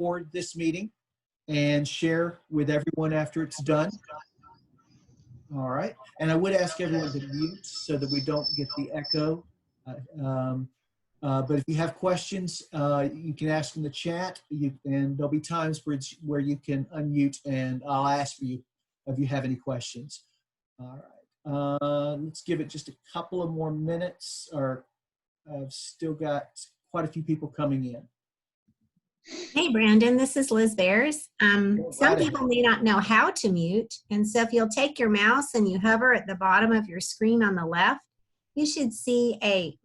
record this meeting and share with everyone after it's done. All right. And I would ask everyone to mute so that we don't get the echo. But if you have questions, you can ask in the chat, and there'll be times where you can unmute, and I'll ask for you if you have any questions. All right. Let's give it just a couple of more minutes, or I've still got quite a few people coming in. Hey, Brandon, this is Liz Bears. Some people may not know how to mute, and so if you'll take your mouse and you hover at the bottom of your screen on the left, you should see a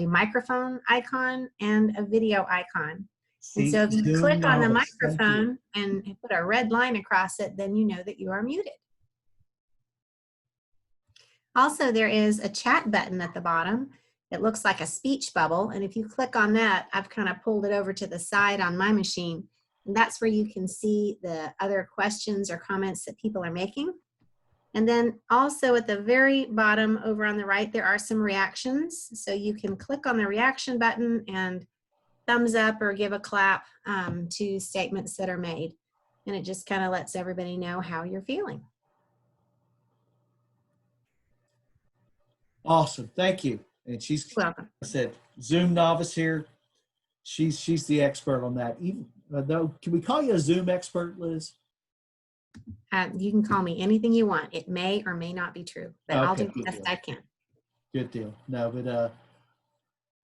microphone icon and a video icon. And so if you click on the microphone and put a red line across it, then you know that you are muted. Also, there is a chat button at the bottom. It looks like a speech bubble, and if you click on that, I've kind of pulled it over to the side on my machine, and that's where you can see the other questions or comments that people are making. And then also at the very bottom over on the right, there are some reactions. So you can click on the reaction button and thumbs up or give a clap to statements that are made. And it just kind of lets everybody know how you're feeling. Awesome. Thank you. And she's, welcome. I said, Zoom novice here. She's the expert on that. Even though, can we call you a Zoom expert, Liz? You can call me anything you want. It may or may not be true, but okay, I'll do the best I can. Good deal. No, but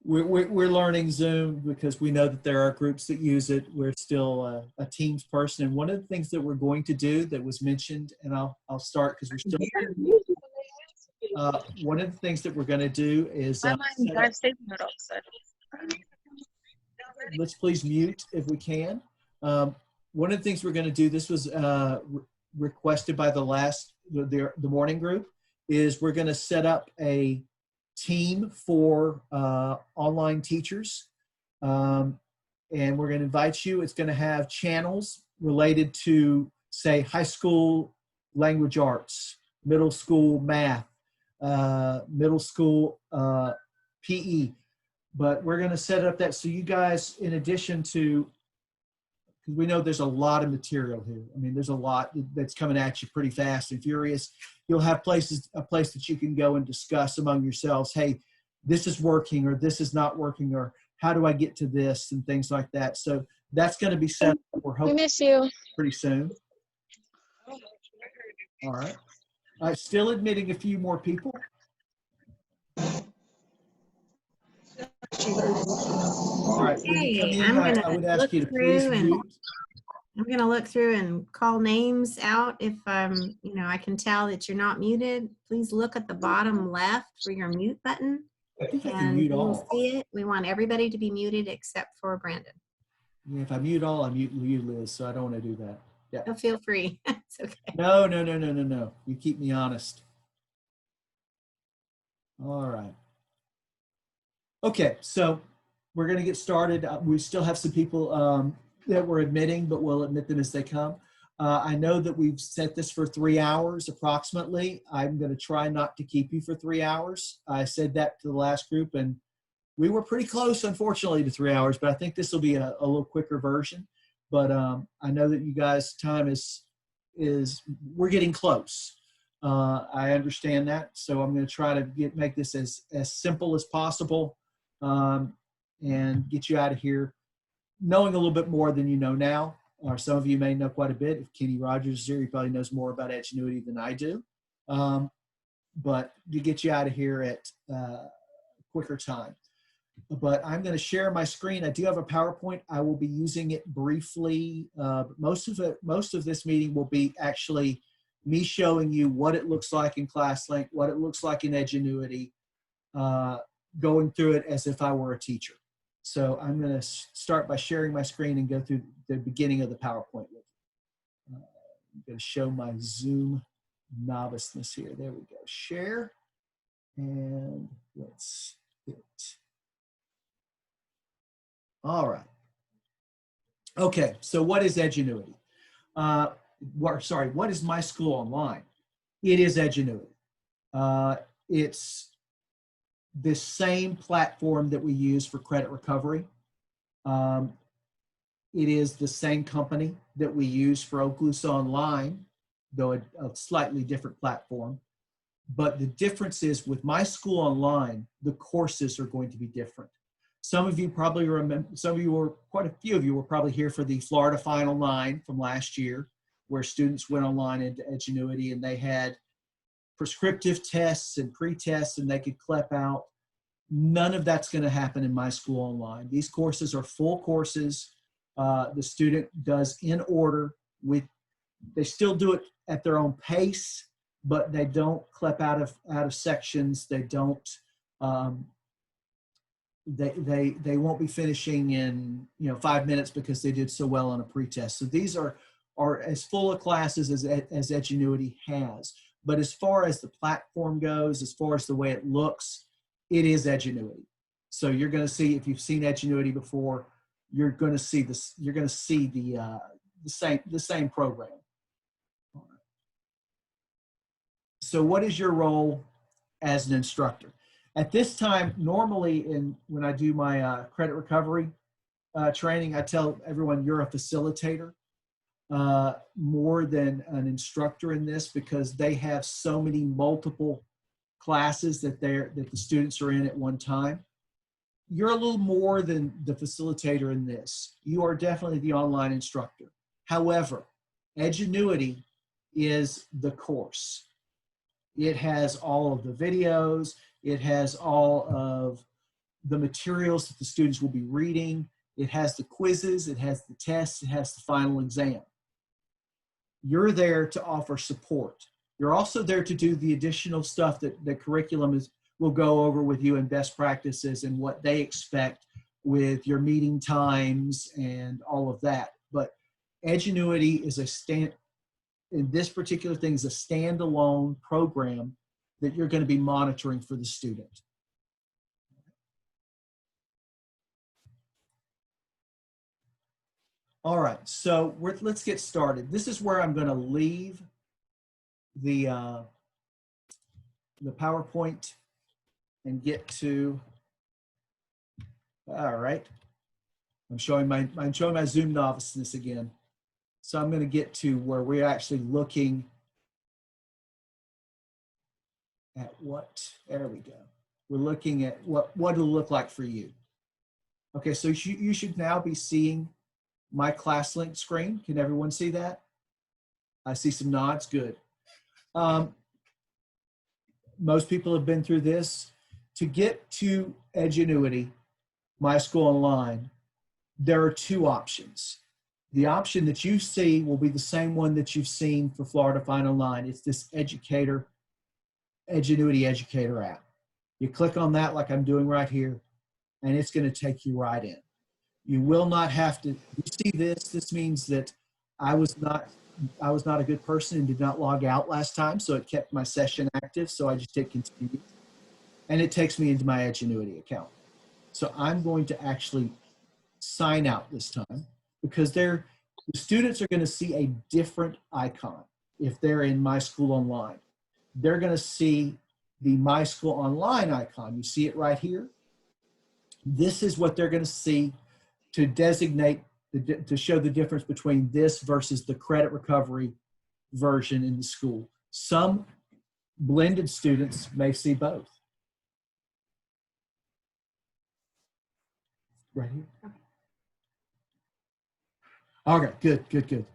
we're learning Zoom because we know that there are groups that use it. We're still a Teams person, and one of the things that we're going to do that was mentioned, and I'll start because we're still. One of the things that we're going to do is let's please mute if we can. One of the things we're going to do, this was requested by the morning group, is we're going to set up a team for online teachers, and we're going to invite you. It's going to have channels related to, say, high school language arts, middle school math, middle school PE, but we're going to set up that so you guys, in addition to, because we know there's a lot of material here. I mean, there's a lot that's coming at you pretty fast and furious. You'll have a place that you can go and discuss among yourselves. Hey, this is working, or this is not working, or how do I get to this, and things like that. So that's going to be set up. We're hoping we miss you pretty soon. All right. Still admitting a few more people. All right. Hey, I would ask you to please mute. I'm going to look through and call names out. If I can tell that you're not muted, please look at the bottom left for your mute button. I think I can mute all. You'll see it. We want everybody to be muted except for Brandon. Yeah, if I mute all, I mute you, Liz, so I don't want to do that. Yeah. Oh, feel free. It's okay. No. You keep me honest. All right. Okay, so we're going to get started. We still have some people that we're admitting, but we'll admit them as they come. I know that we've set this for 3 hours approximately. I'm going to try not to keep you for 3 hours. I said that to the last group, and we were pretty close, unfortunately, to 3 hours, but I think this will be a little quicker version. But I know that you guys' time is we're getting close. I understand that, so I'm going to try to make this as simple as possible and get you out of here knowing a little bit more than you know now. Or some of you may know quite a bit. If Kenny Rogers is here, he probably knows more about Edgenuity than I do. But to get you out of here at quicker time. But I'm going to share my screen. I do have a PowerPoint. I will be using it briefly. Most of this meeting will be actually me showing you what it looks like in ClassLink, what it looks like in Edgenuity, going through it as if I were a teacher. So I'm going to start by sharing my screen and go through the beginning of the PowerPoint with you. I'm going to show my Zoom noviceness here. There we go. Share. And let's hit. All right. Okay, so what is Edgenuity? What is MySchool Online? It is Edgenuity. It's this same platform that we use for credit recovery. it is the same company that we use for Okaloosa Online, though a slightly different platform. But the difference is with MySchool Online, the courses are going to be different. Some of you probably remember, quite a few of you were probably here for the Florida Final 9 from last year, where students went online into Edgenuity and they had prescriptive tests and pre-tests and they could CLEP out. None of that's going to happen in MySchool Online. These courses are full courses. The student does in order they still do it at their own pace, but they don't CLEP out of sections. They don't, they won't be finishing in 5 minutes because they did so well on a pretest. So these are as full of classes as Edgenuity has. But as far as the platform goes, as far as the way it looks, it is Edgenuity. So you're going to see, if you've seen Edgenuity before, you're going to see this. You're going to see the same program. So what is your role as an instructor? At this time, normally when I do my credit recovery training, I tell everyone you're a facilitator more than an instructor in this, because they have so many multiple classes that the students are in at one time. You're a little more than the facilitator in this. You are definitely the online instructor. However, Edgenuity is the course. It has all of the videos. It has all of the materials that the students will be reading. It has the quizzes. It has the tests. It has the final exam. You're there to offer support. You're also there to do the additional stuff that the curriculum will go over with you, and best practices and what they expect with your meeting times and all of that. But Edgenuity is in this particular thing is a standalone program that you're going to be monitoring for the student. All right, so let's get started. This is where I'm going to leave the PowerPoint and get to. All right, I'm showing my Zoom noviceness again. So I'm going to get to where we're actually looking at there we go. We're looking at what it'll look like for you. Okay, so you should now be seeing my class link screen. Can everyone see that? I see some nods, good. Most people have been through this. To get to Edgenuity, MySchool Online, there are two options. The option that you see will be the same one that you've seen for Florida Final 9. It's this Edgenuity Educator app. You click on that like I'm doing right here, and it's going to take you right in. You will not have to, you see this, this means that I was not a good person and did not log out last time, so it kept my session active, so I just hit continue. And it takes me into my Edgenuity account. So I'm going to actually sign out this time, because the students are going to see a different icon if they're in MySchool Online. They're going to see the MySchool Online icon. You see it right here. This is what they're going to see to designate, to show the difference between this versus the credit recovery version in the school. Some blended students may see both. Right here. Okay, good.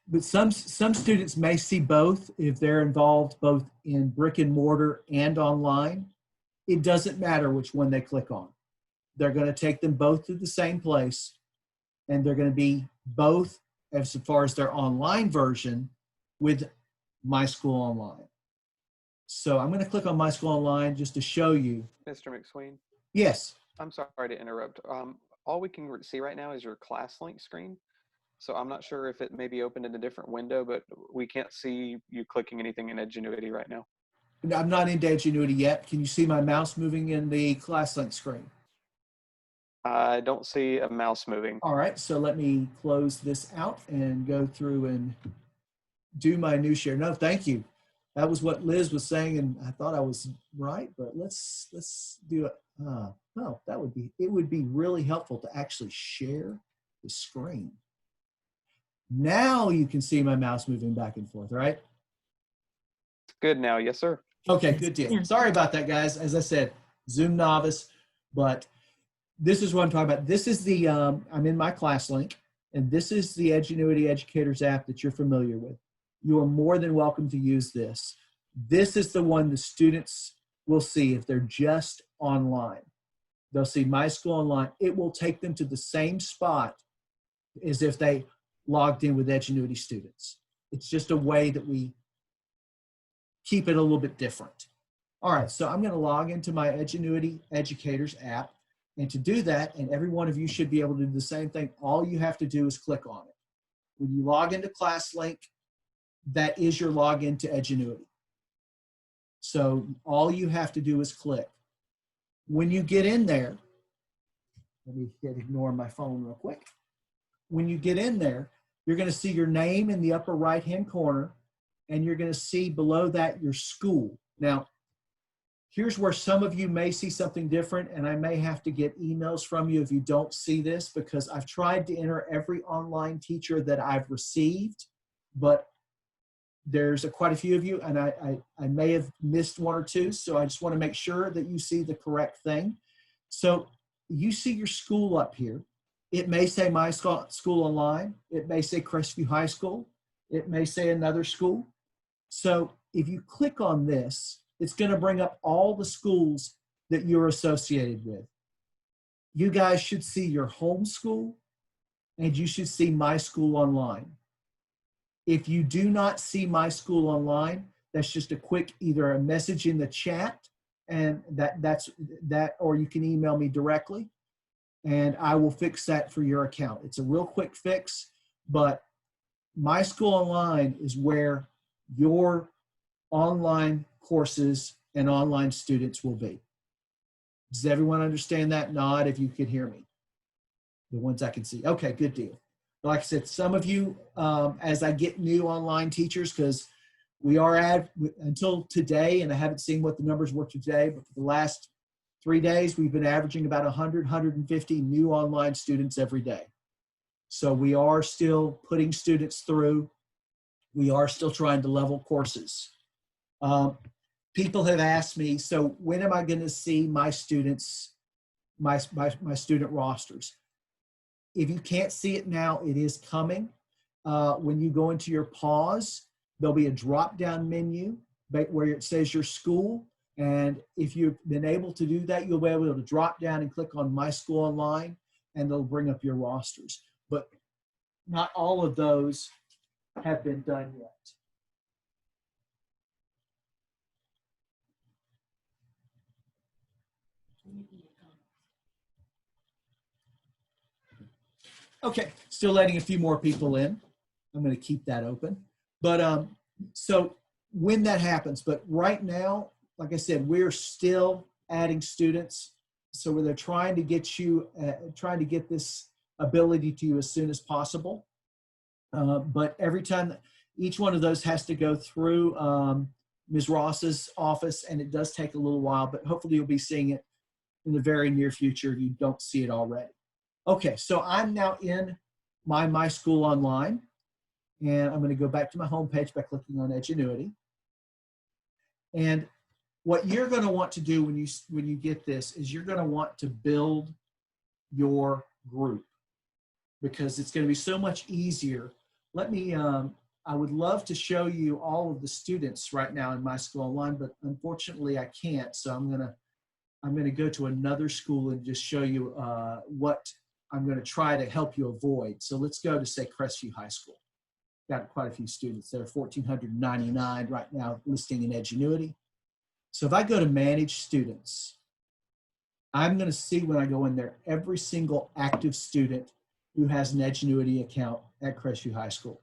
But some students may see both if they're involved both in brick and mortar and online. It doesn't matter which one they click on. They're going to take them both to the same place, and they're going to be both as far as their online version with MySchool Online. So I'm going to click on MySchool Online just to show you. Mr. McSween? Yes. I'm sorry to interrupt. All we can see right now is your class link screen. So I'm not sure if it may be opened in a different window, but we can't see you clicking anything in Edgenuity right now. I'm not into Edgenuity yet. Can you see my mouse moving in the class link screen? I don't see a mouse moving. All right, so let me close this out and go through and do my new share. No, thank you. That was what Liz was saying, and I thought I was right, but let's do it. No, it would be really helpful to actually share the screen. Now you can see my mouse moving back and forth, right? Good now. Yes, sir. Okay, good deal. Yeah. Sorry about that, guys. As I said, Zoom novice, but this is what I'm talking about. This is the, I'm in my class link, and this is the Edgenuity Educators app that you're familiar with. You are more than welcome to use this. This is the one the students will see if they're just online. They'll see MySchool Online. It will take them to the same spot as if they logged in with Edgenuity students. It's just a way that we keep it a little bit different. All right, so I'm going to log into my Edgenuity Educators app. And to do that, and every one of you should be able to do the same thing, all you have to do is click on it. When you log into ClassLink, that is your login to Edgenuity. So all you have to do is click. When you get in there, let me ignore my phone real quick. When you get in there, you're going to see your name in the upper right-hand corner, and you're going to see below that your school. Now, here's where some of you may see something different, and I may have to get emails from you if you don't see this, because I've tried to enter every online teacher that I've received, but there's quite a few of you, and I may have missed one or two, so I just want to make sure that you see the correct thing. So you see your school up here. It may say MySchool Online. It may say Crestview High School. It may say another school. So if you click on this, it's going to bring up all the schools that you're associated with. You guys should see your home school, and you should see MySchool Online. If you do not see MySchool Online, that's just a quick, either a message in the chat, and that's that, or you can email me directly, and I will fix that for your account. It's a real quick fix, but MySchool Online is where your online courses and online students will be. Does everyone understand that? Nod if you could hear me. The ones I can see. Okay, good deal. Like I said, some of you, as I get new online teachers, because we are until today, and I haven't seen what the numbers were today, but for the last 3 days, we've been averaging about 100, 150 new online students every day. So we are still putting students through. We are still trying to level courses. People have asked me, so when am I going to see my students, my student rosters? If you can't see it now, it is coming. When you go into your pause, there'll be a drop-down menu where it says your school. And if you've been able to do that, you'll be able to drop down and click on MySchool Online, and they'll bring up your rosters. But not all of those have been done yet. Okay, still letting a few more people in. I'm going to keep that open. But so when that happens, but right now, like I said, we're still adding students. So they're trying to get you, trying to get this ability to you as soon as possible. But every time, each one of those has to go through Ms. Ross's office, and it does take a little while, but hopefully you'll be seeing it in the very near future if you don't see it already. Okay, so I'm now in my MySchool Online, and I'm going to go back to my home page by clicking on Edgenuity. And what you're going to want to do when you get this is you're going to want to build your group, because it's going to be so much easier. Let me, I would love to show you all of the students right now in MySchool Online, but unfortunately I can't. So I'm going to go to another school and just show you what I'm going to try to help you avoid. So let's go to, say, Crestview High School. Got quite a few students there, 1,499 right now listing in Edgenuity. So if I go to Manage Students, I'm going to see when I go in there every single active student who has an Edgenuity account at Crestview High School.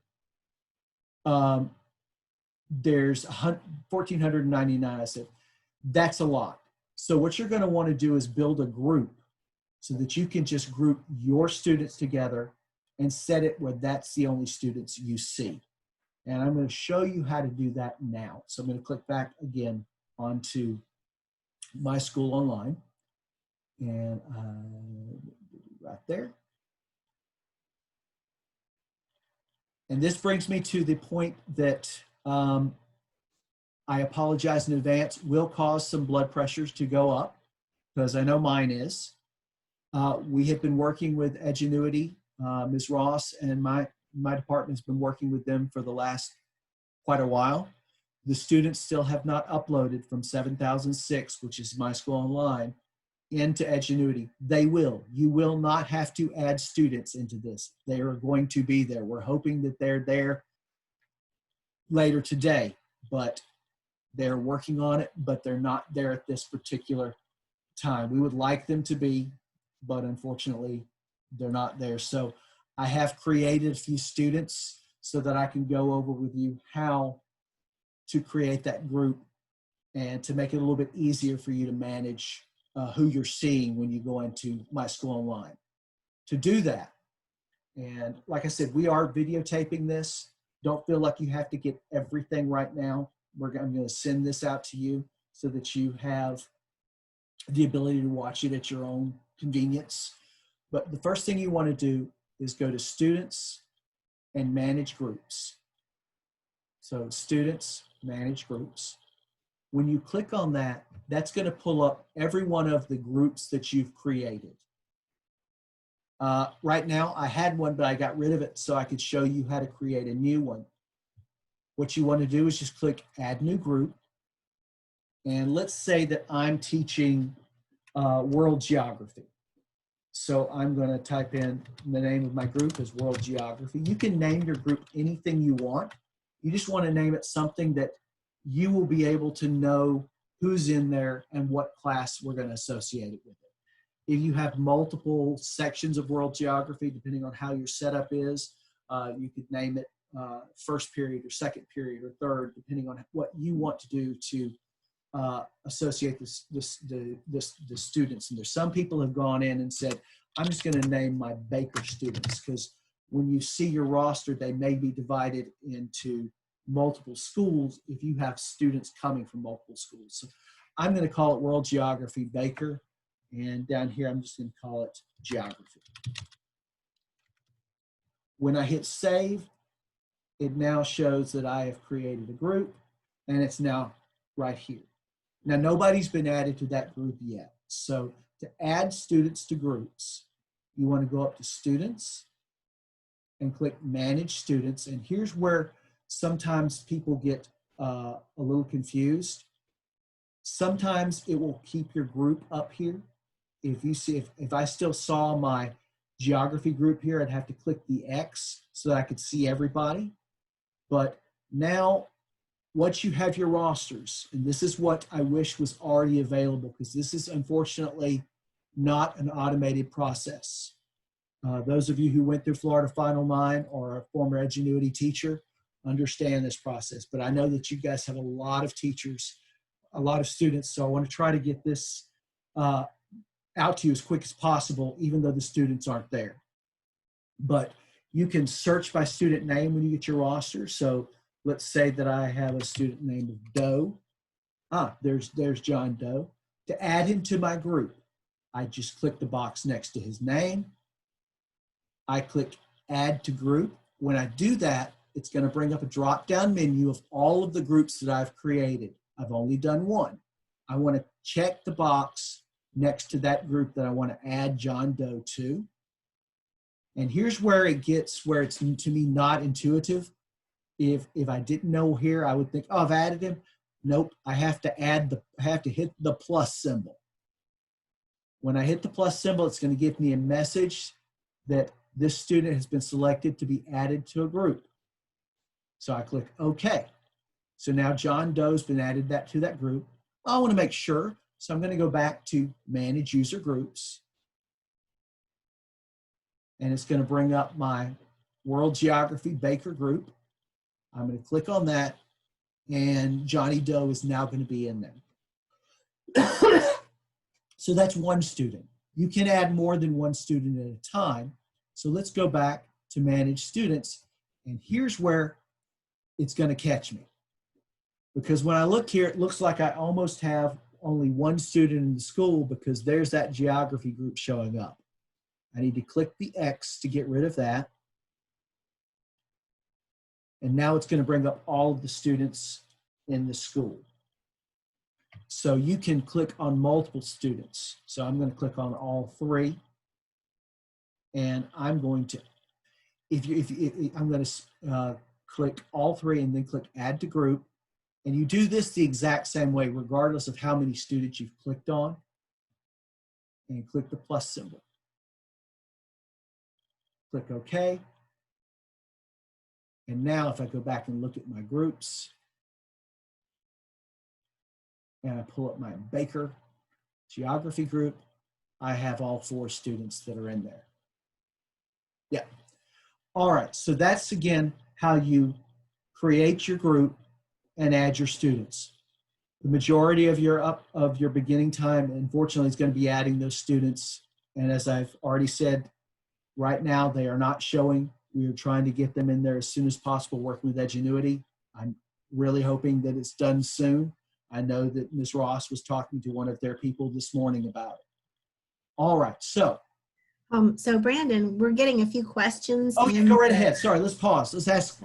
There's 1,499. I said, that's a lot. So what you're going to want to do is build a group so that you can just group your students together and set it where that's the only students you see. And I'm going to show you how to do that now. So I'm going to click back again onto MySchool Online. And right there. And this brings me to the point that I apologize in advance, will cause some blood pressures to go up, because I know mine is. We have been working with Edgenuity, Ms. Ross, and my department has been working with them for the last quite a while. The students still have not uploaded from 7006, which is MySchool Online, into Edgenuity. They will. You will not have to add students into this. They are going to be there. We're hoping that they're there later today, but they're working on it, but they're not there at this particular time. We would like them to be, but unfortunately, they're not there. So I have created a few students so that I can go over with you how to create that group and to make it a little bit easier for you to manage who you're seeing when you go into MySchool Online. To do that, and like I said, we are videotaping this. Don't feel like you have to get everything right now. I'm going to send this out to you so that you have the ability to watch it at your own convenience. But the first thing you want to do is go to Students and Manage Groups. So Students, Manage Groups. When you click on that, that's going to pull up every one of the groups that you've created. Right now, I had one, but I got rid of it so I could show you how to create a new one. What you want to do is just click Add New Group. And let's say that I'm teaching World Geography. So I'm going to type in the name of my group as World Geography. You can name your group anything you want. You just want to name it something that you will be able to know who's in there and what class we're going to associate it with it. If you have multiple sections of World Geography, depending on how your setup is, you could name it first period or second period or third, depending on what you want to do to associate the students. And there's some people have gone in and said, I'm just going to name my Baker students, because when you see your roster, they may be divided into multiple schools if you have students coming from multiple schools. So I'm going to call it World Geography Baker, and down here I'm just going to call it Geography. When I hit save, it now shows that I have created a group, and it's now right here. Now, nobody's been added to that group yet. So to add students to groups, you want to go up to Students and click Manage Students. And here's where sometimes people get a little confused. Sometimes it will keep your group up here. If you see, if I still saw my geography group here, I'd have to click the X so that I could see everybody. But now, once you have your rosters, and this is what I wish was already available, because this is unfortunately not an automated process. Those of you who went through Florida Final 9 or are a former Edgenuity teacher understand this process. But I know that you guys have a lot of teachers, a lot of students, so I want to try to get this out to you as quick as possible, even though the students aren't there. But you can search by student name when you get your roster. So let's say that I have a student named Doe. There's John Doe. To add him to my group, I just click the box next to his name. I click Add to Group. When I do that, it's going to bring up a drop-down menu of all of the groups that I've created. I've only done one. I want to check the box next to that group that I want to add John Doe to. And here's where it gets, where it's to me not intuitive. If I didn't know here, I would think, oh, I've added him. Nope, I have to hit the plus symbol. When I hit the plus symbol, it's going to give me a message that this student has been selected to be added to a group. So I click OK. So now John Doe's been added to that group. I want to make sure, so I'm going to go back to Manage User Groups. And it's going to bring up my World Geography Baker group. I'm going to click on that, and Johnny Doe is now going to be in there. So that's one student. You can add more than one student at a time. So let's go back to Manage Students, and here's where it's going to catch me. Because when I look here, it looks like I almost have only one student in the school, because there's that geography group showing up. I need to click the X to get rid of that. And now it's going to bring up all of the students in the school. So you can click on multiple students. So I'm going to click on all 3. And I'm going to, I'm going to click all 3 and then click add to group. And you do this the exact same way, regardless of how many students you've clicked on. And click the plus symbol. Click OK. And now if I go back and look at my groups, and I pull up my Baker geography group, I have all 4 students that are in there. Yeah. All right, so that's again how you create your group and add your students. The majority of your beginning time, unfortunately, is going to be adding those students. And as I've already said, right now they are not showing. We are trying to get them in there as soon as possible, working with Edgenuity. I'm really hoping that it's done soon. I know that Ms. Ross was talking to one of their people this morning about it. All right, so. So Brandon, we're getting a few questions. Oh, yeah, go right ahead. Sorry, let's pause. Let's ask,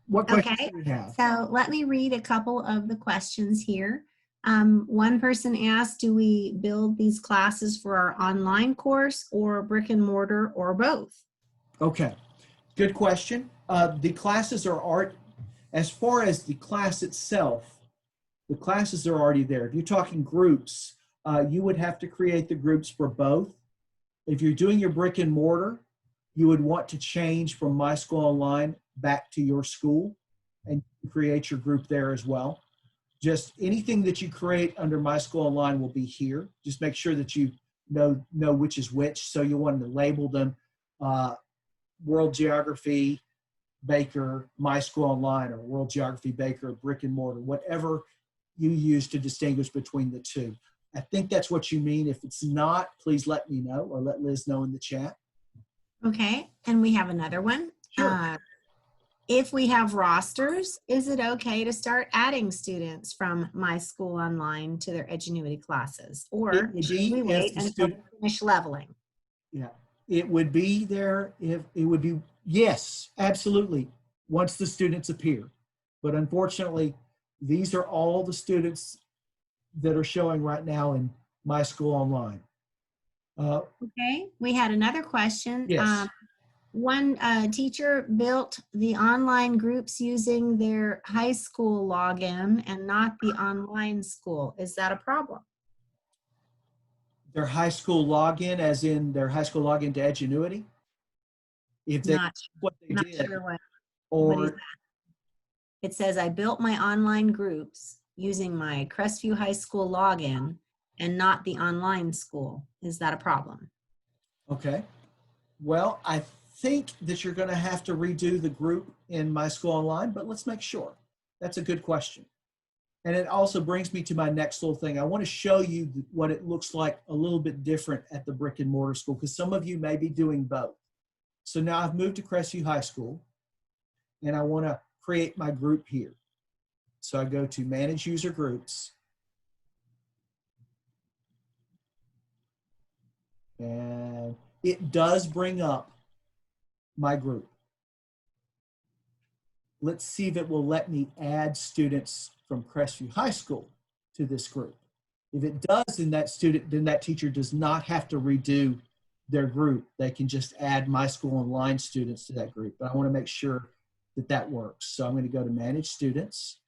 what questions do we have? So let me read a couple of the questions here. One person asked, do we build these classes for our online course or brick and mortar or both? Okay, good question. The classes are as far as the class itself, the classes are already there. If you're talking groups, you would have to create the groups for both. If you're doing your brick and mortar, you would want to change from MySchool Online back to your school and create your group there as well. Just anything that you create under MySchool Online will be here. Just make sure that you know which is which. So you want to label them World Geography Baker, MySchool Online, or World Geography Baker, brick and mortar, whatever you use to distinguish between the two. I think that's what you mean. If it's not, please let me know or let Liz know in the chat. Okay, and we have another one. Sure. If we have rosters, is it okay to start adding students from MySchool Online to their Edgenuity classes? Or should we wait until we finish leveling? Yeah, it would be there if it would be, yes, absolutely, once the students appear. But unfortunately, these are all the students that are showing right now in MySchool Online. Okay, we had another question. Yes. One teacher built the online groups using their high school login and not the online school. Is that a problem? Their high school login, as in their high school login to Edgenuity? If they, Not sure what is that? It says, I built my online groups using my Crestview High School login and not the online school. Is that a problem? Okay. Well, I think that you're going to have to redo the group in MySchool Online, but let's make sure. That's a good question. And it also brings me to my next little thing. I want to show you what it looks like a little bit different at the brick and mortar school, because some of you may be doing both. So now I've moved to Crestview High School, and I want to create my group here. So I go to Manage User Groups. And it does bring up my group. Let's see if it will let me add students from Crestview High School to this group. If it does, then that teacher does not have to redo their group. They can just add MySchool Online students to that group. But I want to make sure that that works. So I'm going to go to Manage Students.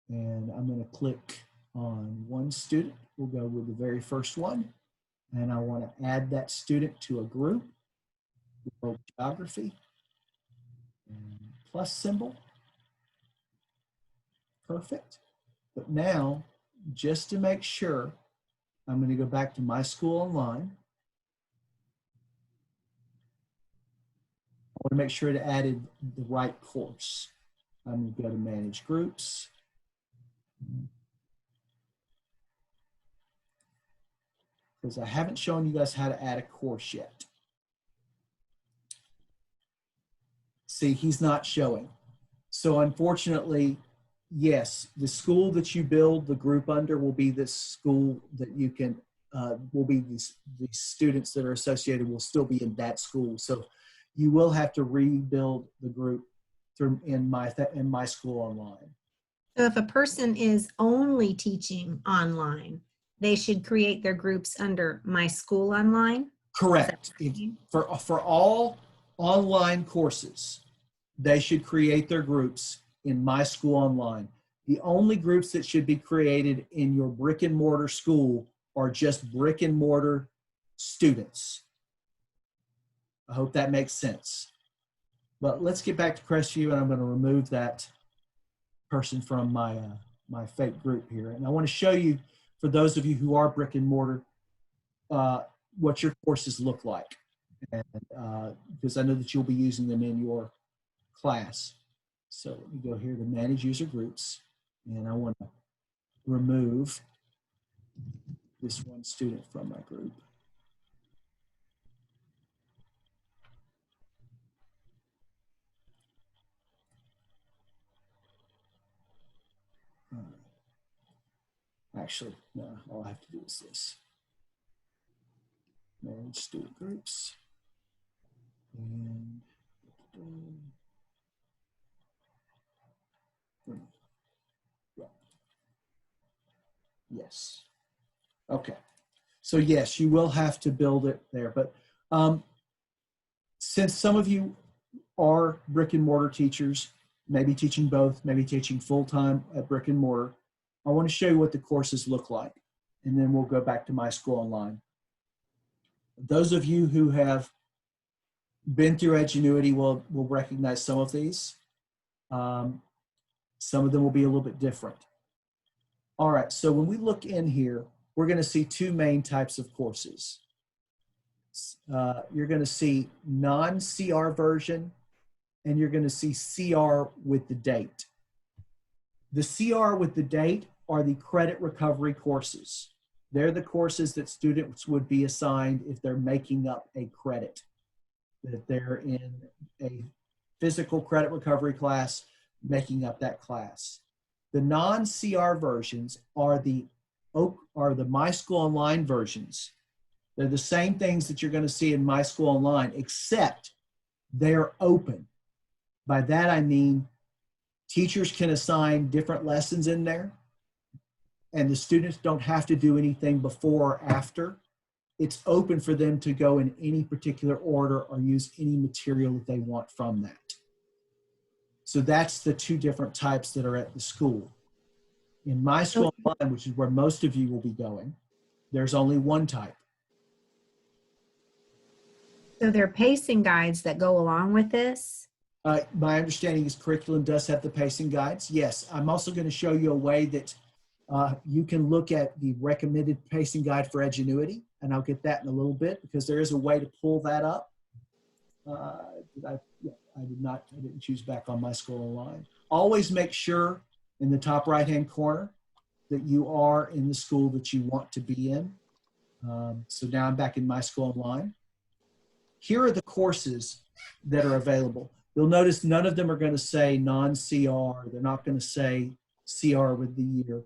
And I'm going to click on one student. We'll go with the very first one. And I want to add that student to a group, World Geography, and plus symbol. Perfect. But now, just to make sure, I'm going to go back to MySchool Online. I want to make sure it added the right course. I'm going to go to Manage Groups. Because I haven't shown you guys how to add a course yet. See, he's not showing. So unfortunately, yes, the school that you build the group under will be this school that you can, will be these students that are associated will still be in that school. So you will have to rebuild the group through in MySchool Online. So if a person is only teaching online, they should create their groups under MySchool Online? Correct. For all online courses, they should create their groups in MySchool Online. The only groups that should be created in your brick and mortar school are just brick and mortar students. I hope that makes sense. But let's get back to Crestview, and I'm going to remove that person from my my fake group here. And I want to show you, for those of you who are brick and mortar, what your courses look like, and because I know that you'll be using them in your class. So let me go here to Manage User Groups, and I want to remove this one student from my group. Actually, no, all I have to do is this. Manage student groups. And yes. Okay. So yes, you will have to build it there. But since some of you are brick and mortar teachers, maybe teaching both, maybe teaching full-time at brick and mortar, I want to show you what the courses look like. And then we'll go back to MySchool Online. Those of you who have been through Edgenuity will recognize some of these. Some of them will be a little bit different. All right, so when we look in here, we're going to see two main types of courses. You're going to see non-CR version, and you're going to see CR with the date. The CR with the date are the credit recovery courses. They're the courses that students would be assigned if they're making up a credit, that they're in a physical credit recovery class, making up that class. The non-CR versions are the MySchool Online versions. They're the same things that you're going to see in MySchool Online, except they're open. By that I mean teachers can assign different lessons in there, and the students don't have to do anything before or after. It's open for them to go in any particular order or use any material that they want from that. So that's the two different types that are at the school. In MySchool Online, which is where most of you will be going, there's only one type. So there are pacing guides that go along with this? My understanding is curriculum does have the pacing guides. Yes, I'm also going to show you a way that you can look at the recommended pacing guide for Edgenuity, and I'll get that in a little bit because there is a way to pull that up. I didn't choose back on MySchool Online. Always make sure in the top right-hand corner that you are in the school that you want to be in. So now I'm back in MySchool Online. Here are the courses that are available. You'll notice none of them are going to say non-CR. They're not going to say CR with the year.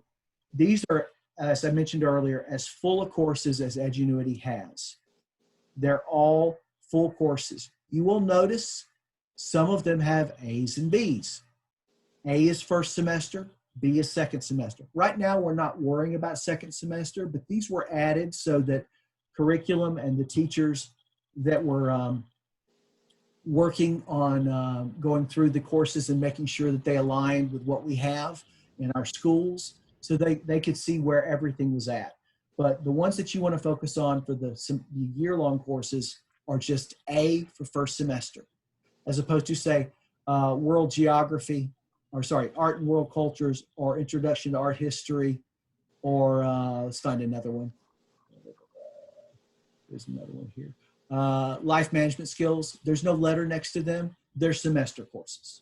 These are, as I mentioned earlier, as full of courses as Edgenuity has. They're all full courses. You will notice some of them have A's and B's. A is first semester, B is second semester. Right now, we're not worrying about second semester, but these were added so that curriculum and the teachers that were working on going through the courses and making sure that they aligned with what we have in our schools, so they could see where everything was at. But the ones that you want to focus on for the year-long courses are just A for first semester, as opposed to say world geography, or sorry, art and world cultures, or introduction to art history, or let's find another one. There's another one here. Life management skills. There's no letter next to them. They're semester courses.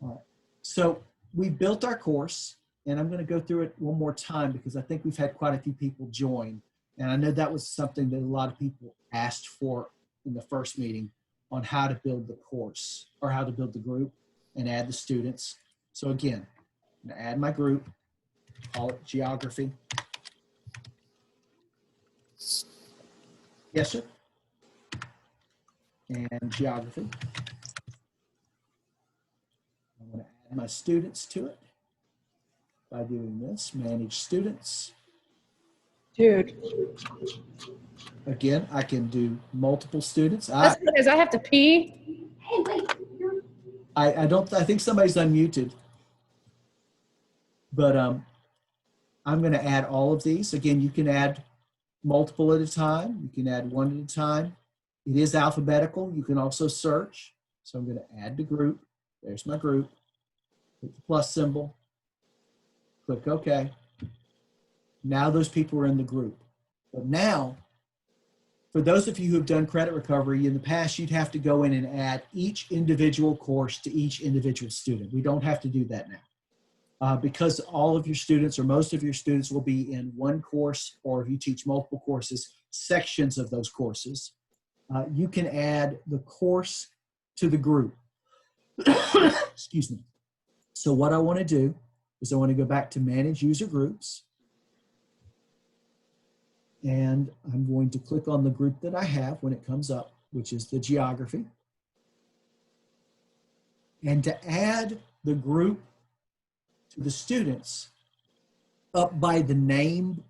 All right. So we built our course, and I'm going to go through it one more time because I think we've had quite a few people join. And I know that was something that a lot of people asked for in the first meeting on how to build the course or how to build the group and add the students. So again, I'm going to add my group, call it geography. Yes, sir. and geography. I'm going to add my students to it by doing this, manage students. Dude, Again, I can do multiple students. that's because I have to pee. I think somebody's unmuted, but I'm going to add all of these. Again, you can add multiple at a time. You can add one at a time. It is alphabetical. You can also search. So I'm going to add the group. There's my group. Hit the plus symbol. Click OK. Now those people are in the group. But now, for those of you who have done credit recovery in the past, you'd have to go in and add each individual course to each individual student. We don't have to do that now. Because all of your students or most of your students will be in one course, or if you teach multiple courses, sections of those courses, you can add the course to the group. Excuse me. So what I want to do is I want to go back to Manage User Groups. And I'm going to click on the group that I have when it comes up, which is the geography. And to add the group to the students, up by the name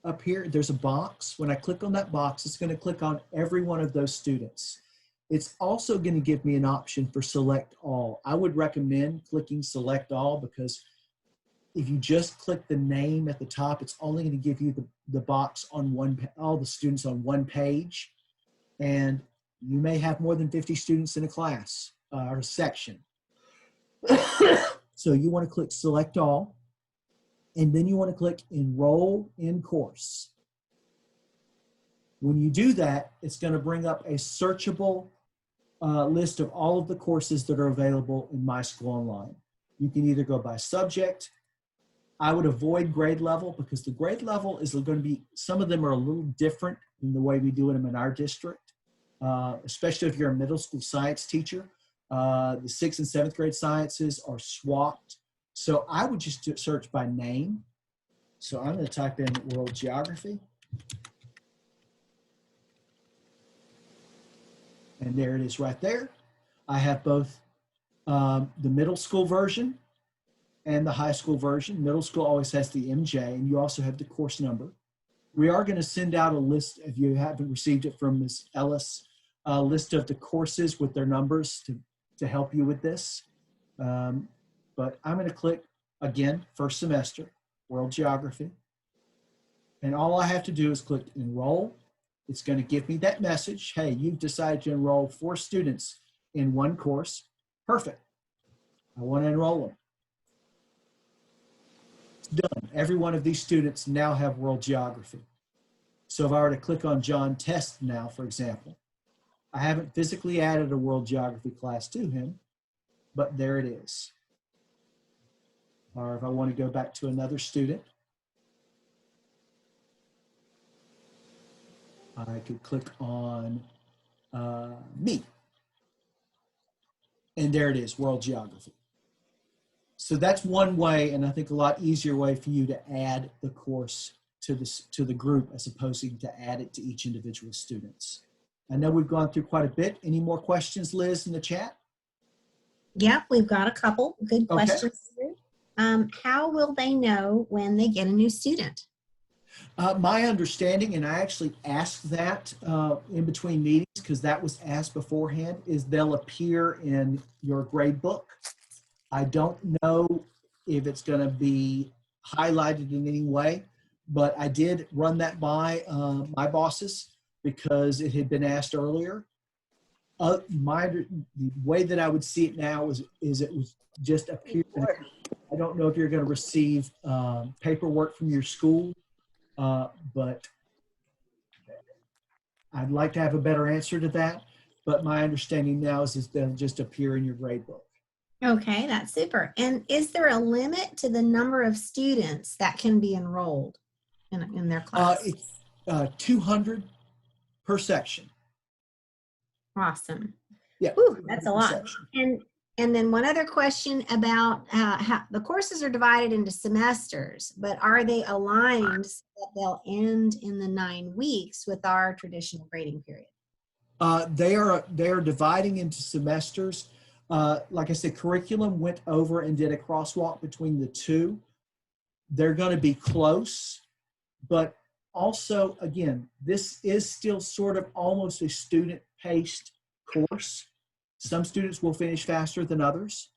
up here, there's a box. When I click on that box, it's going to click on every one of those students. It's also going to give me an option for select all. I would recommend clicking select all, because if you just click the name at the top, it's only going to give you the box on all the students on one page. And you may have more than 50 students in a class or a section. So you want to click select all, and then you want to click enroll in course. When you do that, it's going to bring up a searchable list of all of the courses that are available in MySchool Online. You can either go by subject. I would avoid grade level, because the grade level is going to be, some of them are a little different than the way we do them in our district, especially if you're a middle school science teacher. The 6th and 7th grade sciences are swapped. So I would just search by name. So I'm going to type in World Geography. And there it is right there. I have both the middle school version and the high school version. Middle school always has the MJ, and you also have the course number. We are going to send out a list, if you haven't received it from Ms. Ellis, a list of the courses with their numbers to help you with this. But I'm going to click, again, first semester, World Geography. And all I have to do is click enroll. It's going to give me that message. Hey, you've decided to enroll 4 students in one course. Perfect. I want to enroll them. It's done. Every one of these students now have World Geography. So if I were to click on John Test now, for example, I haven't physically added a World Geography class to him, but there it is. Or if I want to go back to another student, I could click on me. And there it is, World Geography. So that's one way, and I think a lot easier way for you to add the course to the group, as opposed to add it to each individual students. I know we've gone through quite a bit. Any more questions, Liz, in the chat? Yep, we've got a couple good questions. How will they know when they get a new student? My understanding, and I actually asked that in between meetings, because that was asked beforehand, is they'll appear in your grade book. I don't know if it's going to be highlighted in any way, but I did run that by my bosses, because it had been asked earlier. The way that I would see it now is it was just appear. I don't know if you're going to receive paperwork from your school, but I'd like to have a better answer to that. But my understanding now is they'll just appear in your grade book. Okay, that's super. And is there a limit to the number of students that can be enrolled in their class? It's 200 per section. Awesome. Yeah, ooh, that's a lot. And then one other question about how the courses are divided into semesters, but are they aligned so that they'll end in the 9 weeks with our traditional grading period? They are dividing into semesters. Like I said, curriculum went over and did a crosswalk between the two. They're going to be close, but also, again, this is still sort of almost a student-paced course. Some students will finish faster than others.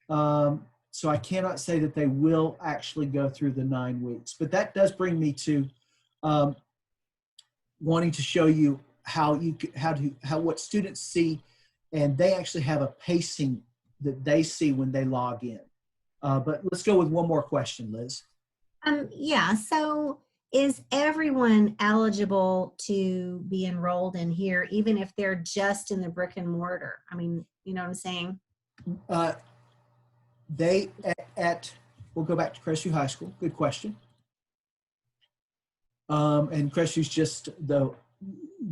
So I cannot say that they will actually go through the 9 weeks. But that does bring me to wanting to show you what students see, and they actually have a pacing that they see when they log in. But let's go with one more question, Liz. Yeah, so is everyone eligible to be enrolled in here, even if they're just in the brick and mortar? I mean, you know what I'm saying? We'll go back to Crestview High School. Good question. And Crestview's just the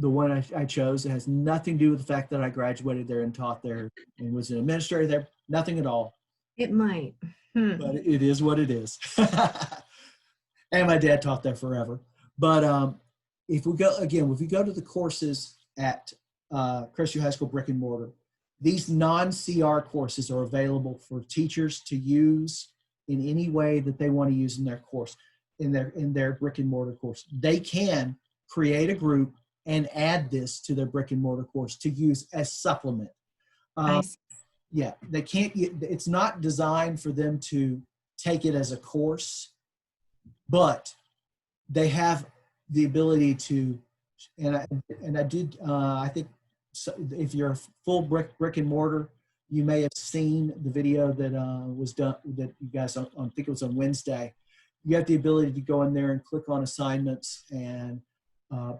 one I chose. It has nothing to do with the fact that I graduated there and taught there and was an administrator there. Nothing at all. It might. But it is what it is. And my dad taught there forever. But if we go to the courses at Crestview High School brick and mortar, these non-CR courses are available for teachers to use in any way that they want to use in their course, in their brick and mortar course. They can create a group and add this to their brick and mortar course to use as supplement. Yeah, they can't. It's not designed for them to take it as a course, but they have the ability to. And I did. I think if you're a full brick and mortar, you may have seen the video that was done. That you guys, I think it was on Wednesday. You have the ability to go in there and click on assignments and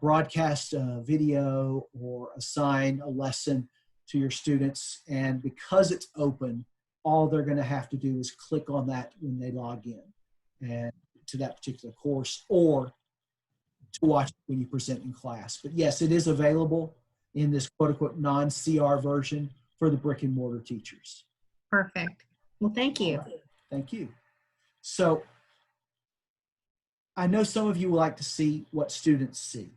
broadcast a video or assign a lesson to your students. And because it's open, all they're going to have to do is click on that when they log in and to that particular course, or to watch it when you present in class. But yes, it is available in this quote unquote non-CR version for the brick and mortar teachers. Perfect. Well, thank you. Thank you. So I know some of you would like to see what students see.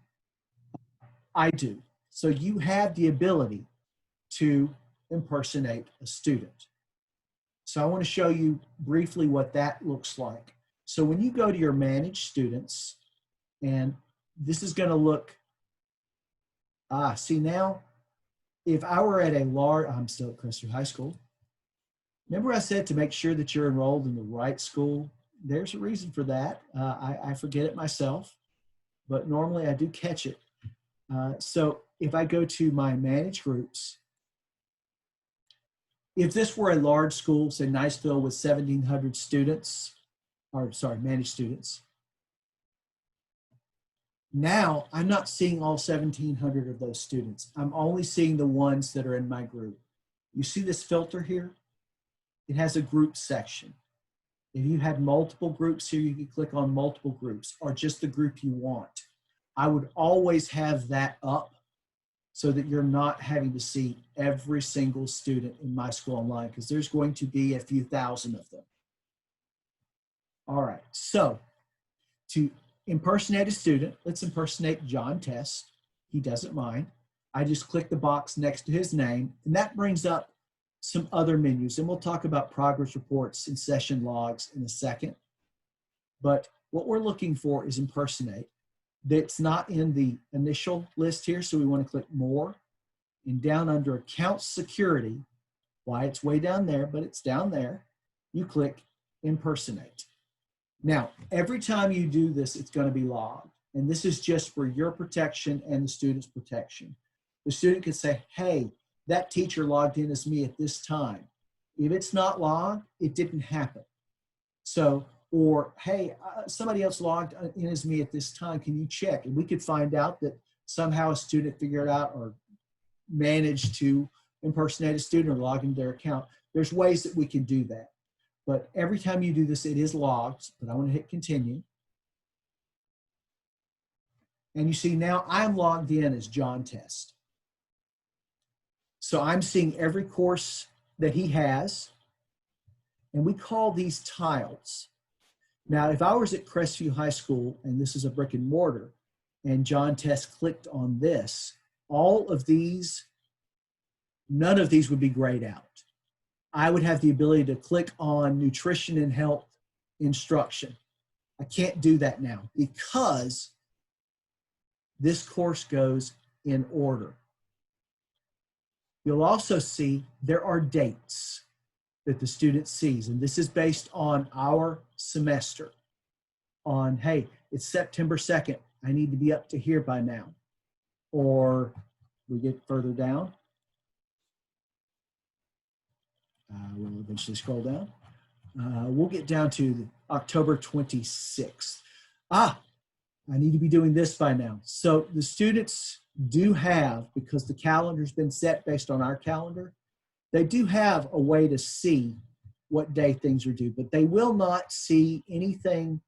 I do. So you have the ability to impersonate a student. So I want to show you briefly what that looks like. So when you go to your managed students, and this is going to look, see now, if I were at I'm still at Crestview High School. Remember I said to make sure that you're enrolled in the right school? There's a reason for that. I forget it myself, but normally I do catch it. So if I go to my managed groups, if this were a large school, say Niceville with 1,700 students, or sorry, managed students, now I'm not seeing all 1,700 of those students. I'm only seeing the ones that are in my group. You see this filter here? It has a group section. If you had multiple groups here, you could click on multiple groups or just the group you want. I would always have that up so that you're not having to see every single student in MySchool Online, because there's going to be a few thousand of them. All right, so to impersonate a student, let's impersonate John Test. He doesn't mind. I just click the box next to his name, and that brings up some other menus, and we'll talk about progress reports and session logs in a second. But what we're looking for is impersonate. That's not in the initial list here, so we want to click more. And down under account security, why it's way down there, but it's down there, you click impersonate. Now, every time you do this, it's going to be logged. And this is just for your protection and the student's protection. The student can say, hey, that teacher logged in as me at this time. If it's not logged, it didn't happen. So, or hey, somebody else logged in as me at this time. Can you check? And we could find out that somehow a student figured out or managed to impersonate a student or log into their account. There's ways that we can do that. But every time you do this, it is logged. But I want to hit continue. And you see now I'm logged in as John Test. So I'm seeing every course that he has. And we call these tiles. Now, if I was at Crestview High School, and this is a brick and mortar, and John Test clicked on this, all of these, none of these would be grayed out. I would have the ability to click on nutrition and health instruction. I can't do that now because this course goes in order. You'll also see there are dates that the student sees, and this is based on our semester. On, hey, it's September 2nd. I need to be up to here by now. Or we get further down. We'll eventually scroll down. We'll get down to October 26th. I need to be doing this by now. So the students do have, because the calendar's been set based on our calendar, they do have a way to see what day things are due, but they will not see anything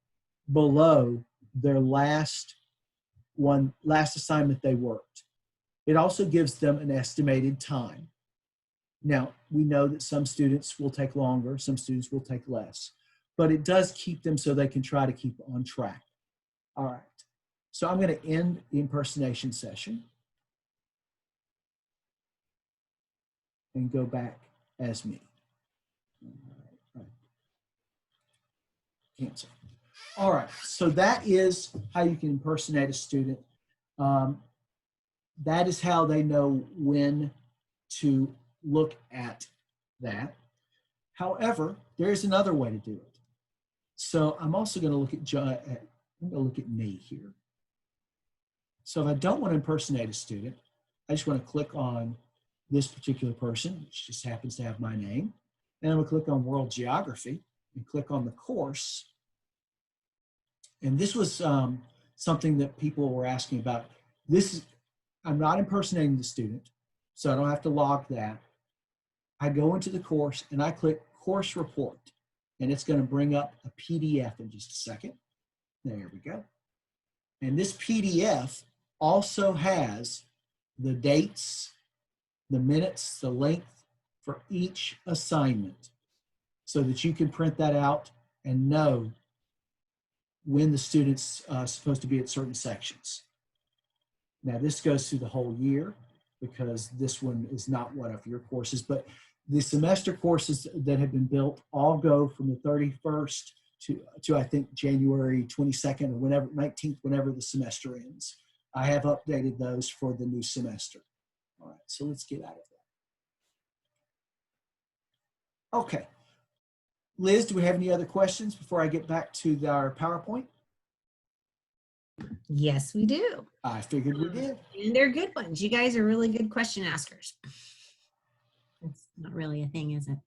below their last assignment they worked. It also gives them an estimated time. Now, we know that some students will take longer, some students will take less, but it does keep them so they can try to keep on track. All right, so I'm going to end the impersonation session and go back as me. All right. Cancel. All right, so that is how you can impersonate a student. That is how they know when to look at that. However, there is another way to do it. So I'm also going to look at me here. So if I don't want to impersonate a student, I just want to click on this particular person, which just happens to have my name. And I'm going to click on World Geography and click on the course. And this was something that people were asking about. I'm not impersonating the student, so I don't have to log that. I go into the course and I click Course Report, and it's going to bring up a PDF in just a second. There we go. And this PDF also has the dates, the minutes, the length for each assignment, so that you can print that out and know when the student's supposed to be at certain sections. Now this goes through the whole year because this one is not one of your courses, but the semester courses that have been built all go from the 31st to I think January 22nd or whenever, 19th, whenever the semester ends. I have updated those for the new semester. All right, so let's get out of that. Okay. Liz, do we have any other questions before I get back to our PowerPoint? Yes, we do. I figured we did. And they're good ones. You guys are really good question askers. That's not really a thing, is it?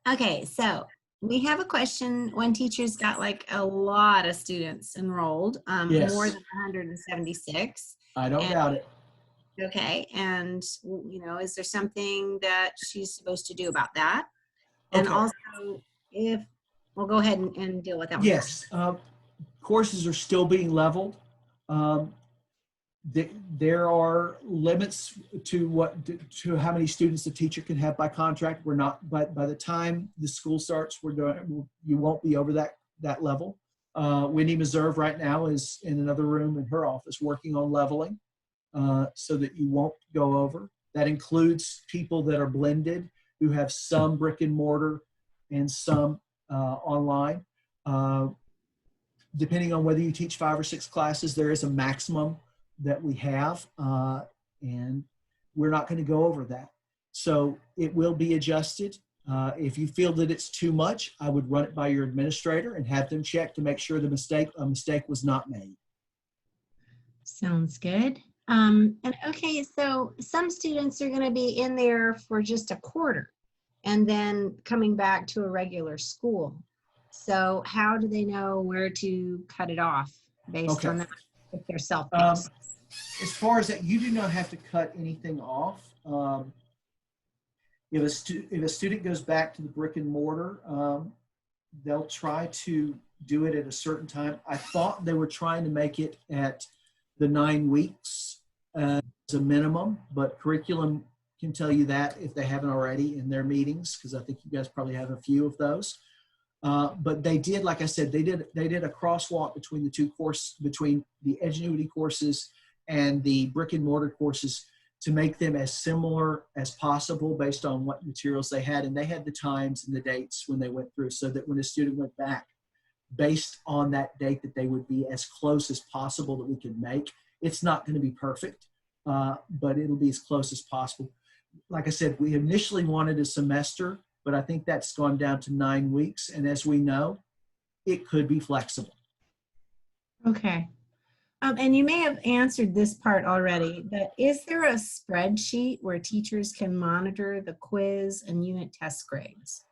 Okay, so we have a question. One teacher's got like a lot of students enrolled, Yes. more than 176. I don't doubt it. Okay, and you know, is there something that she's supposed to do about that? And Okay. also, if we'll go ahead and deal with that one. Yes, courses are still being leveled. There are limits to how many students the teacher can have by contract. We're not, but by the time the school starts, you won't be over that level. Wendy Meserve right now is in another room in her office working on leveling so that you won't go over. That includes people that are blended, who have some brick and mortar and some online. Depending on whether you teach 5 or 6 classes, there is a maximum that we have, and we're not going to go over that. So it will be adjusted. If you feel that it's too much, I would run it by your administrator and have them check to make sure a mistake was not made. Sounds good. And okay, so some students are going to be in there for just a quarter and then coming back to a regular school. So how do they know where to cut it off based on that, if they're self-paced? As far as that, you do not have to cut anything off. If a student goes back to the brick and mortar, they'll try to do it at a certain time. I thought they were trying to make it at the 9 weeks as a minimum, but curriculum can tell you that if they haven't already in their meetings, because I think you guys probably have a few of those. But they did, like I said, they did a crosswalk between the two courses, between the Edgenuity courses and the brick and mortar courses, to make them as similar as possible based on what materials they had. And they had the times and the dates when they went through, so that when a student went back, based on that date, that they would be as close as possible that we could make. It's not going to be perfect, but it'll be as close as possible. Like I said, we initially wanted a semester, but I think that's gone down to 9 weeks. And as we know, it could be flexible. Okay. And you may have answered this part already, but is there a spreadsheet where teachers can monitor the quiz and unit test grades?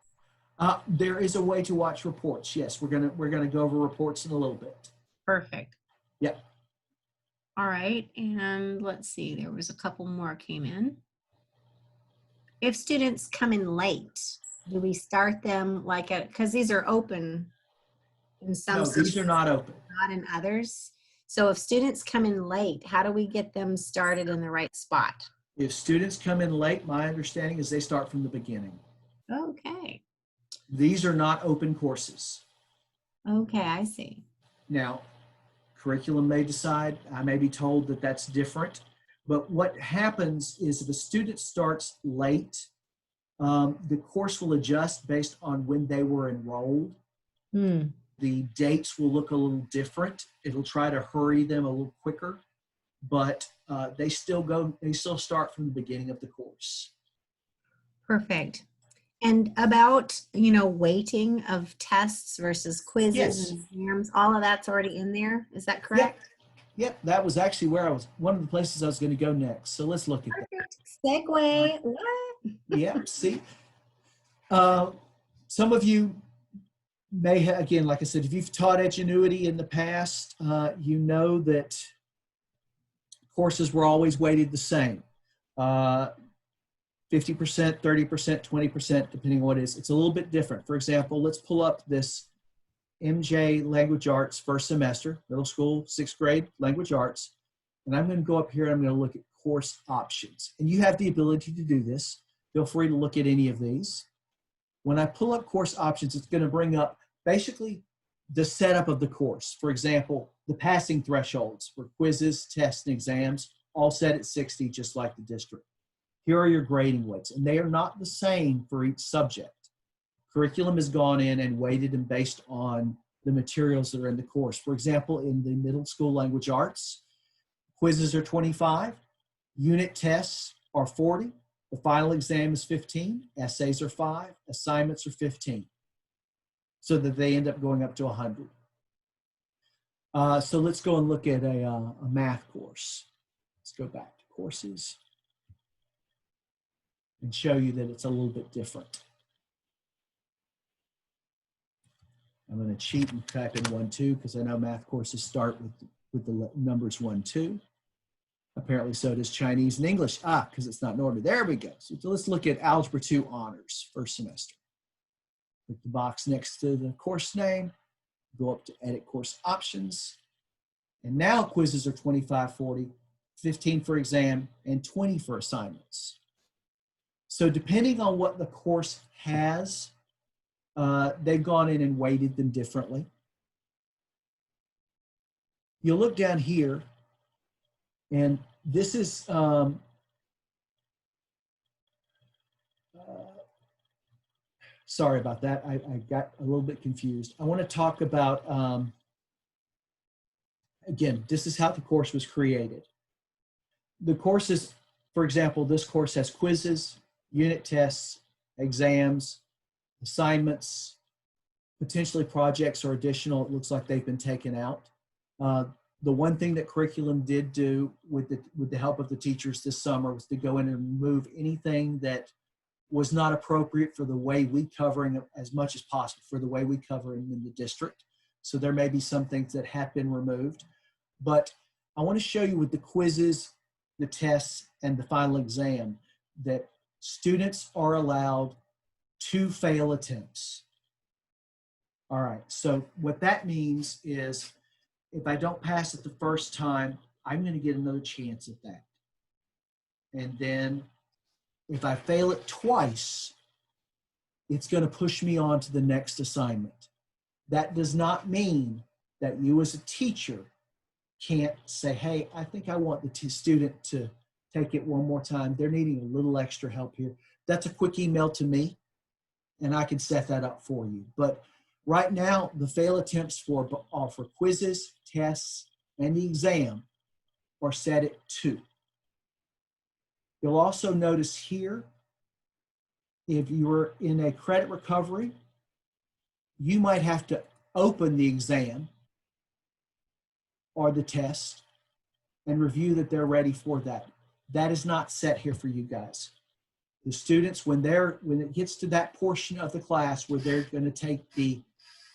There is a way to watch reports. Yes, we're gonna go over reports in a little bit. Perfect. Yep. All right, and let's see, there was a couple more came in. If students come in late, do we start them like at, because these are open in some No, these are systems, not open. not in others. So if students come in late, how do we get them started in the right spot? If students come in late, my understanding is they start from the beginning. Okay. These are not open courses. Okay, I see. Now, curriculum may decide, I may be told that that's different, but what happens is if a student starts late, the course will adjust based on when they were enrolled. The dates will look a little different. It'll try to hurry them a little quicker, but they still start from the beginning of the course. Perfect. And about, weighting of tests versus quizzes Yes. and exams, all of that's already in there. Is that correct? Yep, that was actually one of the places I was going to go next. So let's look at that. Perfect. Segue. What? Yeah, see, some of you may have, again, like I said, if you've taught Edgenuity in the past, you know that courses were always weighted the same. 50%, 30%, 20%, depending on what it is. It's a little bit different. For example, let's pull up this MJ Language Arts first semester, middle school, 6th grade language arts. And I'm going to go up here and I'm going to look at course options. And you have the ability to do this. Feel free to look at any of these. When I pull up course options, it's going to bring up basically the setup of the course. For example, the passing thresholds for quizzes, tests, and exams, all set at 60, just like the district. Here are your grading weights, and they are not the same for each subject. Curriculum has gone in and weighted them based on the materials that are in the course. For example, in the middle school language arts, quizzes are 25, unit tests are 40, the final exam is 15, essays are 5, assignments are 15, so that they end up going up to 100. So let's go and look at a math course. Let's go back to courses and show you that it's a little bit different. I'm going to cheat and type in 1, 2 because I know math courses start with the numbers 1, 2. Apparently so does Chinese and English. Because it's not in order. There we go. So let's look at Algebra 2 Honors first semester. Click the box next to the course name. Go up to Edit Course Options. And now quizzes are 25, 40, 15 for exam, and 20 for assignments. So depending on what the course has, they've gone in and weighted them differently. You'll look down here, and this is sorry about that. I got a little bit confused. I want to talk about, again, this is how the course was created. The courses, for example, this course has quizzes, unit tests, exams, assignments, potentially projects or additional. It looks like they've been taken out. The one thing that curriculum did do with the help of the teachers this summer was to go in and remove anything that was not appropriate for the way we covering as much as possible for the way we cover them in the district. So there may be some things that have been removed, but I want to show you with the quizzes, the tests, and the final exam that students are allowed 2 fail attempts. All right, so what that means is if I don't pass it the first time, I'm going to get another chance at that. And then if I fail it twice, it's going to push me on to the next assignment. That does not mean that you as a teacher can't say, hey, I think I want the student to take it one more time. They're needing a little extra help here. That's a quick email to me, and I can set that up for you. But right now, the fail attempts for quizzes, tests, and the exam are set at 2. You'll also notice here, if you're in a credit recovery, you might have to open the exam or the test and review that they're ready for that. That is not set here for you guys. The students, when it gets to that portion of the class where they're going to take the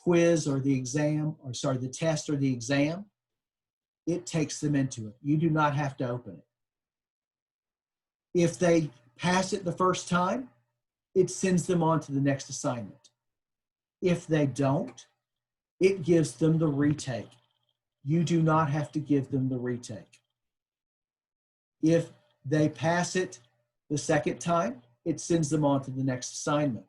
quiz or the exam, or sorry, the test or the exam, it takes them into it. You do not have to open it. If they pass it the first time, it sends them on to the next assignment. If they don't, it gives them the retake. You do not have to give them the retake. If they pass it the second time, it sends them on to the next assignment.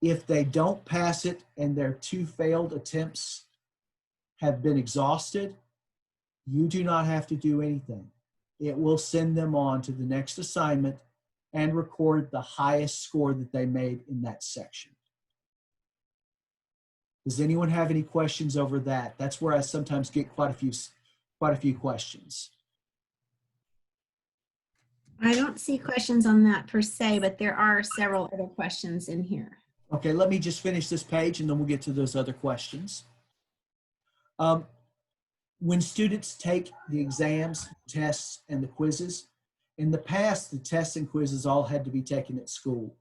If they don't pass it and their 2 failed attempts have been exhausted, you do not have to do anything. It will send them on to the next assignment and record the highest score that they made in that section. Does anyone have any questions over that? That's where I sometimes get quite a few questions. I don't see questions on that per se, but there are several other questions in here. Okay, let me just finish this page and then we'll get to those other questions. When students take the exams, tests, and the quizzes, in the past, the tests and quizzes all had to be taken at school.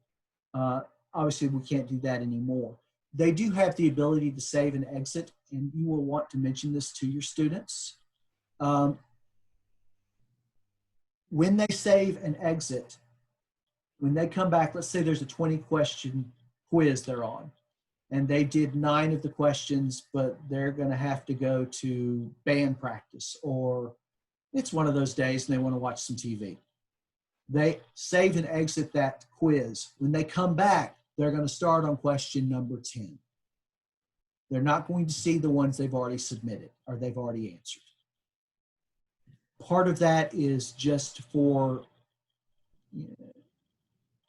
Obviously, we can't do that anymore. They do have the ability to save and exit, and you will want to mention this to your students. When they save and exit, when they come back, let's say there's a 20-question quiz they're on, and they did 9 of the questions, but they're going to have to go to band practice, or it's one of those days and they want to watch some TV. They save and exit that quiz. When they come back, they're going to start on question number 10. They're not going to see the ones they've already submitted or they've already answered. Part of that is just for,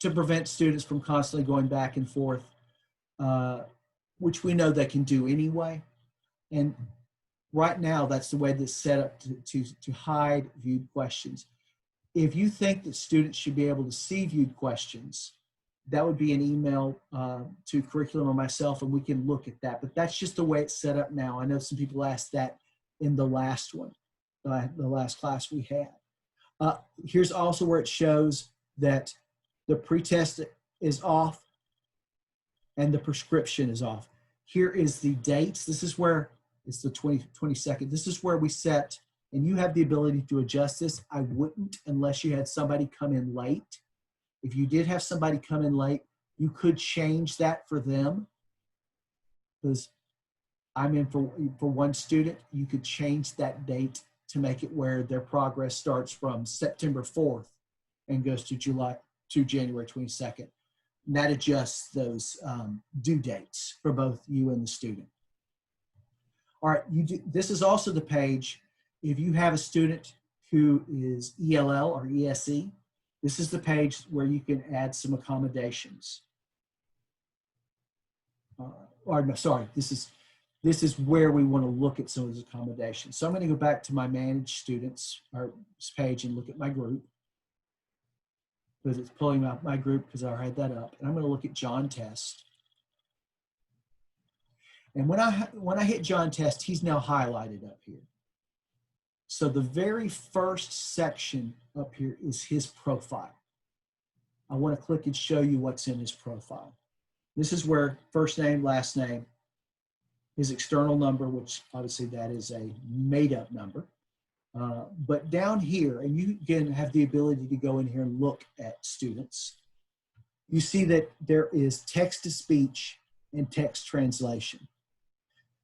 to prevent students from constantly going back and forth, which we know they can do anyway. And right now, that's the way that's set up to hide viewed questions. If you think that students should be able to see viewed questions, that would be an email to curriculum or myself, and we can look at that. But that's just the way it's set up now. I know some people asked that in the last one, the last class we had. Here's also where it shows that the pretest is off and the prescription is off. Here is the dates. This is where it's the 22nd. This is where we set, and you have the ability to adjust this. I wouldn't unless you had somebody come in late. If you did have somebody come in late, you could change that for them. Because I'm in for one student, you could change that date to make it where their progress starts from September 4th and goes to January 22nd. And that adjusts those due dates for both you and the student. All right, this is also the page, if you have a student who is ELL or ESE, this is the page where you can add some accommodations. This is where we want to look at some of those accommodations. So I'm going to go back to my managed students page and look at my group. Because it's pulling up my group because I had that up. And I'm going to look at John Test. And when I hit John Test, he's now highlighted up here. So the very first section up here is his profile. I want to click and show you what's in his profile. This is where first name, last name, his external number, which obviously that is a made-up number. But down here, and you again have the ability to go in here and look at students, you see that there is text-to-speech and text translation.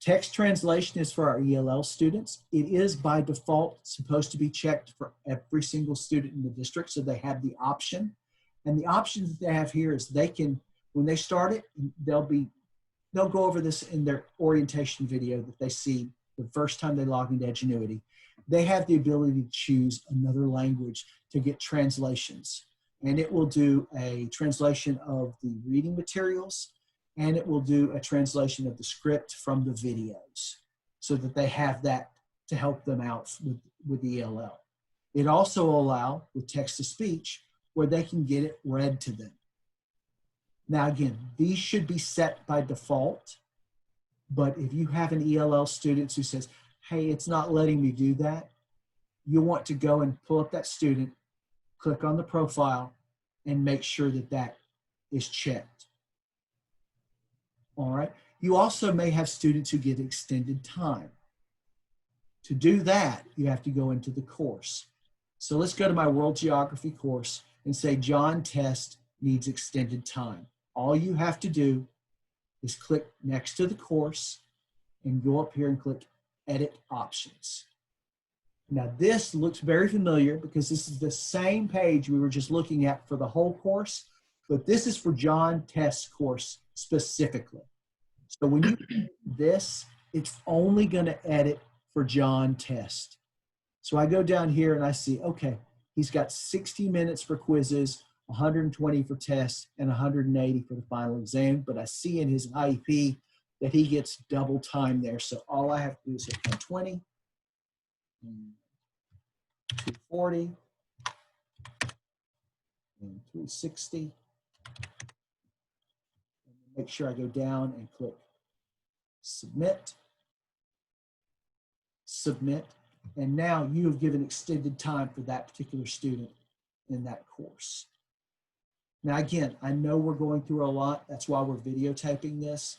Text translation is for our ELL students. It is by default supposed to be checked for every single student in the district, so they have the option. And the option that they have here is they can, when they start it, they'll go over this in their orientation video that they see the first time they log into Edgenuity. They have the ability to choose another language to get translations. And it will do a translation of the reading materials, and it will do a translation of the script from the videos so that they have that to help them out with the ELL. It also will allow with text-to-speech where they can get it read to them. Now again, these should be set by default, but if you have an ELL student who says, hey, it's not letting me do that, you want to go and pull up that student, click on the profile, and make sure that that is checked. All right. You also may have students who get extended time. To do that, you have to go into the course. So let's go to my World Geography course and say John Test needs extended time. All you have to do is click next to the course and go up here and click Edit Options. Now this looks very familiar because this is the same page we were just looking at for the whole course, but this is for John Test's course specifically. So when you do this, it's only going to edit for John Test. So I go down here and I see, okay, he's got 60 minutes for quizzes, 120 for tests, and 180 for the final exam. But I see in his IEP that he gets double time there. So all I have to do is hit 120, 240, and 360. And make sure I go down and click Submit. Submit. And now you have given extended time for that particular student in that course. Now, again, I know we're going through a lot. That's why we're videotaping this.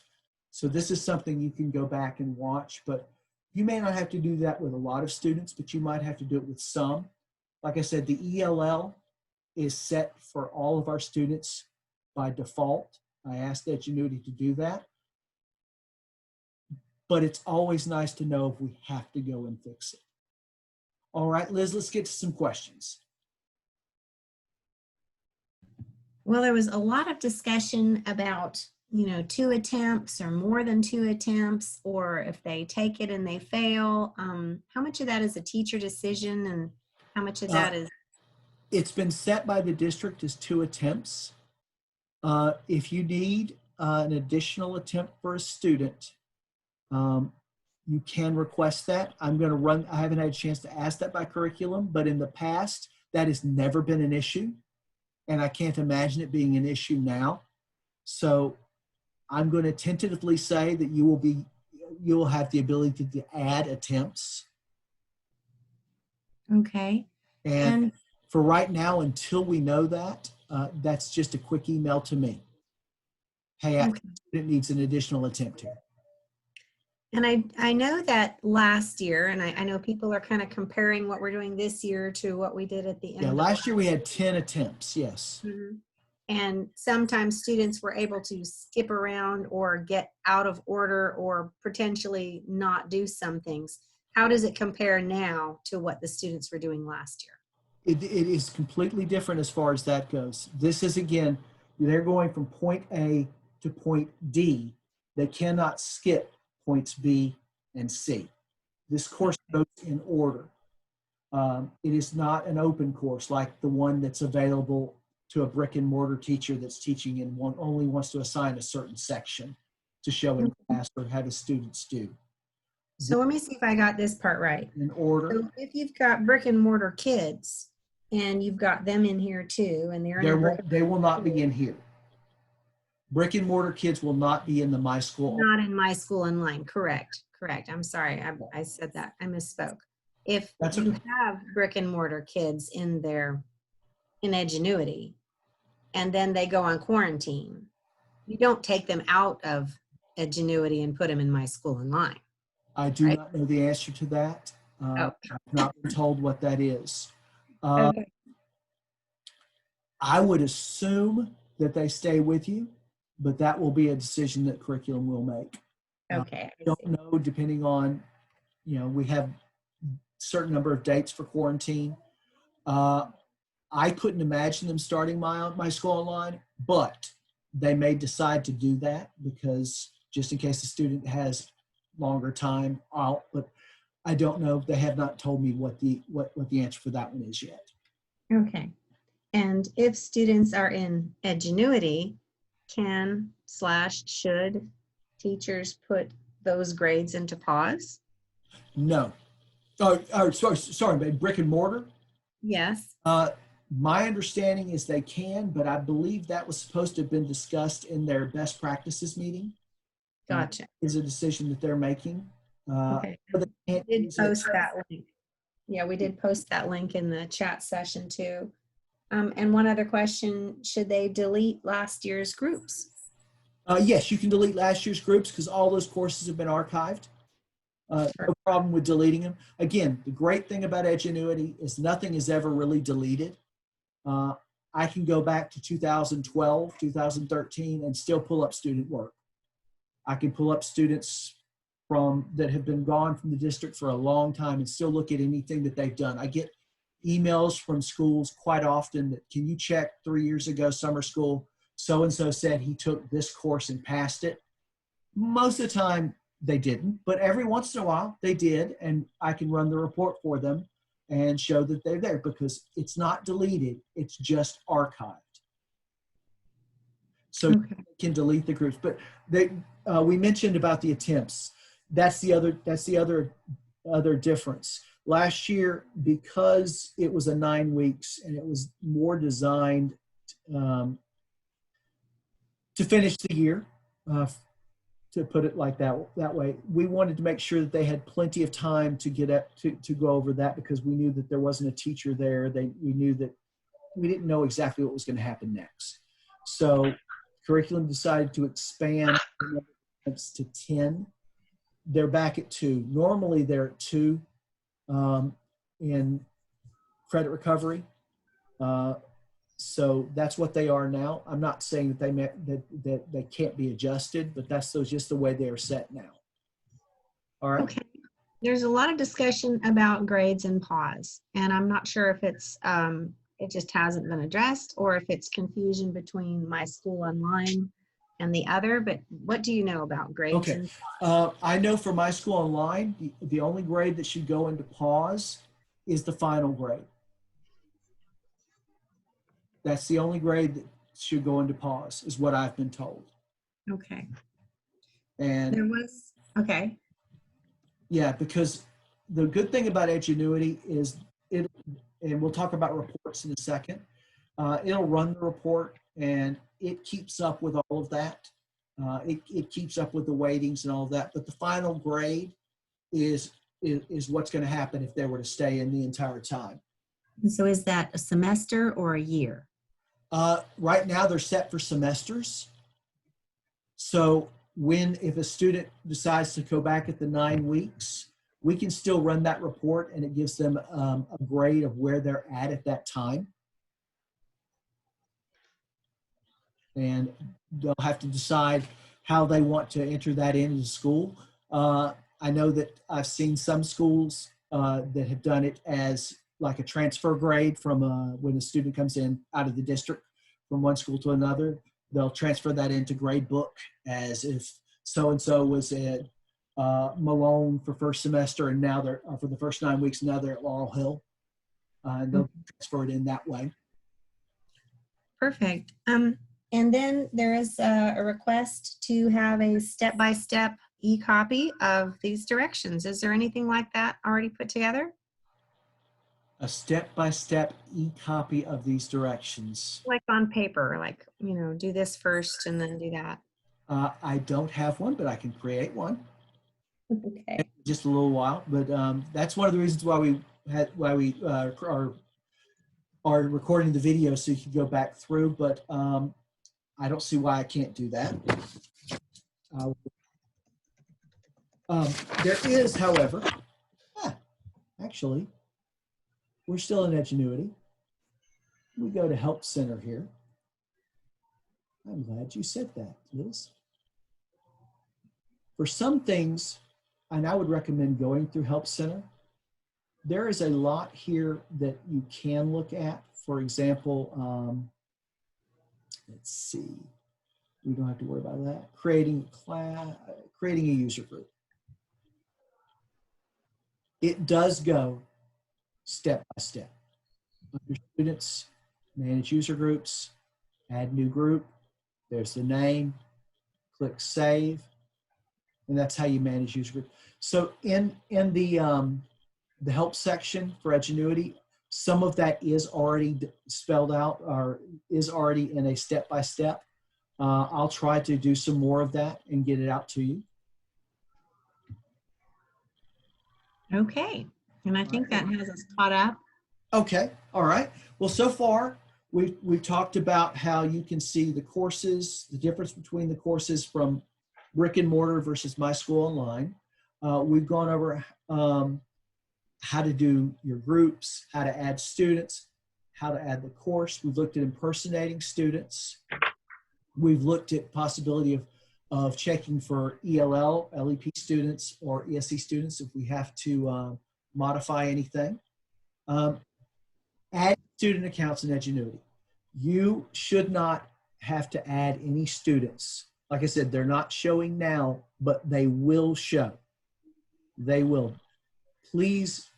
So this is something you can go back and watch, but you may not have to do that with a lot of students, but you might have to do it with some. Like I said, the ELL is set for all of our students by default. I asked Edgenuity to do that. But it's always nice to know if we have to go and fix it. All right, Liz, let's get to some questions. Well, there was a lot of discussion about, 2 attempts or more than 2 attempts, or if they take it and they fail. How much of that is a teacher decision and how much of that is? It's been set by the district as 2 attempts. If you need an additional attempt for a student, you can request that. I haven't had a chance to ask that by curriculum, but in the past, that has never been an issue. And I can't imagine it being an issue now. So I'm going to tentatively say that you will have the ability to add attempts. Okay. And for right now, until we know that, that's just a quick email to me. Hey, it needs an additional attempt here. And I know that last year, and I know people are kind of comparing what we're doing this year to what we did at the end. Yeah, last year we had 10 attempts, yes. Mm-hmm. And sometimes students were able to skip around or get out of order or potentially not do some things. How does it compare now to what the students were doing last year? It is completely different as far as that goes. This is, again, they're going from point A to point D. They cannot skip points B and C. This course goes in order. It is not an open course like the one that's available to a brick and mortar teacher that's teaching and only wants to assign a certain section to show in class or have his students do. So let me see if I got this part right. In order. So if you've got brick and mortar kids and you've got them in here too, and they will not be in here. Brick and mortar kids will not be in the MySchool. Not in MySchool Online, correct. I'm sorry, I said that, I misspoke. If you have brick and mortar kids in Edgenuity, and then they go on quarantine, you don't take them out of Edgenuity and put them in MySchool Online. I do not know the answer to that. I've not been told what that is. Okay. I would assume that they stay with you, but that will be a decision that curriculum will make. Okay. I don't know, depending on, we have a certain number of dates for quarantine. I couldn't imagine them starting MySchool Online, but they may decide to do that because just in case the student has longer time out, but I don't know. They have not told me what the answer for that one is yet. Okay. And if students are in Edgenuity, can/should teachers put those grades into pause? No. Sorry, but brick and mortar? Yes. My understanding is they can, but I believe that was supposed to have been discussed in their best practices meeting. Gotcha. Is a decision that they're making. Okay. But they We can't did use it. post that link. Yeah, we did post that link in the chat session too. And one other question, should they delete last year's groups? Yes, you can delete last year's groups because all those courses have been archived. No problem with deleting them. Again, the great thing about Edgenuity is nothing is ever really deleted. I can go back to 2012, 2013 and still pull up student work. I can pull up students that have been gone from the district for a long time and still look at anything that they've done. I get emails from schools quite often that, can you check 3 years ago, summer school, so-and-so said he took this course and passed it. Most of the time they didn't, but every once in a while they did, and I can run the report for them and show that they're there because it's not deleted, it's just archived. So Okay. you can delete the groups, but we mentioned about the attempts. That's the other difference. Last year, because it was a 9 weeks and it was more designed to finish the year, to put it like that way, we wanted to make sure that they had plenty of time to get up to go over that because we knew that there wasn't a teacher there. We knew that we didn't know exactly what was going to happen next. So curriculum decided to expand to 10. They're back at 2. Normally they're at 2 in credit recovery. So that's what they are now. I'm not saying that they can't be adjusted, but that's just the way they are set now. All right. Okay. There's a lot of discussion about grades and pause, and I'm not sure if it's it just hasn't been addressed or if it's confusion between MySchool Online and the other. But what do you know about grades? Okay. And I know for MySchool Online, the only grade that should go into pause is the final grade. That's the only grade that should go into pause, is what I've been told. Okay. And There was, okay. yeah, because the good thing about Edgenuity is and we'll talk about reports in a second, it'll run the report and it keeps up with all of that. It keeps up with the weightings and all of that, but the final grade is what's going to happen if they were to stay in the entire time. And so is that a semester or a year? Right now they're set for semesters. So if a student decides to go back at the 9 weeks, we can still run that report and it gives them a grade of where they're at that time. And they'll have to decide how they want to enter that into school. I know that I've seen some schools that have done it as like a transfer grade from when a student comes in out of the district from one school to another. They'll transfer that into grade book as if so-and-so was at Malone for first semester and now they're for the first 9 weeks, now they're at Laurel Hill. They'll transfer it in that way. Perfect. And then there is a request to have a step-by-step e-copy of these directions. Is there anything like that already put together? A step-by-step e-copy of these directions. Like on paper, like, you know, do this first and then do that. I don't have one, but I can create one. Okay. Just a little while, but that's one of the reasons why we are recording the video so you can go back through. But I don't see why I can't do that. There is, however, actually, we're still in Edgenuity. We go to Help Center here. I'm glad you said that, Liz. For some things, and I would recommend going through Help Center, there is a lot here that you can look at. For example, let's see, we don't have to worry about that. Creating a user group. It does go step by step. Under students, manage user groups, add new group. There's the name, click save, and that's how you manage user group. So in the help section for Edgenuity, some of that is already spelled out or is already in a step-by-step. I'll try to do some more of that and get it out to you. Okay, and I think that has us caught up. Okay, all right. Well, so far we've talked about how you can see the courses, the difference between the courses from brick and mortar versus MySchool Online. We've gone over how to do your groups, how to add students, how to add the course. We've looked at impersonating students. We've looked at possibility of checking for ELL, LEP students, or ESE students if we have to modify anything. Add student accounts in Edgenuity. You should not have to add any students. Like I said, they're not showing now, but they will show. They will. Please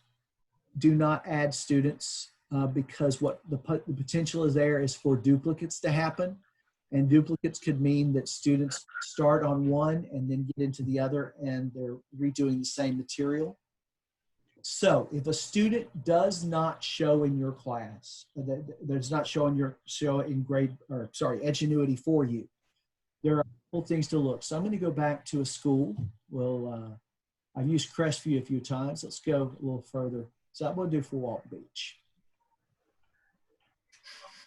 do not add students because what the potential is there is for duplicates to happen. And duplicates could mean that students start on one and then get into the other and they're redoing the same material. So if a student does not show in your class, does not show in Edgenuity for you, there are a couple things to look. So I'm going to go back to a school. Well, I've used Crestview a few times. Let's go a little further. So I'm going to do for Walton Beach.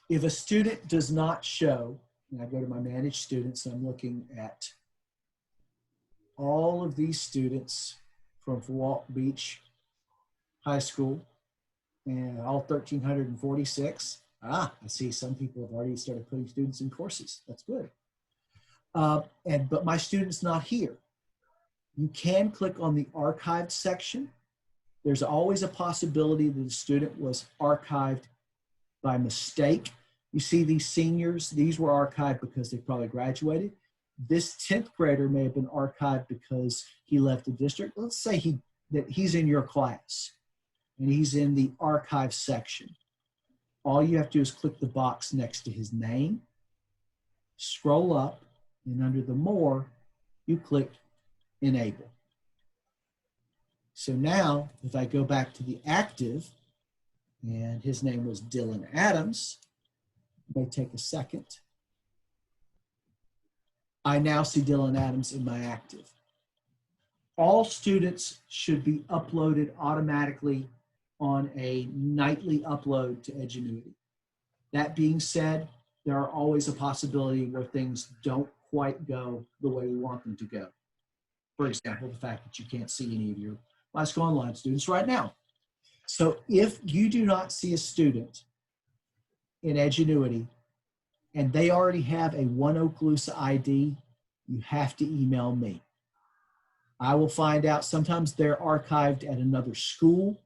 If a student does not show, and I go to my managed students, and I'm looking at all of these students from Walton Beach High School and all 1,346. I see some people have already started putting students in courses. That's good. But my student's not here. You can click on the archived section. There's always a possibility that the student was archived by mistake. You see these seniors, these were archived because they probably graduated. This 10th grader may have been archived because he left the district. Let's say that he's in your class and he's in the archive section. All you have to do is click the box next to his name, scroll up, and under the more, you click enable. So now, if I go back to the active, and his name was Dylan Adams, it may take a second. I now see Dylan Adams in my active. All students should be uploaded automatically on a nightly upload to Edgenuity. That being said, there are always a possibility where things don't quite go the way we want them to go. For example, the fact that you can't see any of your MySchool Online students right now. So if you do not see a student in Edgenuity and they already have a Okaloosa ID, you have to email me. I will find out. Sometimes they're archived at another school.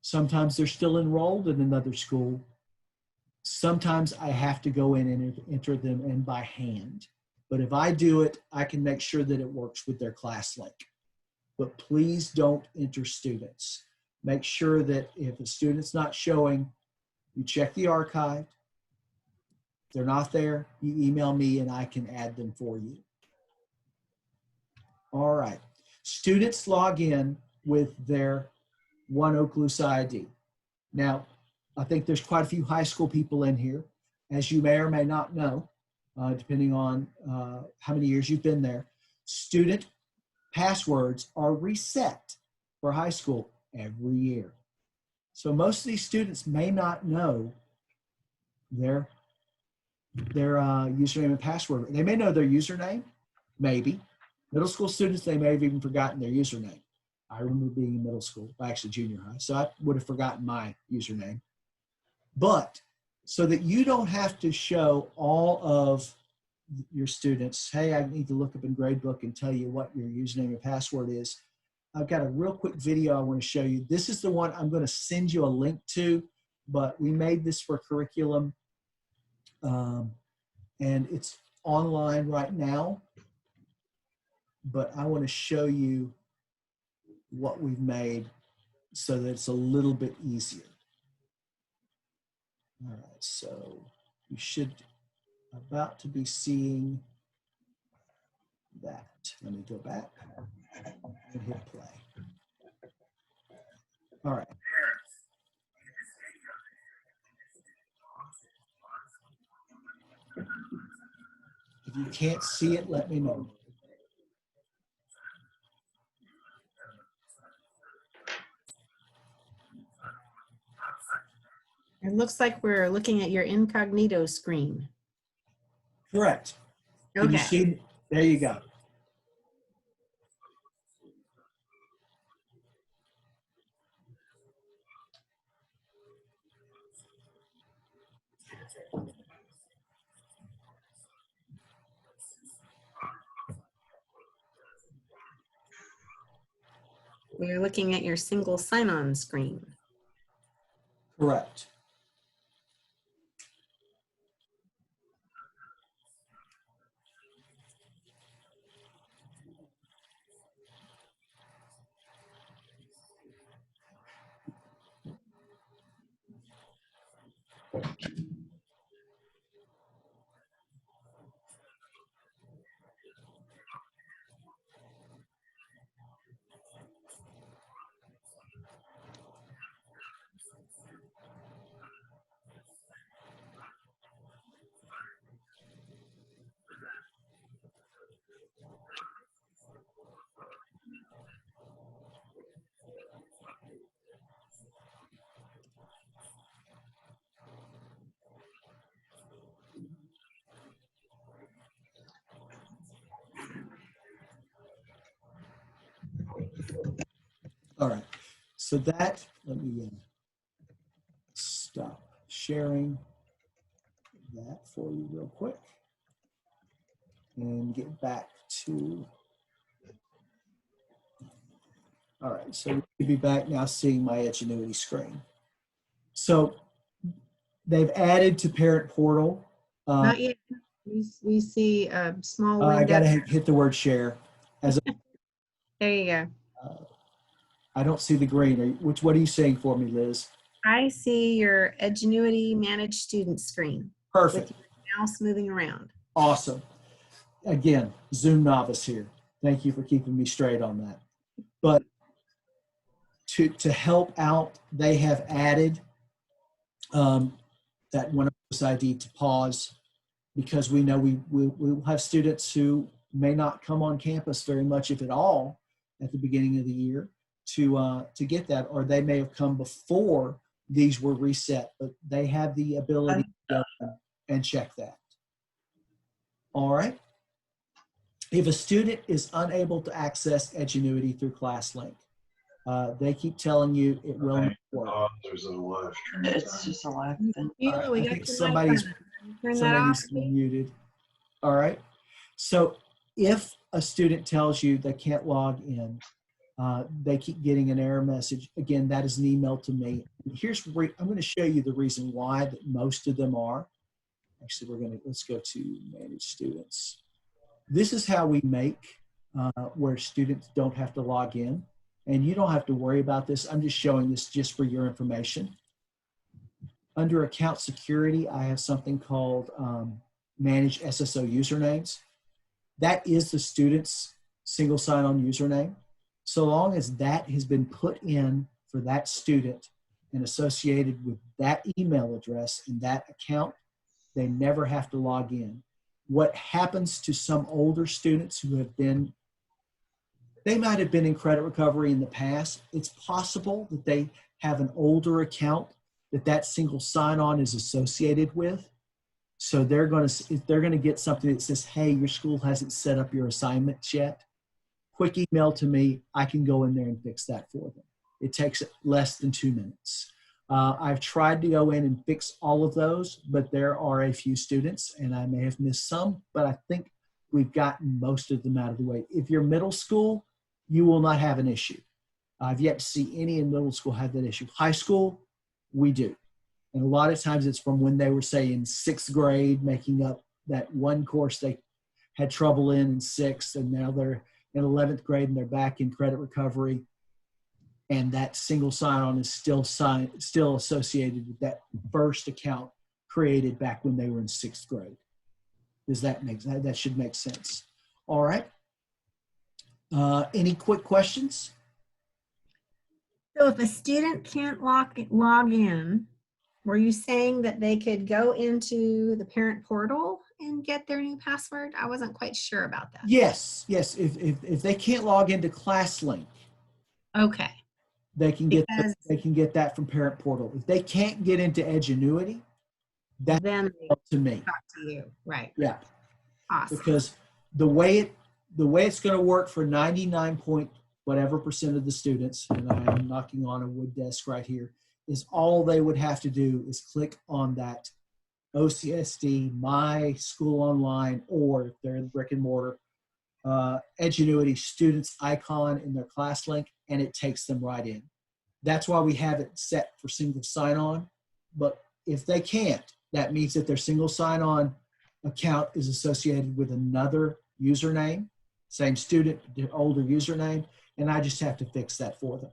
Sometimes they're still enrolled in another school. Sometimes I have to go in and enter them in by hand. But if I do it, I can make sure that it works with their class link. But please don't enter students. Make sure that if a student's not showing, you check the archive. If they're not there, you email me and I can add them for you. All right. Students log in with their Okaloosa ID. Now, I think there's quite a few high school people in here. As you may or may not know, depending on how many years you've been there, student passwords are reset for high school every year. So most of these students may not know their username and password. They may know their username, maybe. Middle school students, they may have even forgotten their username. I remember being in middle school, actually junior high, so I would have forgotten my username. But so that you don't have to show all of your students, hey, I need to look up in Gradebook and tell you what your username and password is. I've got a real quick video I want to show you. This is the one I'm going to send you a link to, but we made this for curriculum, and it's online right now. But I want to show you what we've made so that it's a little bit easier. All right, so you should about to be seeing that. Let me go back and hit play. All right. If you can't see it, let me know. It looks like we're looking at your incognito screen. Correct. Can you Okay. see? There you go. We're looking at your single sign-on screen. Correct. All right. So that, let me stop sharing that for you real quick and get back to, all right. So we'll be back now seeing my Edgenuity screen. So they've added to Parent Portal. Not yet. We see a small I window. got to hit the word share. As There you go. I don't see the green. What are you saying for me, Liz? I see your Edgenuity Managed Student screen Perfect. with your mouse moving around. Awesome. Again, Zoom novice here. Thank you for keeping me straight on that. But to help out, they have added that one ID to pause, because we know we will have students who may not come on campus very much, if at all, at the beginning of the year to get that, or they may have come before these were reset, but they have the ability to go and check that. All right. If a student is unable to access Edgenuity through ClassLink, they keep telling you it will not work. There's a live stream. It's just a live thing. Yeah, All right, we I got think your somebody's mic on. Turn that off. muted. All right. So if a student tells you they can't log in, they keep getting an error message. Again, that is an email to me. Here's I'm going to show you the reason why that most of them are. Actually, let's go to manage students. This is how we make where students don't have to log in, and you don't have to worry about this. I'm just showing this just for your information. Under account security, I have something called manage Sso Usernames. That is the student's single sign-on username. So long as that has been put in for that student and associated with that email address and that account, they never have to log in. What happens to some older students who have been, they might have been in credit recovery in the past. It's possible that they have an older account that single sign-on is associated with. So they're going to get something that says, hey, your school hasn't set up your assignments yet. Quick email to me. I can go in there and fix that for them. It takes less than 2 minutes. I've tried to go in and fix all of those, but there are a few students, and I may have missed some, but I think we've gotten most of them out of the way. If you're middle school, you will not have an issue. I've yet to see any in middle school have that issue. High school, we do. And a lot of times it's from when they were, say, in 6th grade, making up that one course they had trouble in 6th, and now they're in 11th grade and they're back in credit recovery. and that single sign-on is still associated with that first account created back when they were in 6th grade. Does that make sense? That should make sense. All right. Any quick questions? So if a student can't log in, were you saying that they could go into the parent portal and get their new password? I wasn't quite sure about that. Yes, yes. If they can't log into ClassLink, Okay. they can get Because they can get that from parent portal. If they can't get into Edgenuity, that's then they up to me. talk to you. Right. Yeah, Awesome. because the way it's going to work for 99 point whatever percent of the students, and I am knocking on a wood desk right here, is all they would have to do is click on that OCSD, MySchool Online, or if they're in brick and mortar, Edgenuity students icon in their class link, and it takes them right in. That's why we have it set for single sign-on. But if they can't, that means that their single sign-on account is associated with another username, same student, older username, and I just have to fix that for them.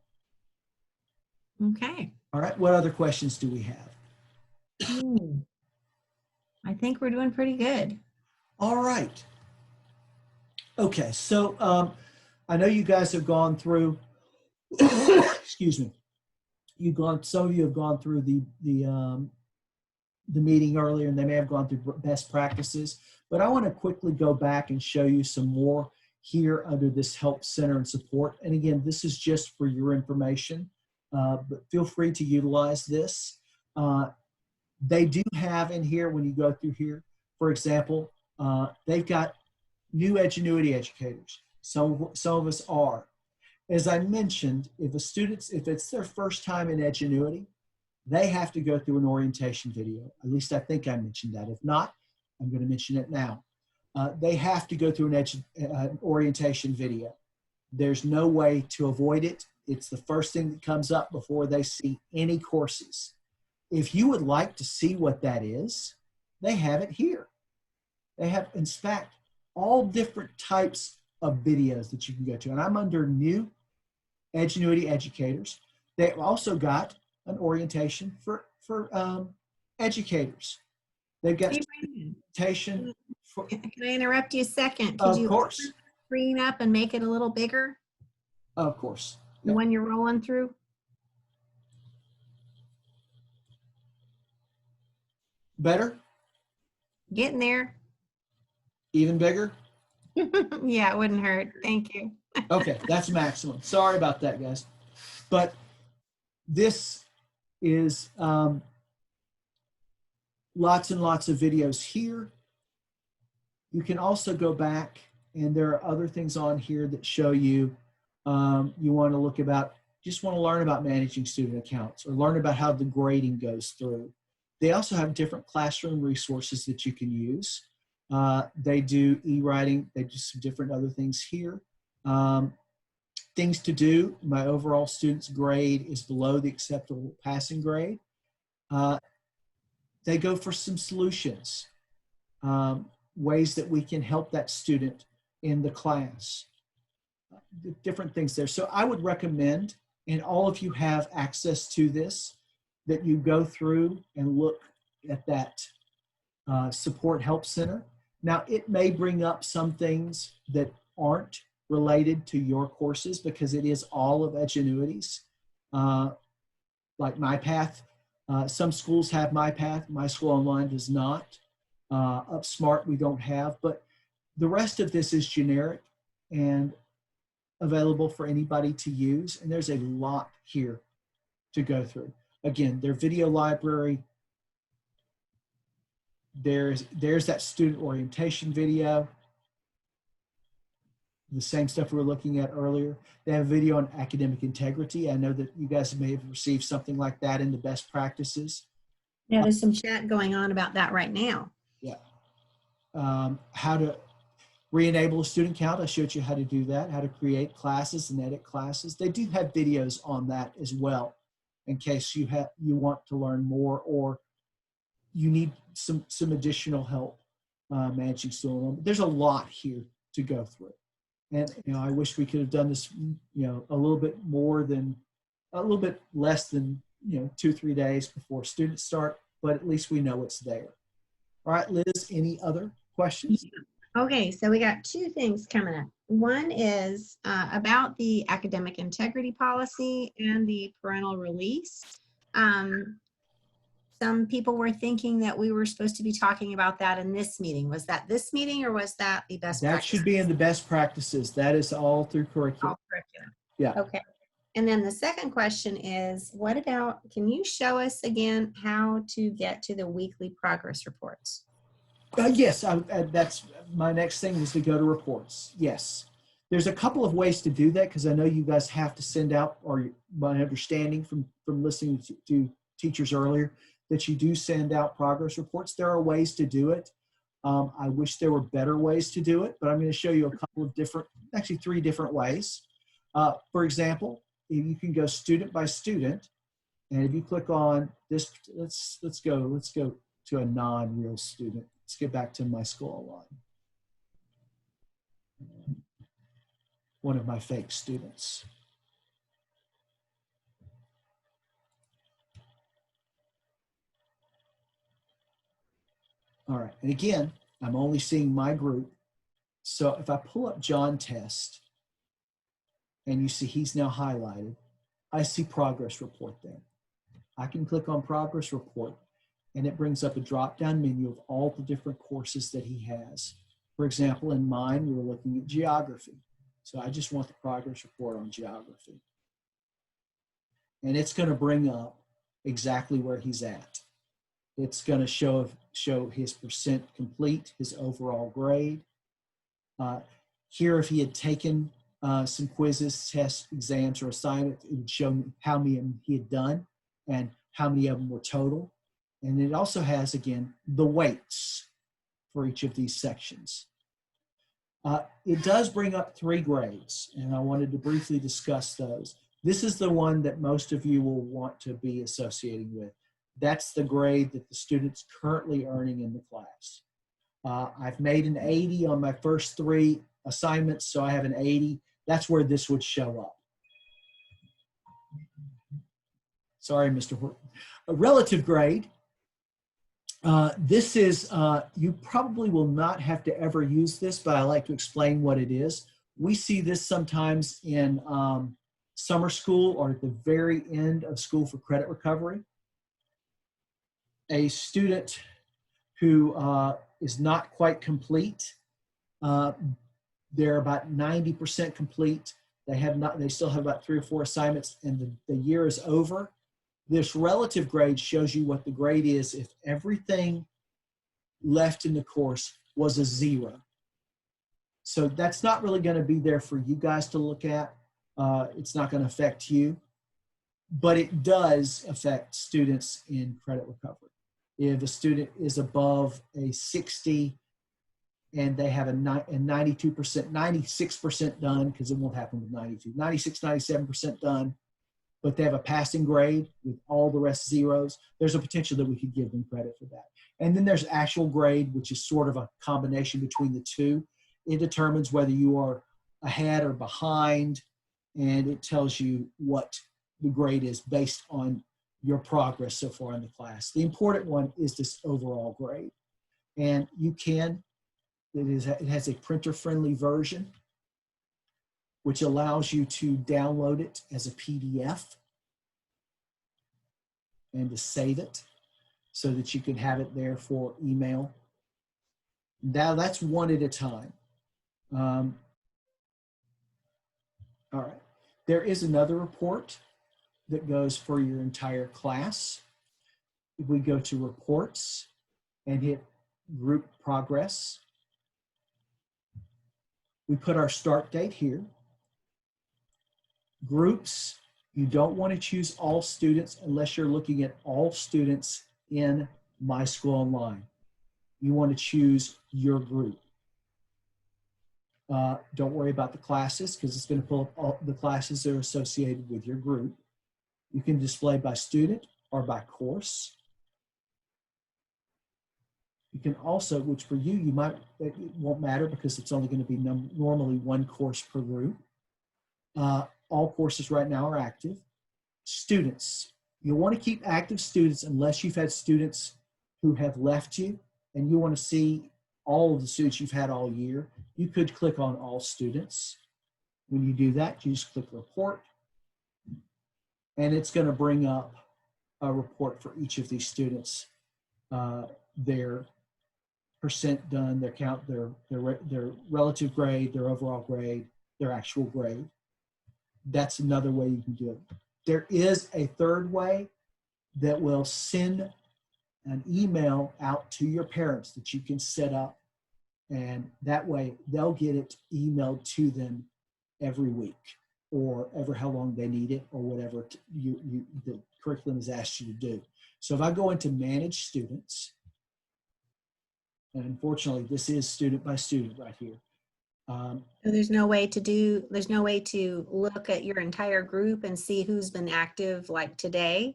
Okay. All right, what other questions do we have? I think we're doing pretty good. All right. Okay, so I know you guys have gone through, excuse me, some of you have gone through the meeting earlier, and they may have gone through best practices, but I want to quickly go back and show you some more here under this help center and support. And again, this is just for your information, but feel free to utilize this. They do have in here, when you go through here, for example, they've got new Edgenuity educators. Some of us are. As I mentioned, if it's their first time in Edgenuity, they have to go through an orientation video. At least I think I mentioned that. If not, I'm going to mention it now. They have to go through an orientation video. There's no way to avoid it. It's the first thing that comes up before they see any courses. If you would like to see what that is, they have it here. They have, in fact, all different types of videos that you can go to. And I'm under new Edgenuity educators. They've also got an orientation for educators. They've got orientation for. Can I interrupt you a second? Could Of you course. open the screen up and make it a little bigger? Of course. The one you're rolling through? Better? Getting there. Even bigger? Yeah, it wouldn't hurt. Thank you. Okay, that's maximum. Sorry about that, guys. But this is lots and lots of videos here. You can also go back, and there are other things on here that show you you want to just want to learn about managing student accounts or learn about how the grading goes through. They also have different classroom resources that you can use. They do e-writing. They do some different other things here. Things to do. My overall student's grade is below the acceptable passing grade. They go for some solutions, ways that we can help that student in the class, different things there. So I would recommend, and all of you have access to this, that you go through and look at that support help center. Now, it may bring up some things that aren't related to your courses because it is all of Edgenuity's, like MyPath. Some schools have MyPath. MySchool Online does not. UpSmart we don't have, but the rest of this is generic and available for anybody to use. And there's a lot here to go through. Again, their video library. There's that student orientation video. The same stuff we were looking at earlier. They have a video on academic integrity. I know that you guys may have received something like that in the best practices. Yeah, there's some chat going on about that right now. Yeah. How to re-enable a student count. I showed you how to do that, how to create classes and edit classes. They do have videos on that as well in case you want to learn more or you need some additional help managing student enrollment. There's a lot here to go through. And I wish we could have done this, a little bit more than a little bit less than 2-3 days before students start, but at least we know it's there. All right, Liz, any other questions? Okay, so we got two things coming up. One is about the academic integrity policy and the parental release. Some people were thinking that we were supposed to be talking about that in this meeting. Was that this meeting or was that the best That practices? should be in the best practices. That is all through curriculum. All curriculum. Yeah. Okay. And then the second question is, what about, can you show us again how to get to the weekly progress reports? Yes, that's my next thing was to go to reports. Yes. There's a couple of ways to do that because I know you guys have to send out, or my understanding from listening to teachers earlier, that you do send out progress reports. There are ways to do it. I wish there were better ways to do it, but I'm going to show you a couple of different, actually 3 different ways. For example, you can go student by student, and if you click on this, let's go to a non-real student. Let's get back to MySchool Online. One of my fake students. All right, and again, I'm only seeing my group. So if I pull up John Test, and you see he's now highlighted, I see progress report there. I can click on progress report, and it brings up a drop-down menu of all the different courses that he has. For example, in mine, we were looking at geography. So I just want the progress report on geography. And it's going to bring up exactly where he's at. It's going to show his percent complete, his overall grade. Here, if he had taken some quizzes, tests, exams, or assignments, it would show me how many he had done and how many of them were total. And it also has, again, the weights for each of these sections. It does bring up 3 grades, and I wanted to briefly discuss those. This is the one that most of you will want to be associating with. That's the grade that the student's currently earning in the class. I've made an 80 on my first 3 assignments, so I have an 80. That's where this would show up. Sorry, Mr. Horton. A relative grade. This is, you probably will not have to ever use this, but I like to explain what it is. We see this sometimes in summer school or at the very end of school for credit recovery. A student who is not quite complete, they're about 90% complete. They still have about 3 or 4 assignments and the year is over. This relative grade shows you what the grade is if everything left in the course was a 0. So that's not really going to be there for you guys to look at. It's not going to affect you, but it does affect students in credit recovery. If a student is above a 60 and they have a 92%, 96% done, because it won't happen with 92, 96, 97% done, but they have a passing grade with all the rest zeros, there's a potential that we could give them credit for that. And then there's actual grade, which is sort of a combination between the two. It determines whether you are ahead or behind, and it tells you what the grade is based on your progress so far in the class. The important one is this overall grade. And you can, it has a printer-friendly version, which allows you to download it as a PDF and to save it so that you can have it there for email. Now that's one at a time. All right. There is another report that goes for your entire class. If we go to reports and hit group progress, we put our start date here. Groups, you don't want to choose all students unless you're looking at all students in MySchool Online. You want to choose your group. Don't worry about the classes because it's going to pull up all the classes that are associated with your group. You can display by student or by course. You can also, which for you, it won't matter because it's only going to be normally 1 course per group. All courses right now are active. students. You'll want to keep active students unless you've had students who have left you and you want to see all of the students you've had all year. You could click on all students. When you do that, you just click report, and it's going to bring up a report for each of these students, their percent done, their count, their relative grade, their overall grade, their actual grade. That's another way you can do it. There is a third way that will send an email out to your parents that you can set up, and that way they'll get it emailed to them every week or ever how long they need it or whatever the curriculum has asked you to do. So if I go into manage students, and unfortunately this is student by student right here. So there's no way to look at your entire group and see who's been active like today.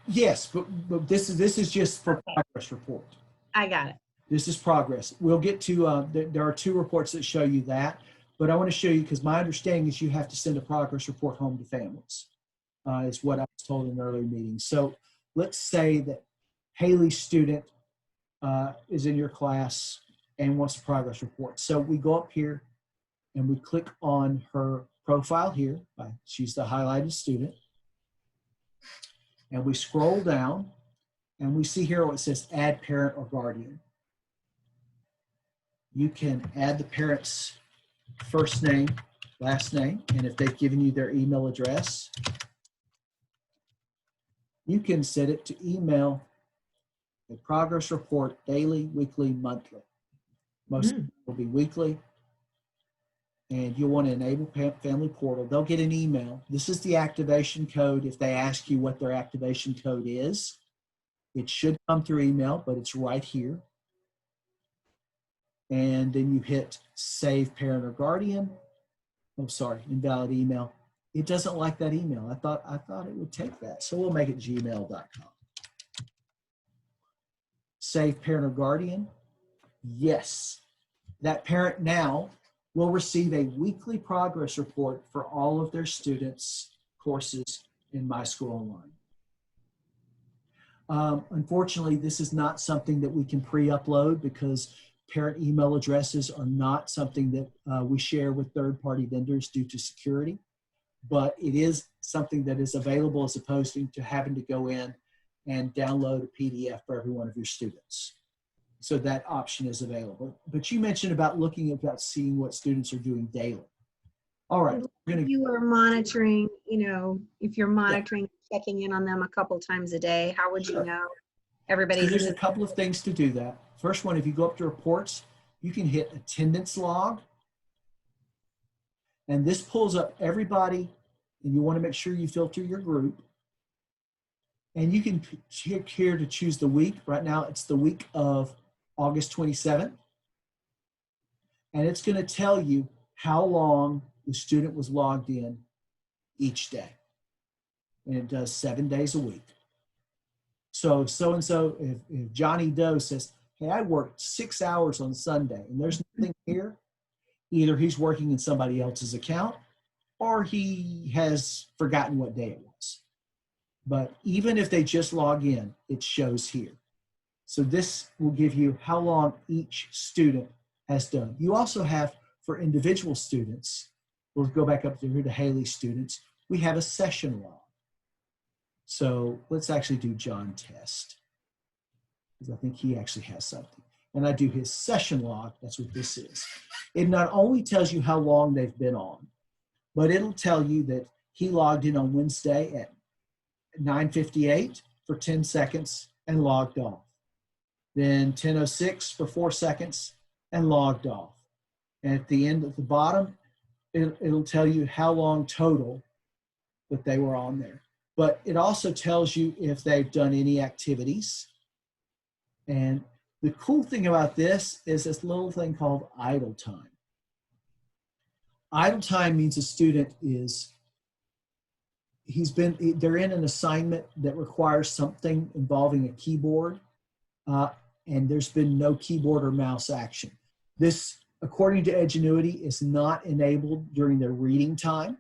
Yes, but this is just for progress report. I got it. This is progress. We'll get to, there are 2 reports that show you that, but I want to show you, because my understanding is you have to send a progress report home to families, is what I was told in an earlier meeting. So let's say that Haley's student is in your class and wants a progress report. So we go up here and we click on her profile here. She's the highlighted student. And we scroll down and we see here what it says add parent or guardian. You can add the parent's first name, last name, and if they've given you their email address, you can set it to email a progress report daily, weekly, monthly. Most will be weekly. And you'll want to enable Family Portal. They'll get an email. This is the activation code. If they ask you what their activation code is, it should come through email, but it's right here. And then you hit save parent or guardian. Oh, sorry, invalid email. It doesn't like that email. I thought it would take that. So we'll make it gmail.com. Save parent or guardian. Yes. That parent now will receive a weekly progress report for all of their students' courses in MySchool Online. Unfortunately, this is not something that we can pre-upload because parent email addresses are not something that we share with third-party vendors due to security, but it is something that is available as opposed to having to go in and download a PDF for every one of your students. So that option is available. But you mentioned about seeing what students are doing daily. All right. If you are monitoring, if you're monitoring, checking in on them a couple times a day, how would you know everybody's? So there's a couple of things to do that. First one, if you go up to reports, you can hit attendance log. And this pulls up everybody, and you want to make sure you filter your group. And you can click here to choose the week. Right now, it's the week of August 27th. And it's going to tell you how long the student was logged in each day. And it does 7 days a week. So so-and-so, if Johnny Doe says, hey, I worked 6 hours on Sunday and there's nothing here, either he's working in somebody else's account or he has forgotten what day it was. But even if they just log in, it shows here. So this will give you how long each student has done. You also have, for individual students, we'll go back up here to Haley's students, we have a session log. So let's actually do John Test, because I think he actually has something. And I do his session log, that's what this is. It not only tells you how long they've been on, but it'll tell you that he logged in on Wednesday at 9:58 for 10 seconds and logged off. Then 10:06 for 4 seconds and logged off. And at the end, at the bottom, it'll tell you how long total that they were on there. But it also tells you if they've done any activities. And the cool thing about this is this little thing called idle time. Idle time means a student they're in an assignment that requires something involving a keyboard, and there's been no keyboard or mouse action. This, according to Edgenuity, is not enabled during their reading time.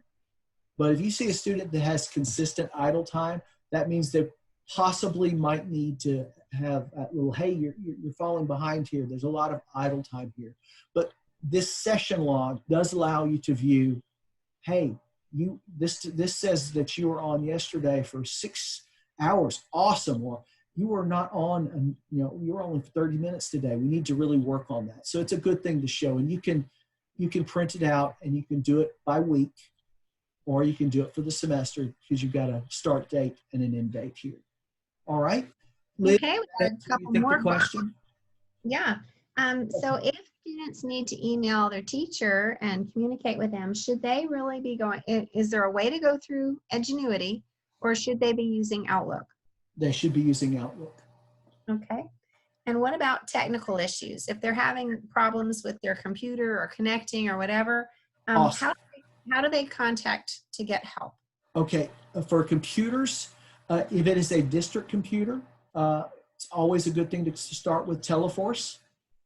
But if you see a student that has consistent idle time, that means they possibly might need to have a little, hey, you're falling behind here. There's a lot of idle time here. But this session log does allow you to view, hey, this says that you were on yesterday for 6 hours. Awesome. Or you were not on, and you were only for 30 minutes today. We need to really work on that. So it's a good thing to show, and you can print it out and you can do it by week, or you can do it for the semester because you've got a start date and an end date here. All right. Liz, Okay, we have a couple more question. Yeah. So if students need to email their teacher and communicate with them, should they really be going, is there a way to go through Edgenuity, or should they be using Outlook? They should be using Outlook. Okay. And what about technical issues? If they're having problems with their computer or connecting or whatever, Awesome. how do they contact to get help? Okay, for computers, if it is a district computer, it's always a good thing to start with Teleforce,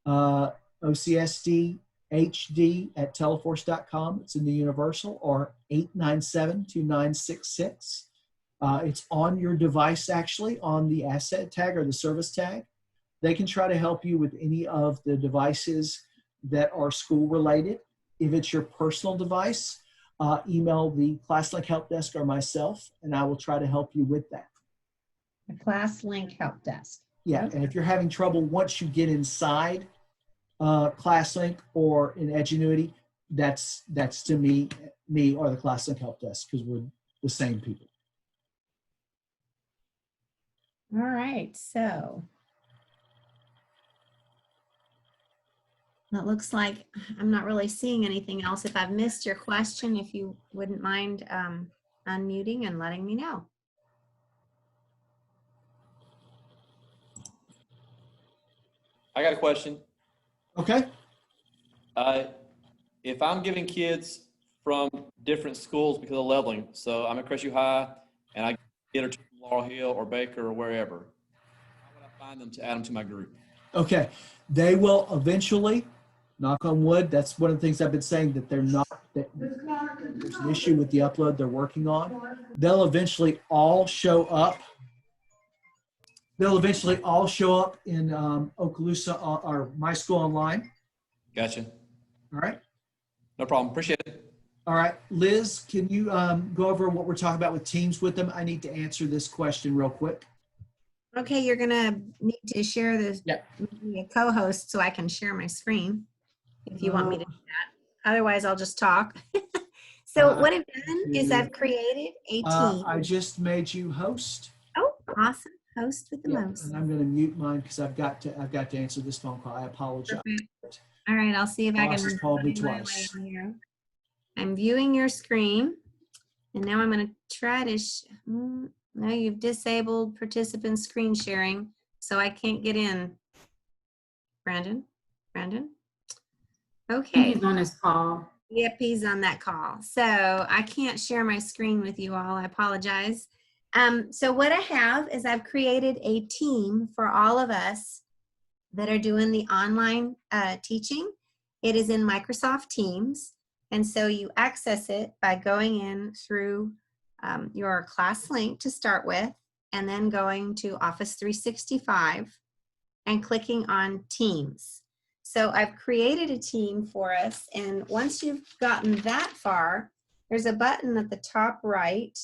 OCSD-HD@teleforce.com. It's in the universal, or 897-2966. It's on your device, actually, on the asset tag or the service tag. They can try to help you with any of the devices that are school related. If it's your personal device, email the ClassLink Help Desk or myself, and I will try to help you with that. The ClassLink Help Desk. Yeah, and if you're having trouble once you get inside ClassLink or in Edgenuity, that's to me or the ClassLink Help Desk, because we're the same people. All right, so it looks like I'm not really seeing anything else. If I've missed your question, if you wouldn't mind unmuting and letting me know. I got a question. Okay. If I'm giving kids from different schools because of leveling, so I'm at Crestview High and I get her to Laurel Hill or Baker or wherever, how would I find them to add them to my group? Okay. They will eventually, knock on wood, that's one of the things I've been saying, that they're not, that there's an issue with the upload they're working on. They'll eventually all show up. They'll eventually all show up in Okaloosa or MySchool Online. Gotcha. All right. No problem. Appreciate it. All right. Liz, can you go over what we're talking about with Teams with them? I need to answer this question real quick. Okay, you're gonna need to share this, Yeah. be a co-host so I can share my screen if you want me to do that. Otherwise, I'll just talk. So what I've done is I've created a team. I just made you host. Oh, awesome. Host with the Yeah, most. and I'm going to mute mine because I've got to answer this phone call. I apologize. Perfect. All right, I'll see if I Boss can has called me find my way twice. on here. I'm viewing your screen, and now I'm going to try to. No, you've disabled participant screen sharing, so I can't get in. Brandon. Okay. He's on his call. Yep, he's on that call. So I can't share my screen with you all. I apologize. So what I have is I've created a team for all of us that are doing the online teaching. It is in Microsoft Teams. And so you access it by going in through your class link to start with, and then going to Office 365 and clicking on Teams. So I've created a team for us, and once you've gotten that far, there's a button at the top right,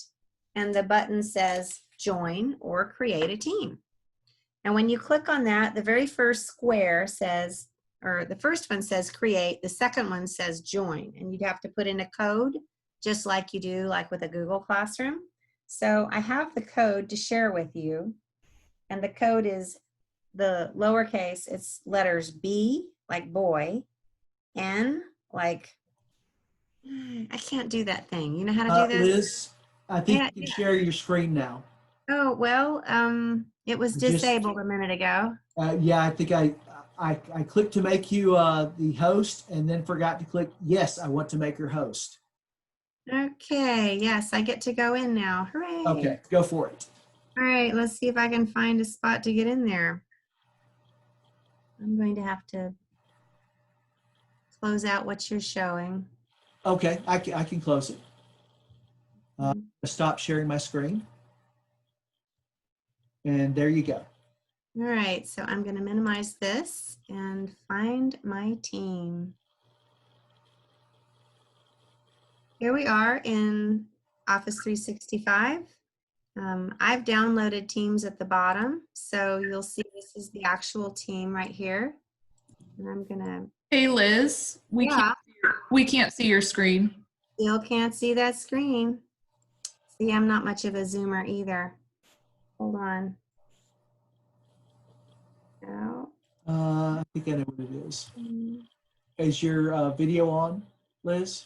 and the button says Join or Create a Team. And when you click on that, the very first square says, or the first one says Create, the second one says Join, and you'd have to put in a code just like you do like with a Google Classroom. So I have the code to share with you, and the code is the lowercase, it's letters B, like boy, N, like, I can't do that thing. You know how to do this? Liz, I think you can share your screen now. Oh, well, it was disabled a minute ago. Yeah, I think I clicked to make you the host and then forgot to click, yes, I want to make your host. Okay, yes, I get to go in now. Hooray. Okay, go for it. All right, let's see if I can find a spot to get in there. I'm going to have to close out what you're showing. Okay, I can close it. Stop sharing my screen. And there you go. All right, so I'm going to minimize this and find my team. Here we are in Office 365. I've downloaded Teams at the bottom, so you'll see this is the actual team right here. And I'm gonna. Hey Liz, Yeah. we can't see your screen. Still can't see that screen. See, I'm not much of a zoomer either. Hold on. No. I think I know what it is. Is your video on, Liz?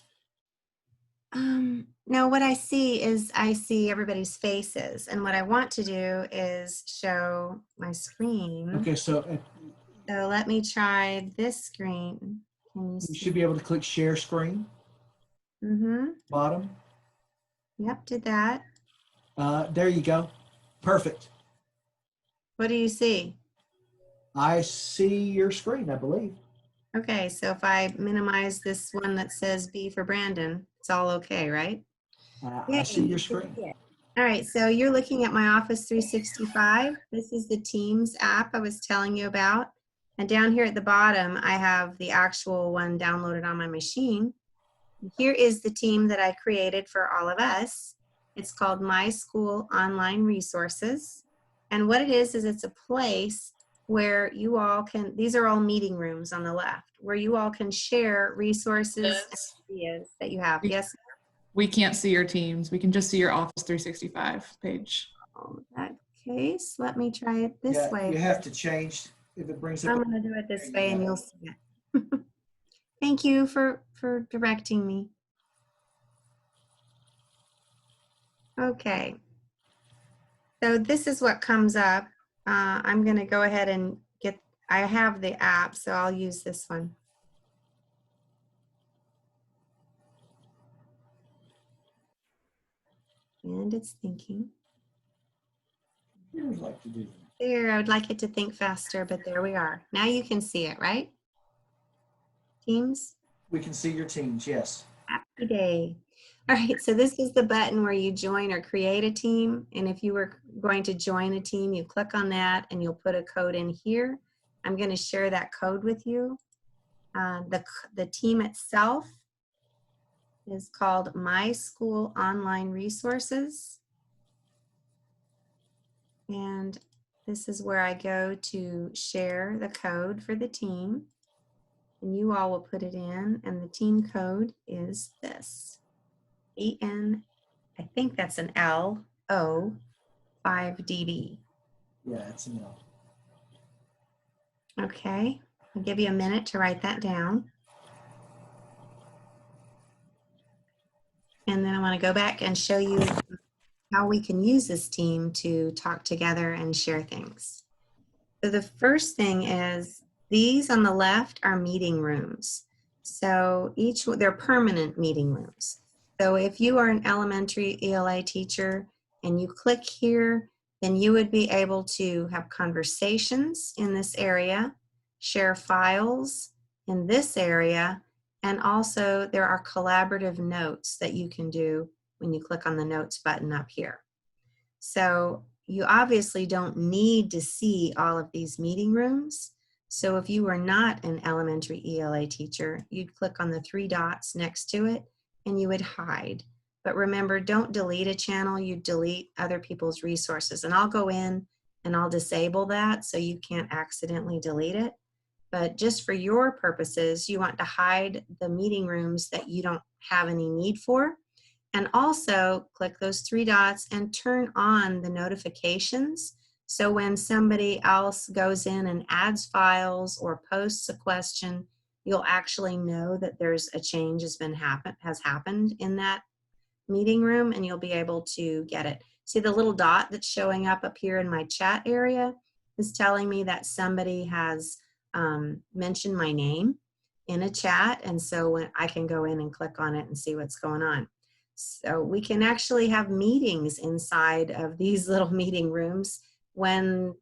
No, what I see is I see everybody's faces, and what I want to do is show my screen. Okay, so So let me try this screen. Can you see? you should be able to click share screen, bottom. Yep, did that. There you go. Perfect. What do you see? I see your screen, I believe. Okay, so if I minimize this one that says B for Brandon, it's all okay, right? I see your screen. All right, so you're looking at my Office 365. This is the Teams app I was telling you about. And down here at the bottom, I have the actual one downloaded on my machine. Here is the team that I created for all of us. It's called MySchool Online Resources. And what it is it's a place where you all can, these are all meeting rooms on the left, where you all can share resources and ideas that you have. Yes? We can't see your Teams. We can just see your Office 365 page. In that case, let me try it this way. You have to change if it brings up. I'm going to do it this way and you'll see it. Thank you for directing me. Okay. So this is what comes up. I'm going to go ahead and I have the app, so I'll use this one. And it's thinking. You would like to do that. There, I would like it to think faster, but there we are. Now you can see it, right? Teams? We can see your teams, yes. Happy day. All right, so this is the button where you join or create a team. And if you were going to join a team, you click on that and you'll put a code in here. I'm going to share that code with you. The team itself is called MySchool Online Resources. And this is where I go to share the code for the team. And you all will put it in, and the team code is this. EN, I think that's an LO 5DB. Yeah, it's an L. Okay, I'll give you a minute to write that down. And then I want to go back and show you how we can use this team to talk together and share things. So the first thing is these on the left are meeting rooms. So they're permanent meeting rooms. So if you are an elementary ELA teacher and you click here, then you would be able to have conversations in this area, share files in this area, and also there are collaborative notes that you can do when you click on the notes button up here. So you obviously don't need to see all of these meeting rooms. So if you were not an elementary ELA teacher, you'd click on the 3 dots next to it and you would hide. But remember, don't delete a channel, you delete other people's resources. And I'll go in and I'll disable that so you can't accidentally delete it. But just for your purposes, you want to hide the meeting rooms that you don't have any need for. And also click those 3 dots and turn on the notifications. So when somebody else goes in and adds files or posts a question, you'll actually know that there's a change has happened in that meeting room, and you'll be able to get it. See the little dot that's showing up here in my chat area is telling me that somebody has mentioned my name in a chat, and so when I can go in and click on it and see what's going on. So we can actually have meetings inside of these little meeting rooms when,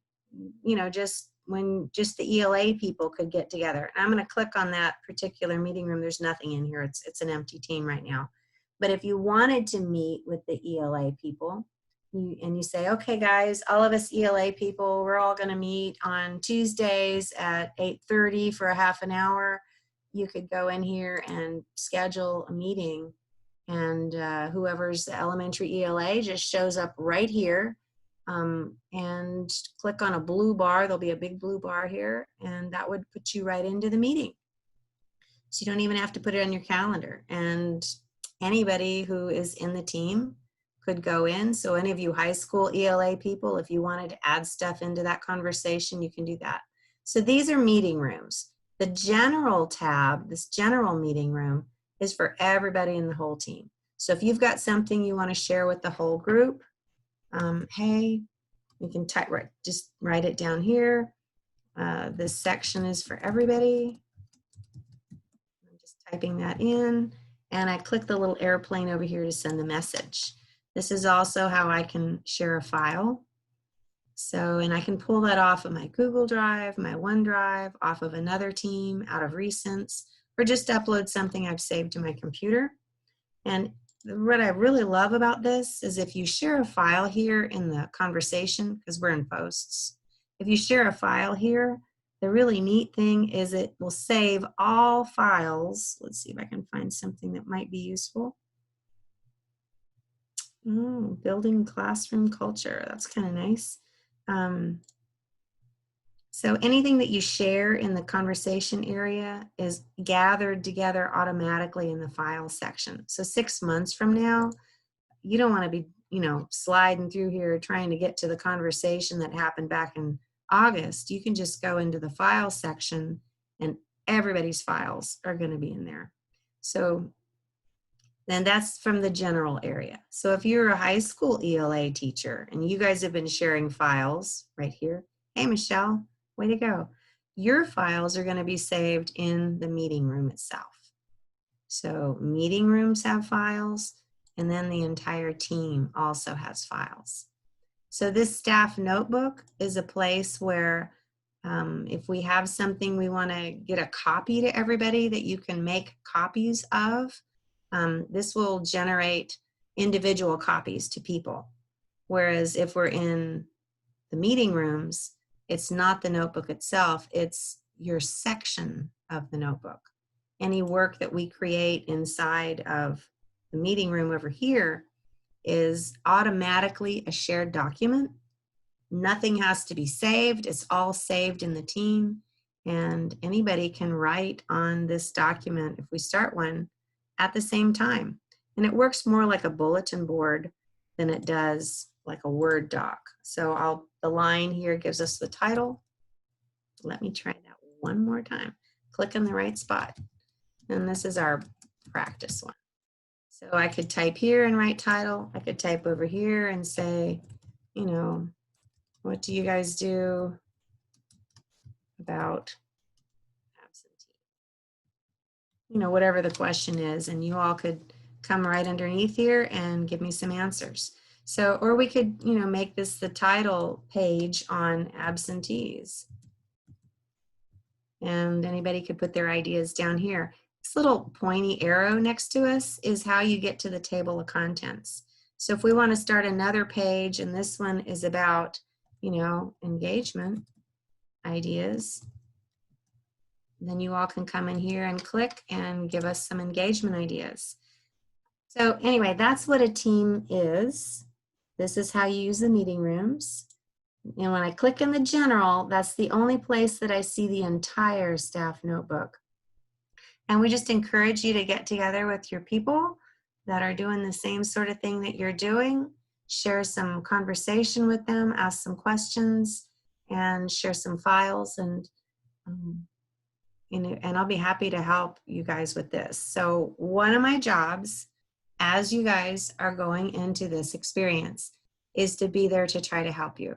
you know, just the ELA people could get together. And I'm going to click on that particular meeting room. There's nothing in here. It's an empty team right now. But if you wanted to meet with the ELA people, you say, okay, guys, all of us ELA people, we're all going to meet on Tuesdays at 8:30 for a half an hour. You could go in here and schedule a meeting, and whoever's the elementary ELA just shows up right here, and click on a blue bar. There'll be a big blue bar here, and that would put you right into the meeting. So you don't even have to put it on your calendar. And anybody who is in the team could go in. So any of you high school ELA people, if you wanted to add stuff into that conversation, you can do that. So these are meeting rooms. The general tab, this general meeting room, is for everybody in the whole team. So if you've got something you want to share with the whole group, hey, you can just write it down here. This section is for everybody. I'm just typing that in, and I click the little airplane over here to send the message. This is also how I can share a file. So, and I can pull that off of my Google Drive, my OneDrive, off of another team, out of Recents, or just upload something I've saved to my computer. And what I really love about this is if you share a file here in the conversation, because we're in posts, if you share a file here, the really neat thing is it will save all files. Let's see if I can find something that might be useful. Building classroom culture. That's kind of nice. So anything that you share in the conversation area is gathered together automatically in the file section. So 6 months from now, you don't want to be, sliding through here trying to get to the conversation that happened back in August. You can just go into the file section and everybody's files are going to be in there. So then that's from the general area. So if you're a high school ELA teacher and you guys have been sharing files right here, hey, Michelle, way to go. Your files are going to be saved in the meeting room itself. So meeting rooms have files, and then the entire team also has files. So this staff notebook is a place where if we have something we want to get a copy to everybody that you can make copies of, this will generate individual copies to people. Whereas if we're in the meeting rooms, it's not the notebook itself, it's your section of the notebook. Any work that we create inside of the meeting room over here is automatically a shared document. Nothing has to be saved. It's all saved in the team. And anybody can write on this document, if we start one, at the same time. And it works more like a bulletin board than it does like a Word doc. So the line here gives us the title. Let me try that one more time. Click in the right spot. And this is our practice one. So I could type here and write title. I could type over here and say, what do you guys do about absentee? Whatever the question is, and you all could come right underneath here and give me some answers. So, or we could, make this the title page on absentees. And anybody could put their ideas down here. This little pointy arrow next to us is how you get to the table of contents. So if we want to start another page, and this one is about, engagement ideas, then you all can come in here and click and give us some engagement ideas. So anyway, that's what a team is. This is how you use the meeting rooms. And when I click in the general, that's the only place that I see the entire staff notebook. And we just encourage you to get together with your people that are doing the same sort of thing that you're doing. Share some conversation with them, ask some questions, and share some files. And I'll be happy to help you guys with this. So one of my jobs, as you guys are going into this experience, is to be there to try to help you.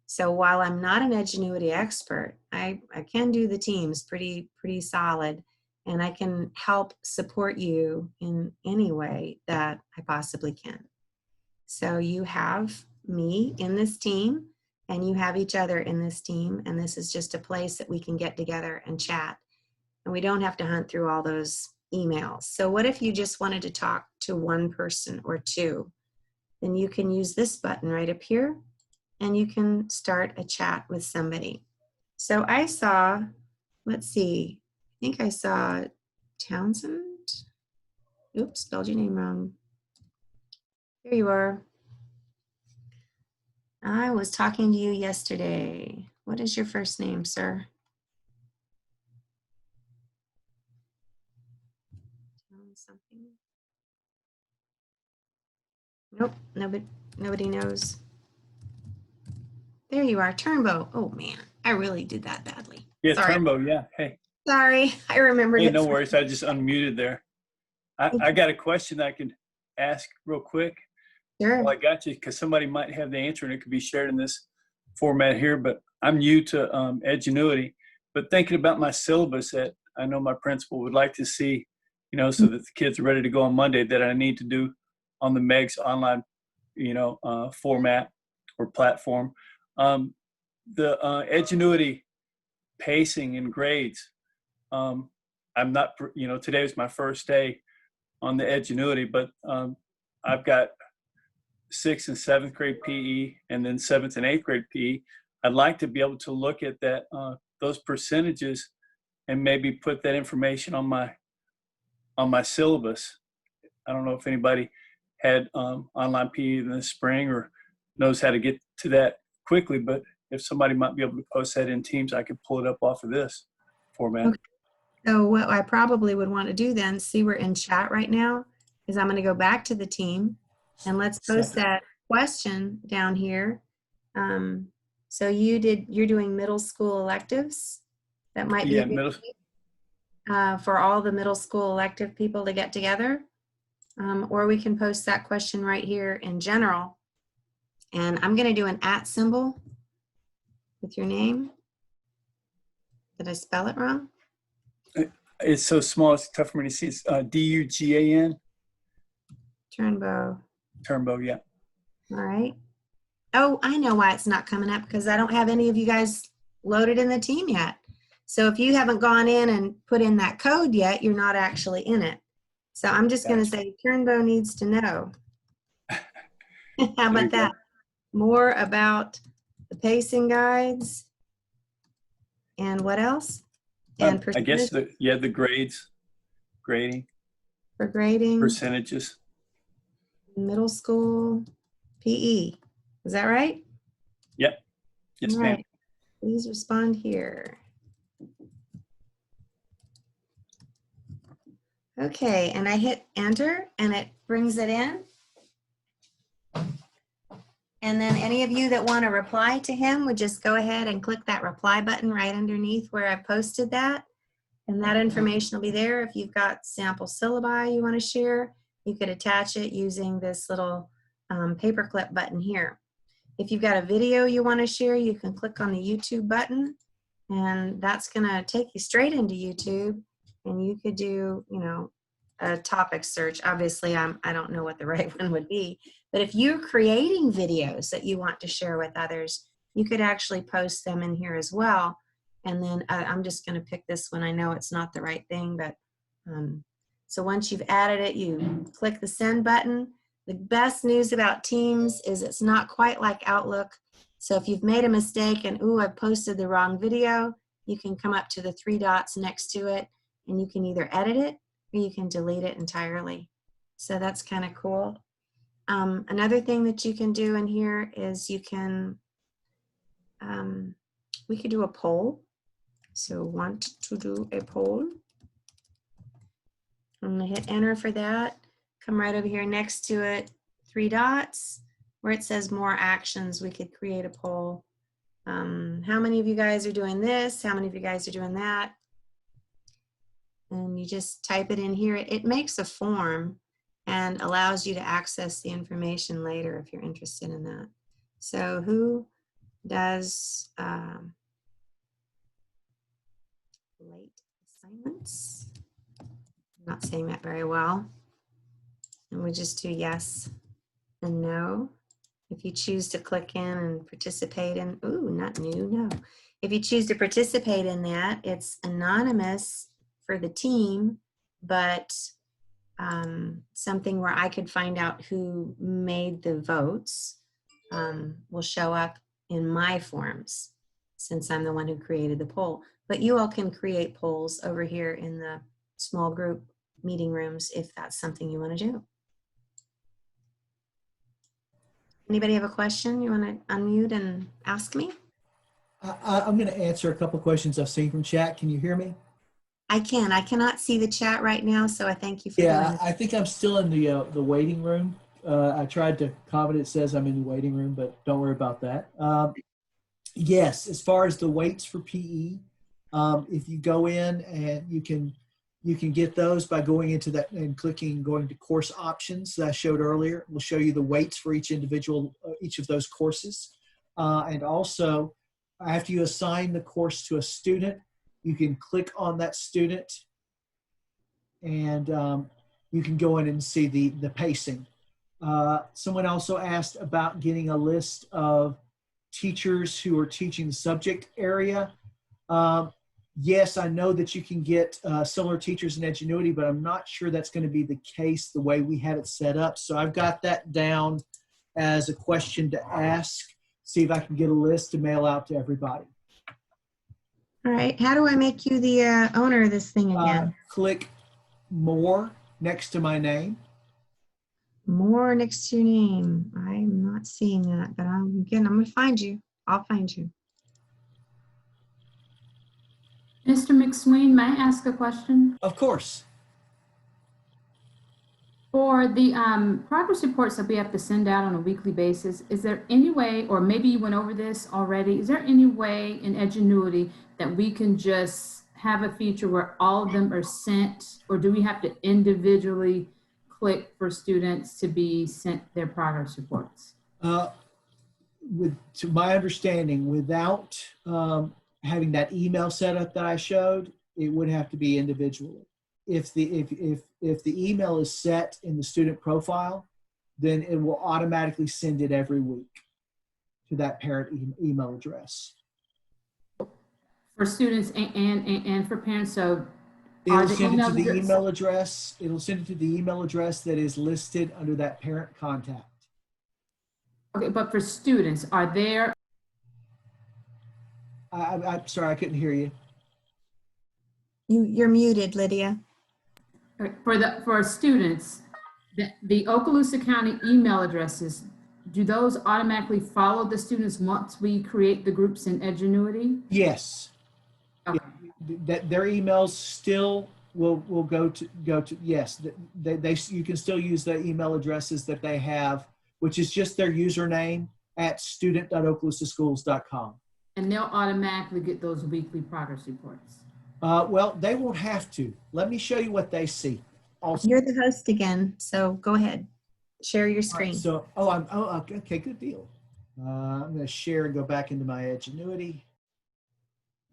So while I'm not an Edgenuity expert, I can do the teams pretty solid, and I can help support you in any way that I possibly can. So you have me in this team, and you have each other in this team, and this is just a place that we can get together and chat. And we don't have to hunt through all those emails. So what if you just wanted to talk to one person or two? Then you can use this button right up here, and you can start a chat with somebody. So I saw, let's see, I think I saw Townsend. Oops, spelled your name wrong. Here you are. I was talking to you yesterday. What is your first name, sir? Something. Nope, nobody knows. There you are, Turnbow. Oh man, I really did that badly. Yeah, Sorry. Turnbow, yeah. Hey. Sorry, I remembered Hey, it. no worries. I just unmuted there. I got a question I can ask real quick. Sure. Well, I got you because somebody might have the answer and it could be shared in this format here, but I'm new to Edgenuity. But thinking about my syllabus that I know my principal would like to see, you know, so that the kids are ready to go on Monday, that I need to do on the MEG's online, you know, format or platform. The Edgenuity pacing and grades. I'm not, you know, today was my first day on the Edgenuity, but I've got 6th and 7th grade PE and then 7th and 8th grade PE. I'd like to be able to look at that, those percentages and maybe put that information on my syllabus. I don't know if anybody had online PE in the spring or knows how to get to that quickly, but if somebody might be able to post that in Teams, I could pull it up off of this format. Okay. So what I probably would want to do then, see we're in chat right now, is I'm going to go back to the team and let's post that question down here. So you're doing middle school electives. That might be Yeah, a good for all the middle school elective people to get together. Or we can post that question right here in general. And I'm going to do an @ symbol with your name. Did I spell it wrong? It's so small, it's tough for me to see. It's D-U-G-A-N. Turnbow. Turnbow, yeah. All right. Oh, I know why it's not coming up, because I don't have any of you guys loaded in the team yet. So if you haven't gone in and put in that code yet, you're not actually in it. So I'm just going to say Turnbow needs to know. How about that? More about the pacing guides. And what else? And I guess the grades, grading, for grading, percentages. middle school, PE. Is that right? Yep. Yes, All ma'am. right. Please respond here. Okay, and I hit enter and it brings it in. And then any of you that want to reply to him would just go ahead and click that reply button right underneath where I posted that. And that information will be there. If you've got sample syllabi you want to share, you could attach it using this little paperclip button here. If you've got a video you want to share, you can click on the YouTube button, and that's going to take you straight into YouTube, and you could do, you know, a topic search. Obviously, I don't know what the right one would be, but if you're creating videos that you want to share with others, you could actually post them in here as well. And then I'm just going to pick this one. I know it's not the right thing, but so once you've added it, you click the send button. The best news about Teams is it's not quite like Outlook. So if you've made a mistake and, ooh, I posted the wrong video, you can come up to the 3 dots next to it and you can either edit it or you can delete it entirely. So that's kind of cool. Another thing that you can do in here is you can, we could do a poll. So want to do a poll. I'm gonna hit enter for that. Come right over here next to it, 3 dots, where it says more actions, we could create a poll. How many of you guys are doing this? How many of you guys are doing that? And you just type it in here. It makes a form and allows you to access the information later if you're interested in that. So who does late assignments? I'm not saying that very well. And we just do yes and no. If you choose to click in and participate in, ooh, not new, no. If you choose to participate in that, it's anonymous for the team, but something where I could find out who made the votes will show up in my forms, since I'm the one who created the poll. But you all can create polls over here in the small group meeting rooms if that's something you want to do. Anybody have a question you want to unmute and ask me? I'm going to answer a couple questions I've seen from chat. Can you hear me? I can. I cannot see the chat right now, so I thank you for doing Yeah, it. I think I'm still in the waiting room. I tried to comment. It says I'm in the waiting room, but don't worry about that. Yes, as far as the weights for PE, if you go in and you can get those by going into that and going to course options that I showed earlier. We'll show you the weights for each individual, each of those courses. And also, after you assign the course to a student, you can click on that student and you can go in and see the pacing. Someone also asked about getting a list of teachers who are teaching the subject area. Yes, I know that you can get similar teachers in Edgenuity, but I'm not sure that's going to be the case the way we had it set up. So I've got that down as a question to ask, see if I can get a list to mail out to everybody. All right. How do I make you the owner of this thing again? Click More next to my name. More next to your name. I'm not seeing that, but I'm going to find you. I'll find you. Mr. McSween, may I ask a question? Of course. For the progress reports that we have to send out on a weekly basis, is there any way, or maybe you went over this already, is there any way in Edgenuity that we can just have a feature where all of them are sent, or do we have to individually click for students to be sent their progress reports? To my understanding, without having that email setup that I showed, it would have to be individually. If the email is set in the student profile, then it will automatically send it every week to that parent email address. For students and for parents, so it'll send it to the email address. It'll send it to the email address that is listed under that parent contact. Okay, but for students, are there? I'm sorry, I couldn't hear you. You're muted, Lydia. For students, the Okaloosa County email addresses, do those automatically follow the students once we create the groups in Edgenuity? Yes. Okay. That their emails still will go to yes. You can still use the email addresses that they have, which is just their username at student.okaloosaschools.com. And they'll automatically get those weekly progress reports. Well, they won't have to. Let me show you what they see. Also, You're the host again, so go ahead. Share your screen. Right, so, okay, good deal. I'm going to share and go back into my Edgenuity.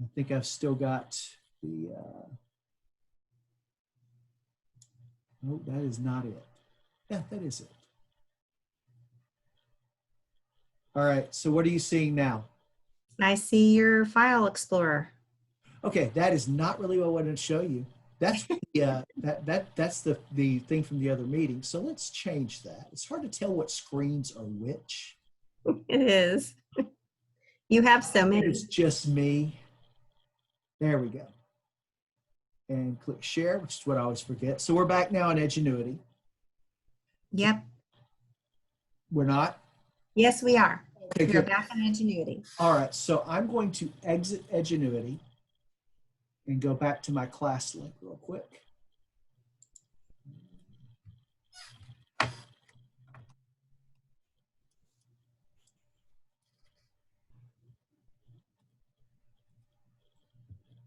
I think I've still got the, oh, that is not it. Yeah, that is it. All right, so what are you seeing now? I see your file explorer. Okay, that is not really what I wanted to show you. That's the that's the thing from the other meeting. So let's change that. It's hard to tell what screens are which. It is. You have so many. It's just me. There we go. And click share, which is what I always forget. So we're back now in Edgenuity. Yep. We're not? Yes, we are. Okay, We're good. back in Edgenuity. All right, so I'm going to exit Edgenuity and go back to my class link real quick.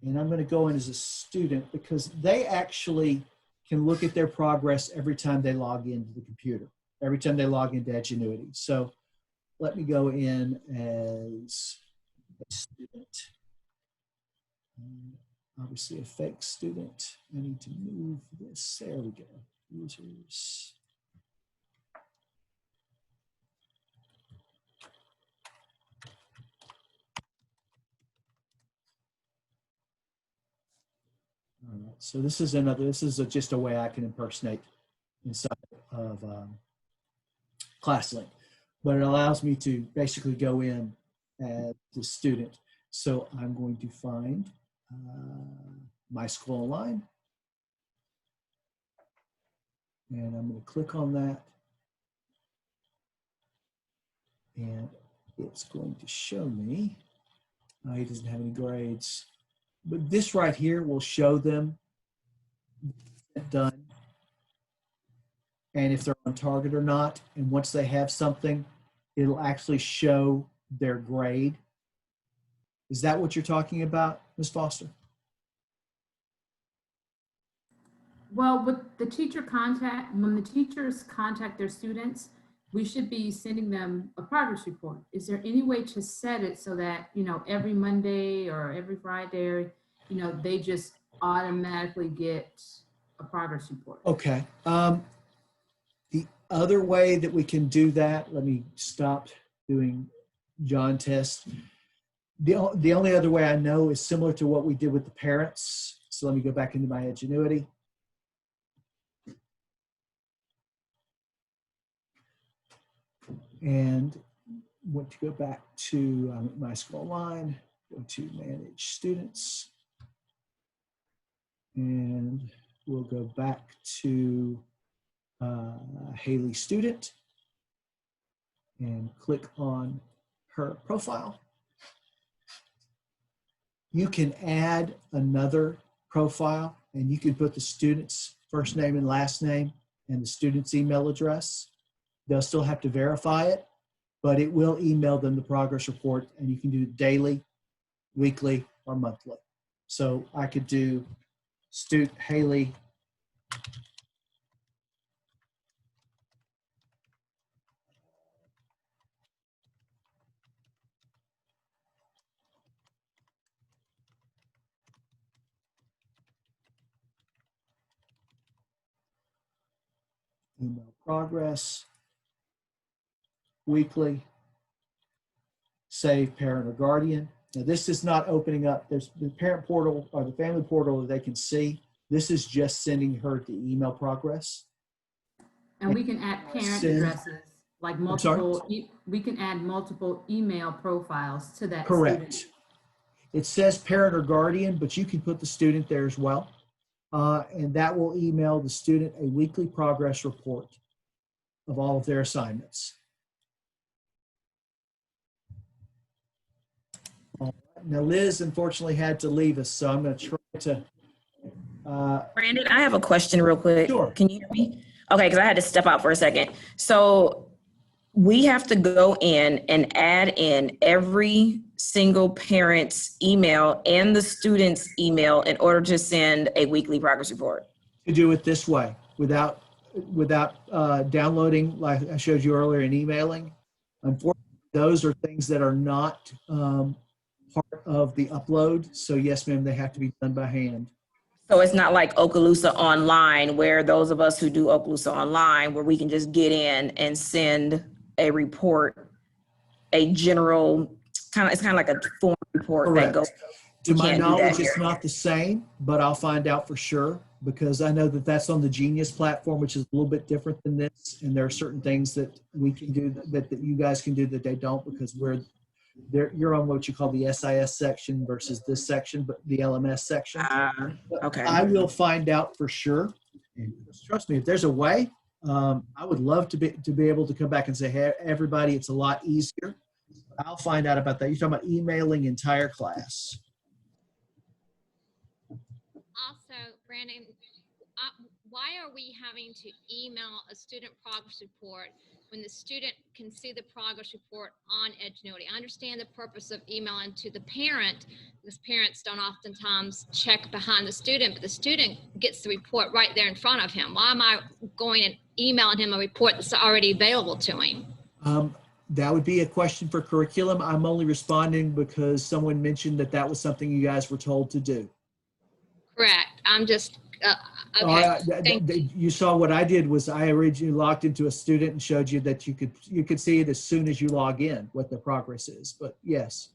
And I'm going to go in as a student because they actually can look at their progress every time they log into the computer, every time they log into Edgenuity. So let me go in as a student. Obviously a fake student. I need to move this. There we go. Users. All right, so this is another, just a way I can impersonate inside of ClassLink, but it allows me to basically go in as the student. So I'm going to find MySchool Online, and I'm going to click on that, and it's going to show me, he doesn't have any grades, but this right here will show them done and if they're on target or not. And once they have something, it'll actually show their grade. Is that what you're talking about, Ms. Foster? Well, with the teacher contact, when the teachers contact their students, we should be sending them a progress report. Is there any way to set it so that, you know, every Monday or every Friday, you know, they just automatically get a progress report? Okay. The other way that we can do that, let me stop doing John tests. The only other way I know is similar to what we did with the parents. So let me go back into my Edgenuity. And want to go back to MySchool Online, go to Manage Students. And we'll go back to Haley Student and click on her profile. You can add another profile and you can put the student's first name and last name and the student's email address. They'll still have to verify it, but it will email them the progress report, and you can do it daily, weekly, or monthly. So I could do student Haley email progress, weekly, save parent or guardian. Now this is not opening up, there's the parent portal or the family portal that they can see. This is just sending her the email progress. And we can add parent addresses, like multiple, we can add multiple email profiles to that Correct. student. It says parent or guardian, but you can put the student there as well. And that will email the student a weekly progress report of all of their assignments. Now, Liz unfortunately had to leave us, so I'm going to try to. Brandon, I have a question real quick. Sure. Can you hear me? Okay, because I had to step out for a second. So we have to go in and add in every single parent's email and the student's email in order to send a weekly progress report. To do it this way, without downloading, like I showed you earlier, and emailing. Unfortunately, those are things that are not part of the upload. So yes, ma'am, they have to be done by hand. So it's not like Okaloosa Online, where those of us who do Okaloosa Online, where we can just get in and send a report, a general it's kind of like a form report. Correct. That goes. To my knowledge, it's not the same, but I'll find out for sure, because I know that that's on the Genius platform, which is a little bit different than this. And there are certain things that we can do that you guys can do that they don't, because you're on what you call the SIS section versus this section, but the LMS section. Okay. I will find out for sure. And trust me, if there's a way, I would love to be able to come back and say, hey, everybody, it's a lot easier. I'll find out about that. You're talking about emailing entire class. Also, Brandon, why are we having to email a student progress report when the student can see the progress report on Edgenuity? I understand the purpose of emailing to the parent, because parents don't oftentimes check behind the student, but the student gets the report right there in front of him. Why am I going and emailing him a report that's already available to him? That would be a question for curriculum. I'm only responding because someone mentioned that was something you guys were told to do. Correct. I'm just, okay. You saw what I did was I originally logged into a student and showed you that you could see it as soon as you log in, what the progress is, but yes.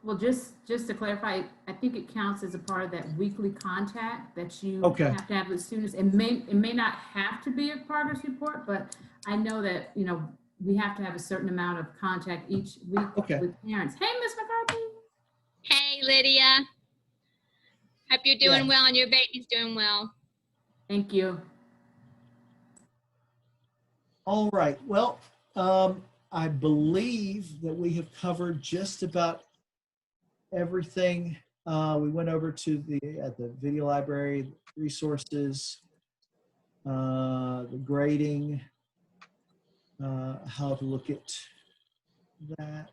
Well, just to clarify, I think it counts as a part of that weekly contact that you Okay. have to have with students. It may not have to be a progress report, but I know that, you know, we have to have a certain amount of contact each week Okay. with parents. Hey, Miss McCarthy. Hey, Lydia. Hope you're doing Yeah. well and your baby's doing well. Thank you. All right. Well, I believe that we have covered just about everything. We went over to the video library, resources, the grading, how to look at that,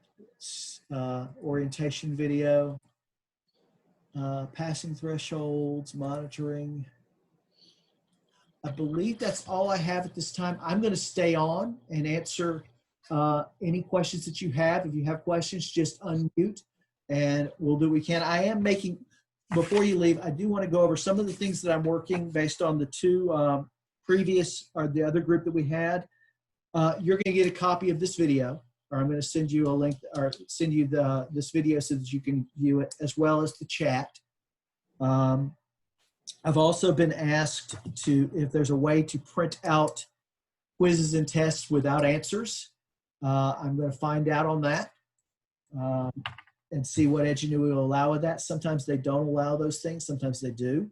orientation video, passing thresholds, monitoring. I believe that's all I have at this time. I'm going to stay on and answer any questions that you have. If you have questions, just unmute and we'll do what we can. I am making, before you leave, I do want to go over some of the things that I'm working based on the two previous, or the other group that we had. You're going to get a copy of this video, or I'm going to send you a link, or send you this video so that you can view it, as well as the chat. I've also been asked if there's a way to print out quizzes and tests without answers. I'm going to find out on that and see what Edgenuity will allow with that. Sometimes they don't allow those things. Sometimes they do.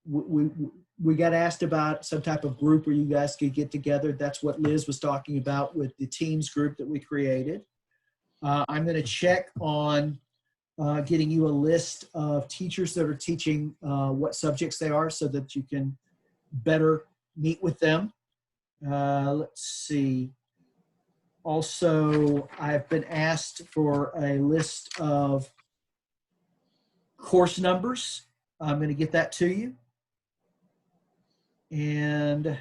We got asked about some type of group where you guys could get together. That's what Liz was talking about with the Teams group that we created. I'm going to check on getting you a list of teachers that are teaching what subjects they are so that you can better meet with them. Let's see. Also, I've been asked for a list of course numbers. I'm going to get that to you. And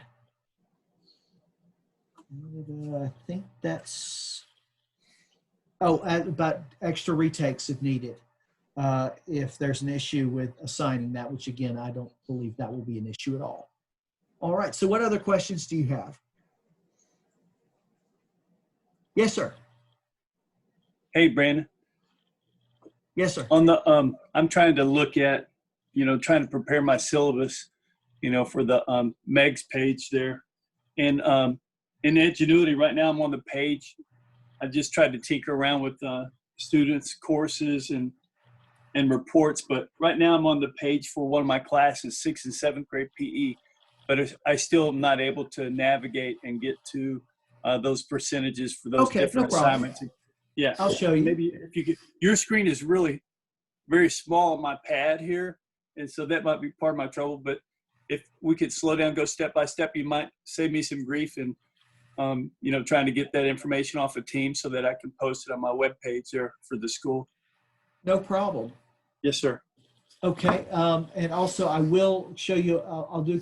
I think that's, about extra retakes if needed. If there's an issue with assigning that, which again, I don't believe that will be an issue at all. All right, so what other questions do you have? Yes, sir. Hey, Brandon. Yes, sir. On the, I'm trying to look at, trying to prepare my syllabus, for the Meg's page there. And in Edgenuity right now, I'm on the page. I just tried to tinker around with students' courses and reports, but right now I'm on the page for one of my classes, 6th and 7th grade PE, but I still am not able to navigate and get to those percentages for those different assignments. Yeah, I'll show you. Maybe if you could, your screen is really very small on my pad here, and so that might be part of my trouble, but if we could slow down, go step by step, you might save me some grief and trying to get that information off of Teams so that I can post it on my webpage there for the school. No problem. Yes, sir. Okay, and also I will show you, I'll do,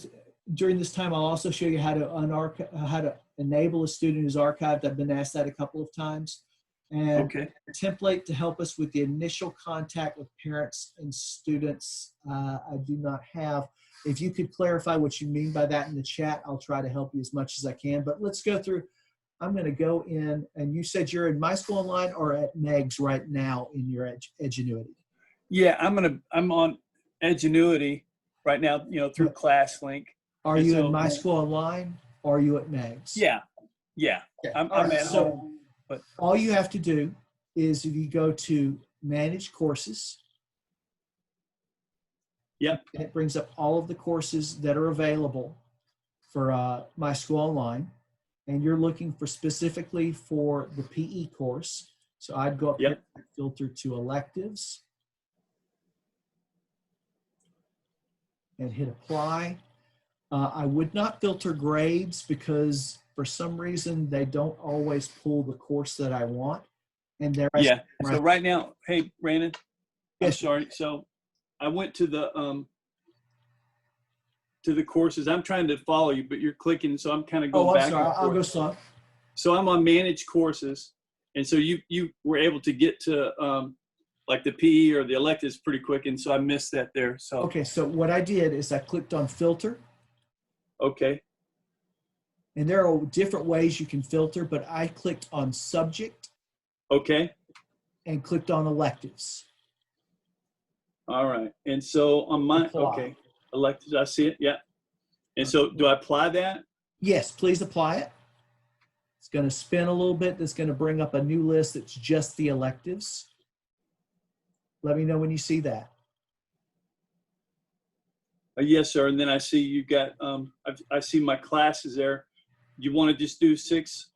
during this time, I'll also show you how to enable a student who's archived. I've been asked that a couple of times. And okay. A template to help us with the initial contact with parents and students, I do not have. If you could clarify what you mean by that in the chat, I'll try to help you as much as I can. But let's go through. I'm going to go in, and you said you're in MySchool Online or at Meg's right now in your Edgenuity? Yeah, I'm on Edgenuity right now, through ClassLink. Are you in MySchool Online or are you at Meg's? Yeah. Okay. I'm at home. But all you have to do is if you go to Manage Courses. Yep. And it brings up all of the courses that are available for MySchool Online. And you're looking for specifically for the PE course. So I'd go up here and filter to electives and hit apply. I would not filter grades because for some reason they don't always pull the course that I want. And there. So right now, hey, Brandon. Yes. I'm sorry. So I went to the courses. I'm trying to follow you, but you're clicking, so I'm kind of going back. Sorry. I'll go slow. So I'm on Manage Courses, and so you were able to get to like the PE or the electives pretty quick, and so I missed that there. So okay, so what I did is I clicked on Filter. Okay. And there are different ways you can filter, but I clicked on Subject. Okay. and clicked on electives. All right. And so on my, Apply. okay, elected, I see it. Yeah. And so do I apply that? Yes, please apply it. It's going to spin a little bit. That's going to bring up a new list that's just the electives. Let me know when you see that. Yes, sir. And then I see you got, I see my classes there. You want to just do 6?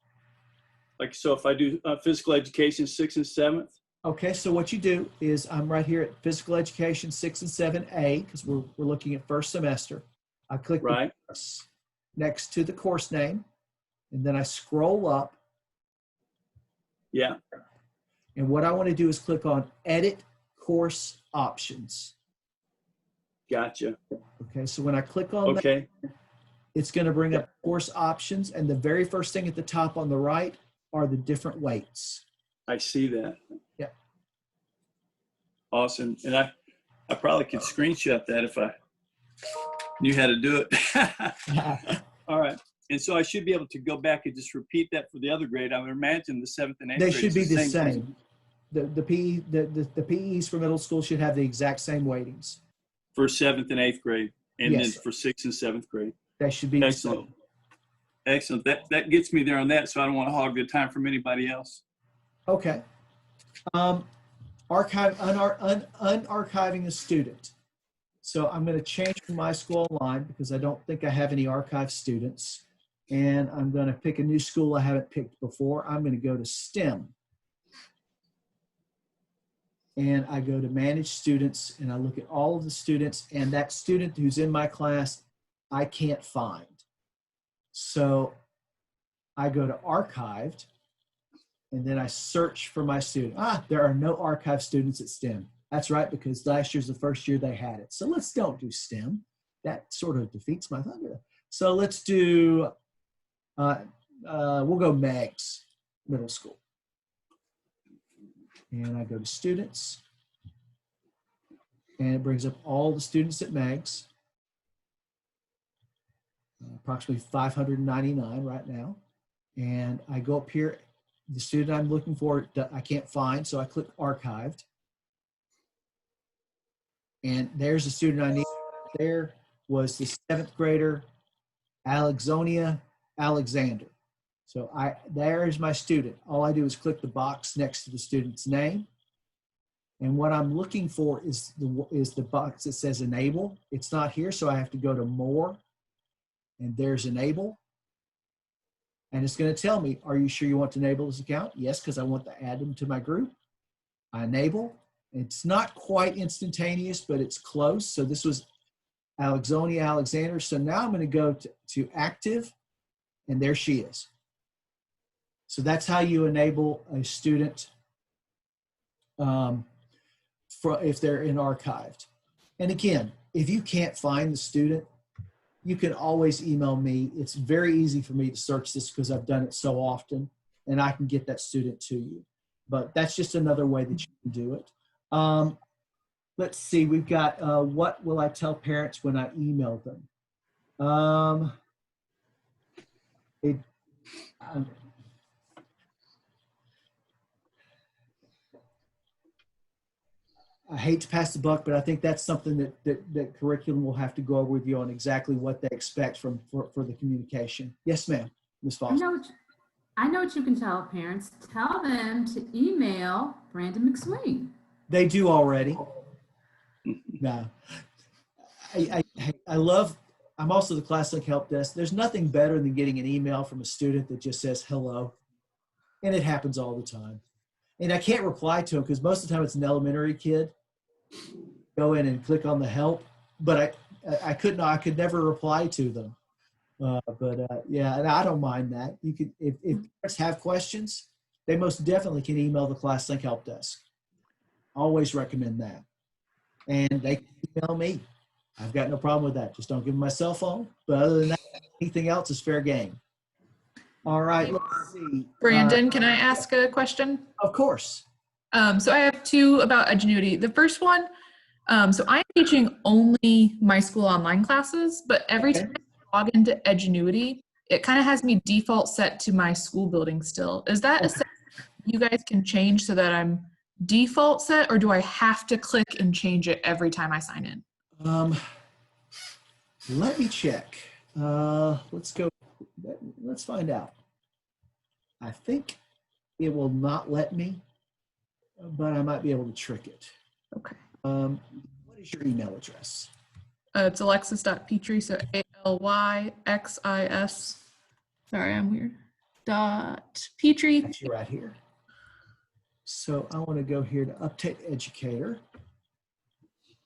Like, so if I do physical education 6th and 7th? Okay, so what you do is I'm right here at physical education 6 and 7A because we're looking at first semester. I click the Right. course next to the course name, and then I scroll up. Yeah. And what I want to do is click on Edit Course Options. Gotcha. Okay, so when I click on Okay. that, it's going to bring up course options, and the very first thing at the top on the right are the different weights. I see that. Yeah. Awesome. And I probably could screenshot that if I knew how to do it. All right. And so I should be able to go back and just repeat that for the other grade. I would imagine the 7th and 8th They grade should be is the same. The PEs for middle school should have the exact same weightings. For 7th and 8th grade, and Yes. then for 6th and 7th grade. They should be the Excellent. same. Excellent. That gets me there on that, so I don't want to hog the time from anybody else. Okay. Unarchiving a student. So I'm going to change from MySchool Online because I don't think I have any archived students. And I'm going to pick a new school I haven't picked before. I'm going to go to STEM. And I go to Manage Students, and I look at all of the students, and that student who's in my class, I can't find. So I go to Archived, and then I search for my student. There are no archived students at STEM. That's right, because last year's the first year they had it. So let's don't do STEM. That sort of defeats my thunder. So let's do, we'll go Meg's Middle School. And I go to Students, and it brings up all the students at Meg's. Approximately 599 right now. And I go up here, the student I'm looking for, I can't find, so I click Archived. And there's the student I need. There was the 7th grader, Alexonia Alexander. So there is my student. All I do is click the box next to the student's name. And what I'm looking for is the box that says Enable. It's not here, so I have to go to More. And there's Enable. And it's going to tell me, are you sure you want to enable this account? Yes, because I want to add them to my group. I enable. It's not quite instantaneous, but it's close. So this was Alexonia Alexander. So now I'm going to go to Active, and there she is. So that's how you enable a student if they're in archived. And again, if you can't find the student, you can always email me. It's very easy for me to search this because I've done it so often, and I can get that student to you. But that's just another way that you can do it. Let's see, we've got what will I tell parents when I email them? I hate to pass the buck, but I think that's something that curriculum will have to go over with you on exactly what they expect for the communication. Yes, ma'am, Ms. Foster. I know what you can tell parents. Tell them to email Brandon McSween. They do already. No. I'm also the ClassLink help desk. There's nothing better than getting an email from a student that just says hello. And it happens all the time. And I can't reply to them because most of the time it's an elementary kid. Go in and click on the help, but I could never reply to them. Yeah, and I don't mind that. You could, if parents have questions, they most definitely can email the ClassLink help desk. Always recommend that. And they can email me. I've got no problem with that. Just don't give them my cell phone. But other than that, anything else is fair game. All right, let's see. Brandon, can I ask a question? Of course. So I have two about Edgenuity. The first one, so I'm teaching only MySchool online classes, but every time I log into Edgenuity, it kind of has me default set to my school building still. Is that a setting you guys can change so that I'm default set, or do I have to click and change it every time I sign in? Let me check. Let's go. Let's find out. I think it will not let me, but I might be able to trick it. Okay. What is your email address? It's alexis.petrie, so ALYXIS. Sorry, I'm weird. Petrie. Got you right here. So I want to go here to Update Educator.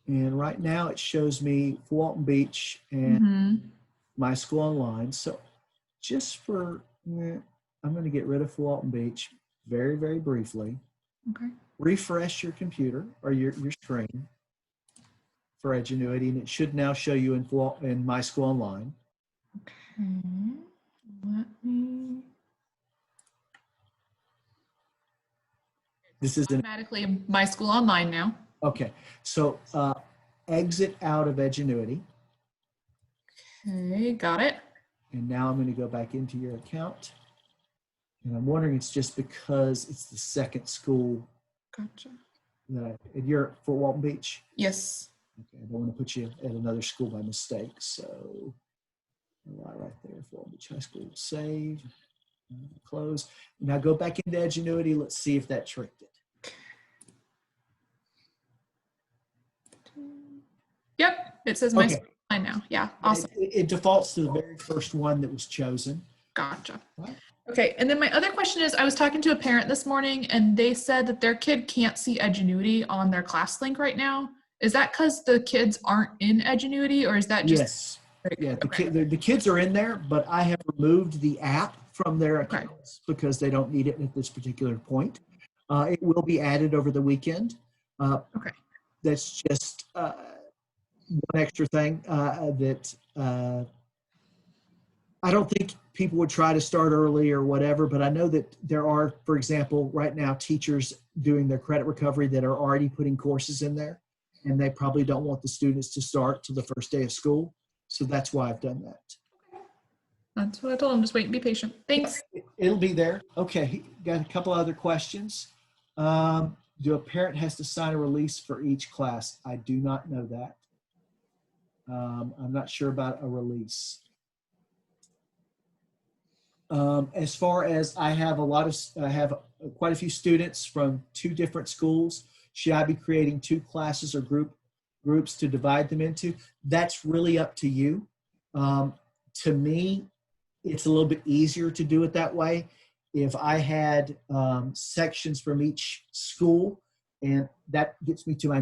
And right now it shows me Walton Beach and MySchool Online. So just for, I'm going to get rid of Walton Beach very, very briefly. Okay. Refresh your computer or your screen for Edgenuity, and it should now show you in MySchool Online. Okay. Let me. This is automatically MySchool Online now. Okay. So exit out of Edgenuity. Okay, got it. And now I'm going to go back into your account. And I'm wondering, it's just because it's the second school. Gotcha. And you're at Fort Walton Beach? Yes. Okay, I don't want to put you at another school by mistake. So right there, Fort Walton Beach High School, save, close. Now go back into Edgenuity. Let's see if that tricked it. Yep, it says Okay. MySchool Online now. Yeah, awesome. It defaults to the very first one that was chosen. Gotcha. Right. Okay, and then my other question is, I was talking to a parent this morning and they said that their kid can't see Edgenuity on their class link right now. Is that because the kids aren't in Edgenuity, or is that just? Yes. Yeah, the kids are in there, but I have removed the app from their accounts because they don't need it at this particular point. It will be added over the weekend. Okay. That's just one extra thing that I don't think people would try to start early or whatever, but I know that there are, for example, right now teachers doing their credit recovery that are already putting courses in there, and they probably don't want the students to start till the first day of school. So that's why I've done that. That's what I told them. Just wait and be patient. Thanks. It'll be there. Okay, got a couple other questions. Do a parent has to sign a release for each class? I do not know that. I'm not sure about a release. As far as I have quite a few students from 2 different schools. Should I be creating 2 classes or groups to divide them into? That's really up to you. To me, it's a little bit easier to do it that way. If I had sections from each school, and that gets me to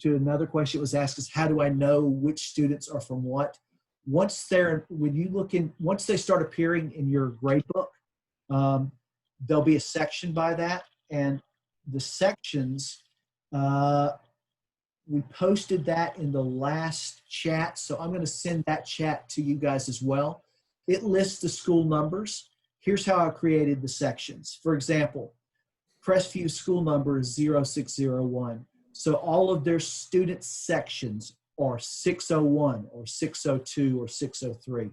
another question that was asked, is how do I know which students are from what? Once they start appearing in your grade book, there'll be a section by that, and the sections, we posted that in the last chat, so I'm going to send that chat to you guys as well. It lists the school numbers. Here's how I created the sections. For example, Crestview school number is 0601. So all of their student sections are 601 or 602 or 603.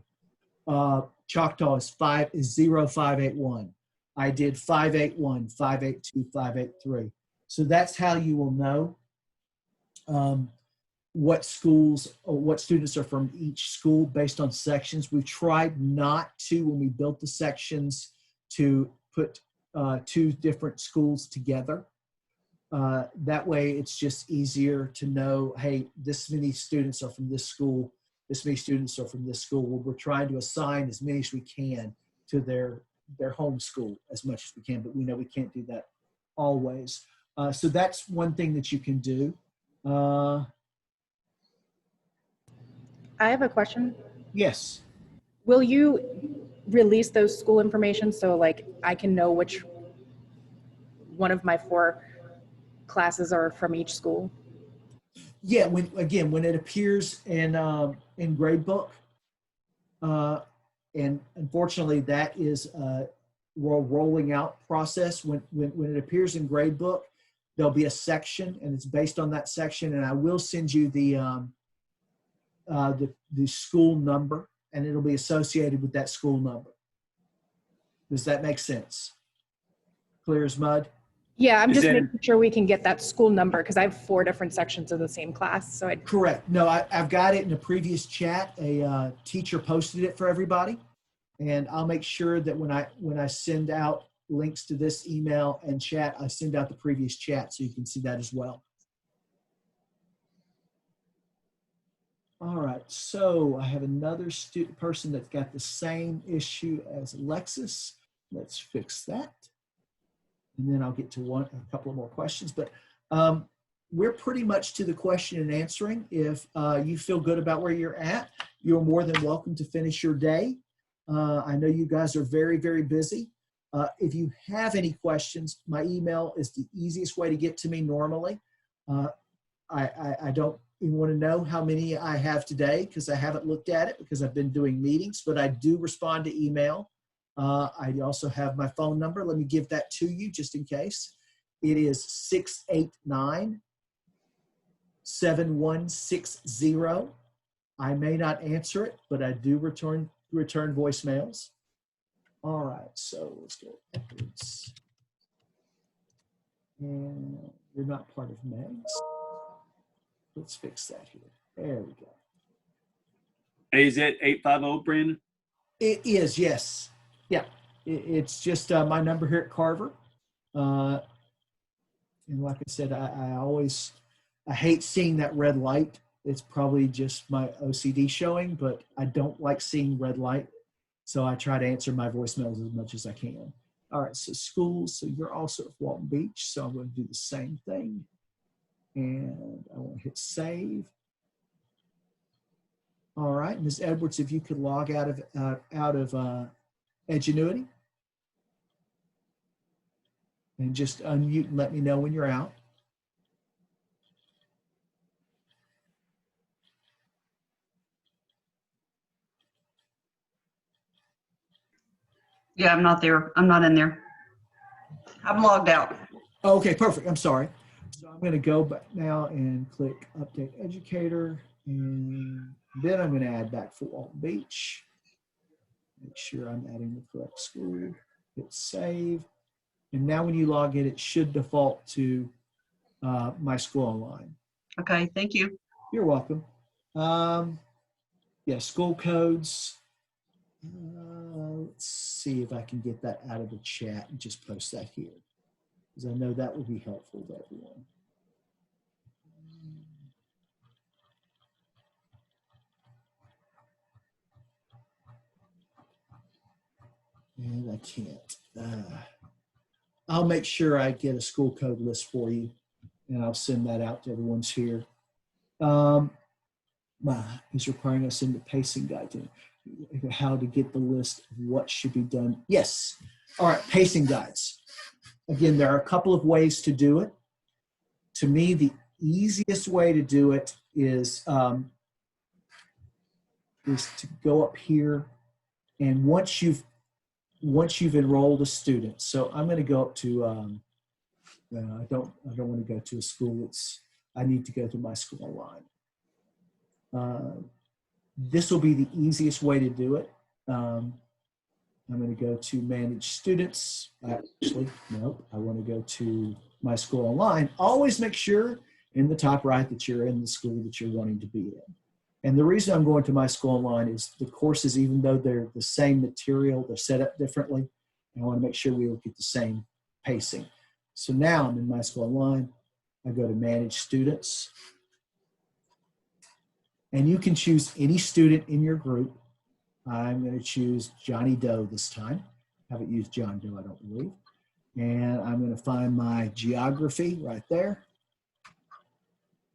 Choctaw is 0581. I did 581, 582, 583. So that's how you will know what schools or what students are from each school based on sections. We tried not to, when we built the sections, to put 2 different schools together. That way it's just easier to know, hey, this many students are from this school, this many students are from this school. We're trying to assign as many as we can to their home school as much as we can, but we know we can't do that always. So that's one thing that you can do. I have a question. Yes. Will you release those school information so like I can know which one of my 4 classes are from each school? Yeah, when it appears in gradebook, and unfortunately that is a rolling out process. When it appears in gradebook, there'll be a section, and it's based on that section. And I will send you the school number, and it'll be associated with that school number. Does that make sense? Clear as mud? Yeah, I'm Is just that- making sure we can get that school number because I have 4 different sections of the same class. So I Correct. No, I've got it in a previous chat. A teacher posted it for everybody. And I'll make sure that when I send out links to this email and chat, I send out the previous chat so you can see that as well. All right, so I have another student person that's got the same issue as Alexis. Let's fix that. And then I'll get to a couple of more questions, but we're pretty much to the question and answering. If you feel good about where you're at, you're more than welcome to finish your day. I know you guys are very, very busy. If you have any questions, my email is the easiest way to get to me normally. I don't even want to know how many I have today because I haven't looked at it because I've been doing meetings, but I do respond to email. I also have my phone number. Let me give that to you just in case. It is 689-7160. I may not answer it, but I do return voicemails. All right, so let's go Edwards. And you're not part of Meg's. Let's fix that here. There we go. Is that 850, Brandon? It is, yes. Yeah, it's just my number here at Carver. And like I said, I hate seeing that red light. It's probably just my OCD showing, but I don't like seeing red light. So I try to answer my voicemails as much as I can. All right, so schools. So you're also at Walton Beach. So I'm going to do the same thing. And I want to hit save. All right, Ms. Edwards, if you could log out of Edgenuity. And just unmute and let me know when you're out. Yeah, I'm not there. I'm not in there. I'm logged out. Okay, perfect. I'm sorry. So I'm going to go back now and click Update Educator. And then I'm going to add back Fort Walton Beach. Make sure I'm adding the correct school. Hit Save. And now when you log in, it should default to MySchool Online. Okay, thank you. You're welcome. Yeah, school codes. Let's see if I can get that out of the chat and just post that here, because I know that would be helpful to everyone. And I can't. I'll make sure I get a school code list for you, and I'll send that out to everyone's here. He's requiring us in the pacing guide to how to get the list of what should be done. Yes. All right, pacing guides. Again, there are a couple of ways to do it. To me, the easiest way to do it is to go up here, and once you've enrolled a student. So I'm going to go up to. I don't want to go to a school. I need to go to MySchool Online. This will be the easiest way to do it. I'm going to go to Manage Students. Actually, nope. I want to go to MySchool Online. Always make sure in the top right that you're in the school that you're wanting to be in. And the reason I'm going to MySchool Online is the courses, even though they're the same material, they're set up differently. I want to make sure we will get the same pacing. So now I'm in MySchool Online. I go to Manage Students. And you can choose any student in your group. I'm going to choose Johnny Doe this time. I haven't used John Doe, I don't believe. And I'm going to find my geography right there.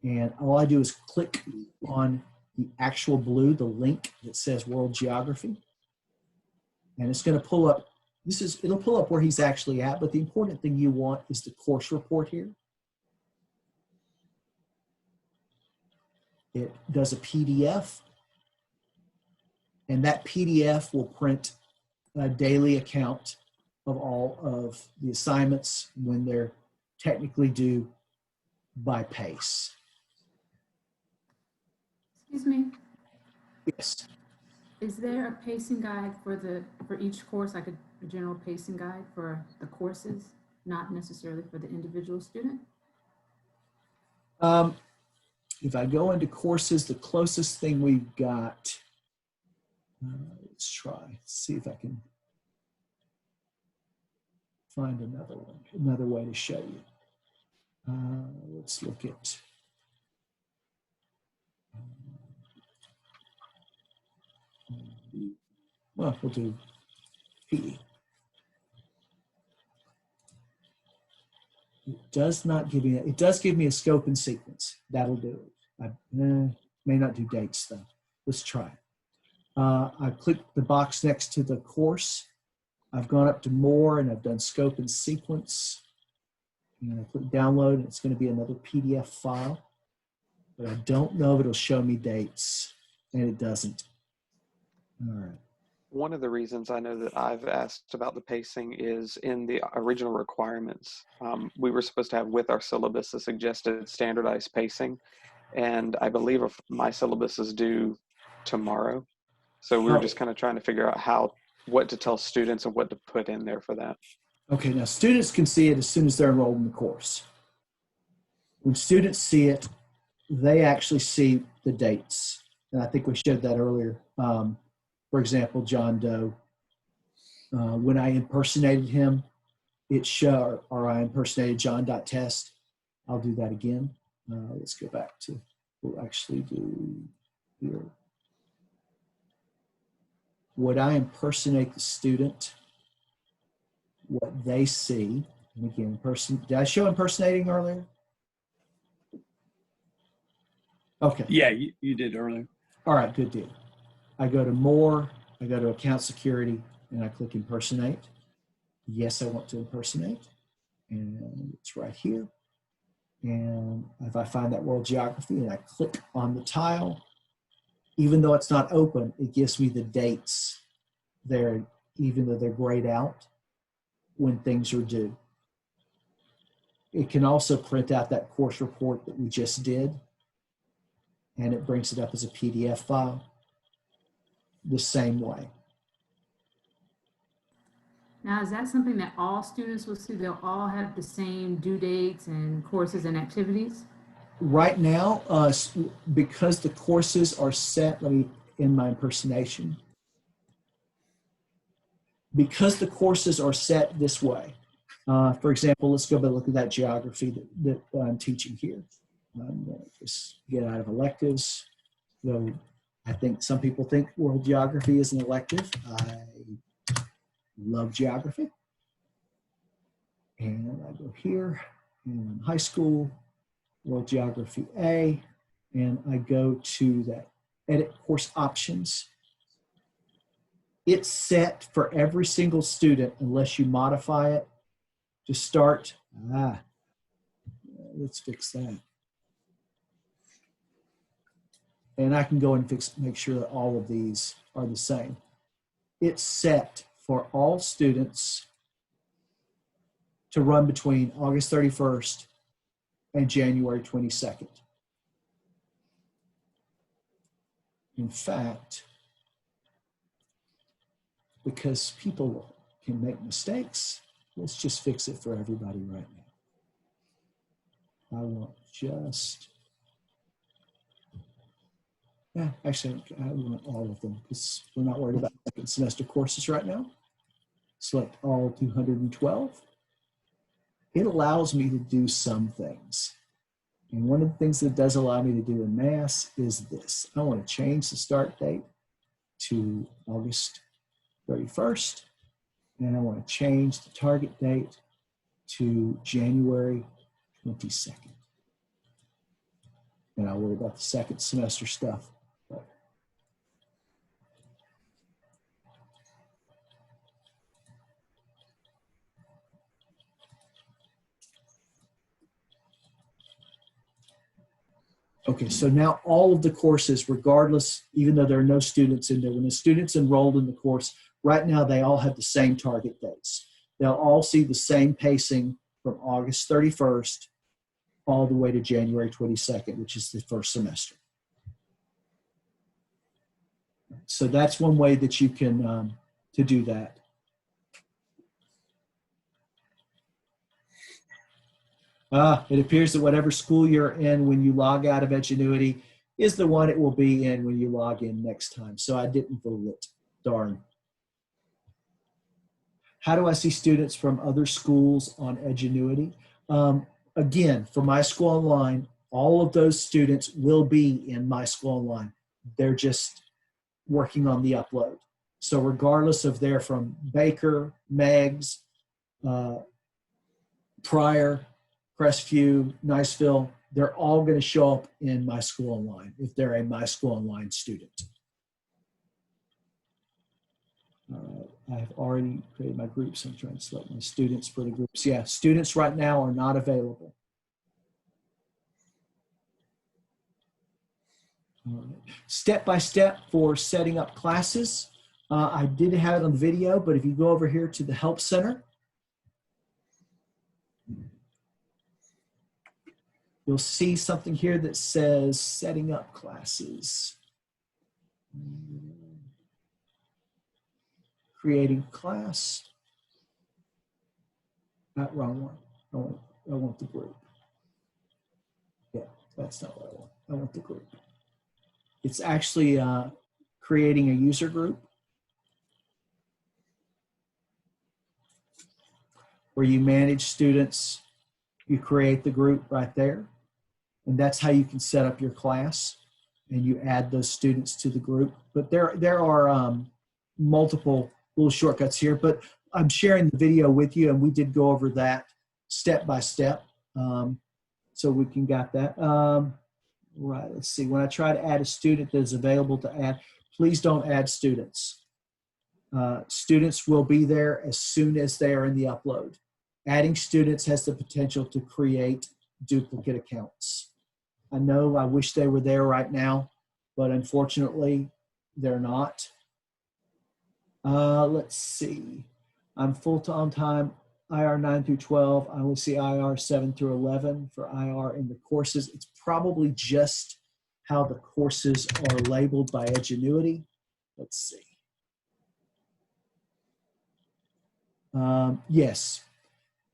And all I do is click on the actual blue, the link that says World Geography. And it's going to pull up, it'll pull up where he's actually at, but the important thing you want is the course report here. It does a PDF, and that PDF will print a daily account of all of the assignments when they're technically due by pace. Excuse me. Yes. Is there a pacing guide for each course, like a general pacing guide for the courses? not necessarily for the individual student? If I go into courses, the closest thing we've got, let's try, see if I can find another one, another way to show you. Let's look at, well, we'll do PE. It does not give me, it does give me a scope and sequence. That'll do it. I may not do dates though. Let's try it. I clicked the box next to the course. I've gone up to more and I've done scope and sequence. And I click download and it's going to be another PDF file. But I don't know if it'll show me dates, and it doesn't. All right. One of the reasons I know that I've asked about the pacing is in the original requirements, we were supposed to have with our syllabus a suggested standardized pacing. And I believe if my syllabus is due tomorrow. So we were just kind of trying to figure out what to tell students and what to put in there for that. Okay, now students can see it as soon as they're enrolled in the course. When students see it, they actually see the dates. And I think we showed that earlier. For example, John Doe, when I impersonated him, it showed, or I impersonated John.test. I'll do that again. Let's go back to, we'll actually do here. Would I impersonate the student? What they see, and again, did I show impersonating earlier? Okay. Yeah, you did earlier. All right, good deal. I go to more, I go to account security, and I click impersonate. Yes, I want to impersonate, and it's right here. And if I find that world geography and I click on the tile, even though it's not open, it gives me the dates there, even though they're grayed out, when things are due. It can also print out that course report that we just did, and it brings it up as a PDF file the same way. Now, is that something that all students will see? They'll all have the same due dates and courses and activities? Right now, because the courses are set, let me end my impersonation. Because the courses are set this way, for example, let's go back and look at that geography that I'm teaching here. I'm going to just get out of electives. Though I think some people think world geography is an elective. I love geography. And I go here, and high school, world geography A, and I go to that edit course options. It's set for every single student unless you modify it to start. Let's fix that. And I can go and make sure that all of these are the same. It's set for all students to run between August 31st and January 22nd. In fact, because people can make mistakes, let's just fix it for everybody right now. I want just, actually, I want all of them because we're not worried about second semester courses right now. Select all 212. It allows me to do some things. And one of the things that it does allow me to do in mass is this. I want to change the start date to August 31st. And I want to change the target date to January 22nd. And I'll worry about the second semester stuff. Okay, so now all of the courses, regardless, even though there are no students in there, when the students enrolled in the course, right now they all have the same target dates. They'll all see the same pacing from August 31st all the way to January 22nd, which is the first semester. So that's one way that you can to do that. It appears that whatever school you're in when you log out of Edgenuity is the one it will be in when you log in next time. So I didn't vote it. Darn. How do I see students from other schools on Edgenuity? Again, for MySchool Online, all of those students will be in MySchool Online. They're just working on the upload. So regardless if they're from Baker, Meigs, Pryor, Crestview, Niceville, they're all going to show up in MySchool Online if they're a MySchool Online student. I've already created my groups. I'm trying to select my students for the groups. Yeah, students right now are not available. Step by step for setting up classes. I did have it on video, but if you go over here to the Help Center, you'll see something here that says setting up classes. Creating class. Not wrong one. I want the group. Yeah, that's not what I want. I want the group. It's actually creating a user group where you manage students. You create the group right there. And that's how you can set up your class. And you add those students to the group. But there are multiple little shortcuts here. But I'm sharing the video with you, and we did go over that step by step. So we can got that. Right, let's see. When I try to add a student that is available to add, please don't add students. Students will be there as soon as they are in the upload. Adding students has the potential to create duplicate accounts. I know I wish they were there right now, but unfortunately, they're not. Let's see. I'm full-time time, IR 9 through 12. I only see IR 7 through 11 for IR in the courses. It's probably just how the courses are labeled by Edgenuity. Let's see. Yes.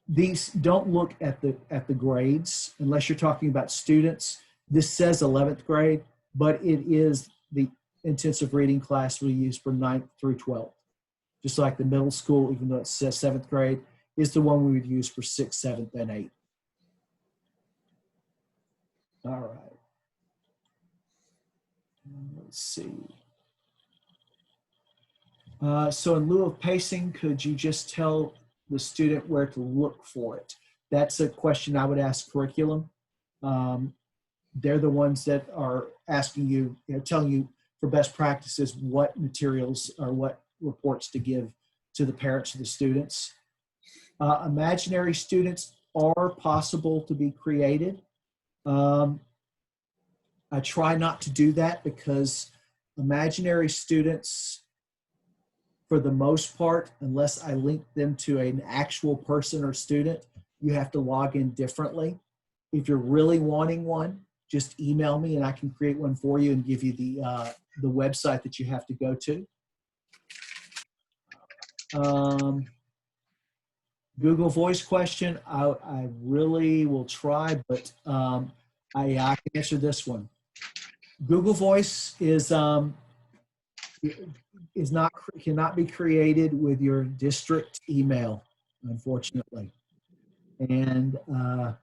These don't look at the grades unless you're talking about students. This says 11th grade, but it is the intensive reading class we use for 9th through 12th. Just like the middle school, even though it says 7th grade, is the one we would use for 6th, 7th, and 8th. All right. Let's see. So in lieu of pacing, could you just tell the student where to look for it? That's a question I would ask curriculum. They're the ones that are asking you, telling you for best practices what materials or what reports to give to the parents of the students. Imaginary students are possible to be created. I try not to do that because imaginary students, for the most part, unless I link them to an actual person or student, you have to log in differently. If you're really wanting one, just email me and I can create one for you and give you the website that you have to go to. Google Voice question, I really will try, but I can answer this one. Google Voice cannot be created with your district email, unfortunately. And to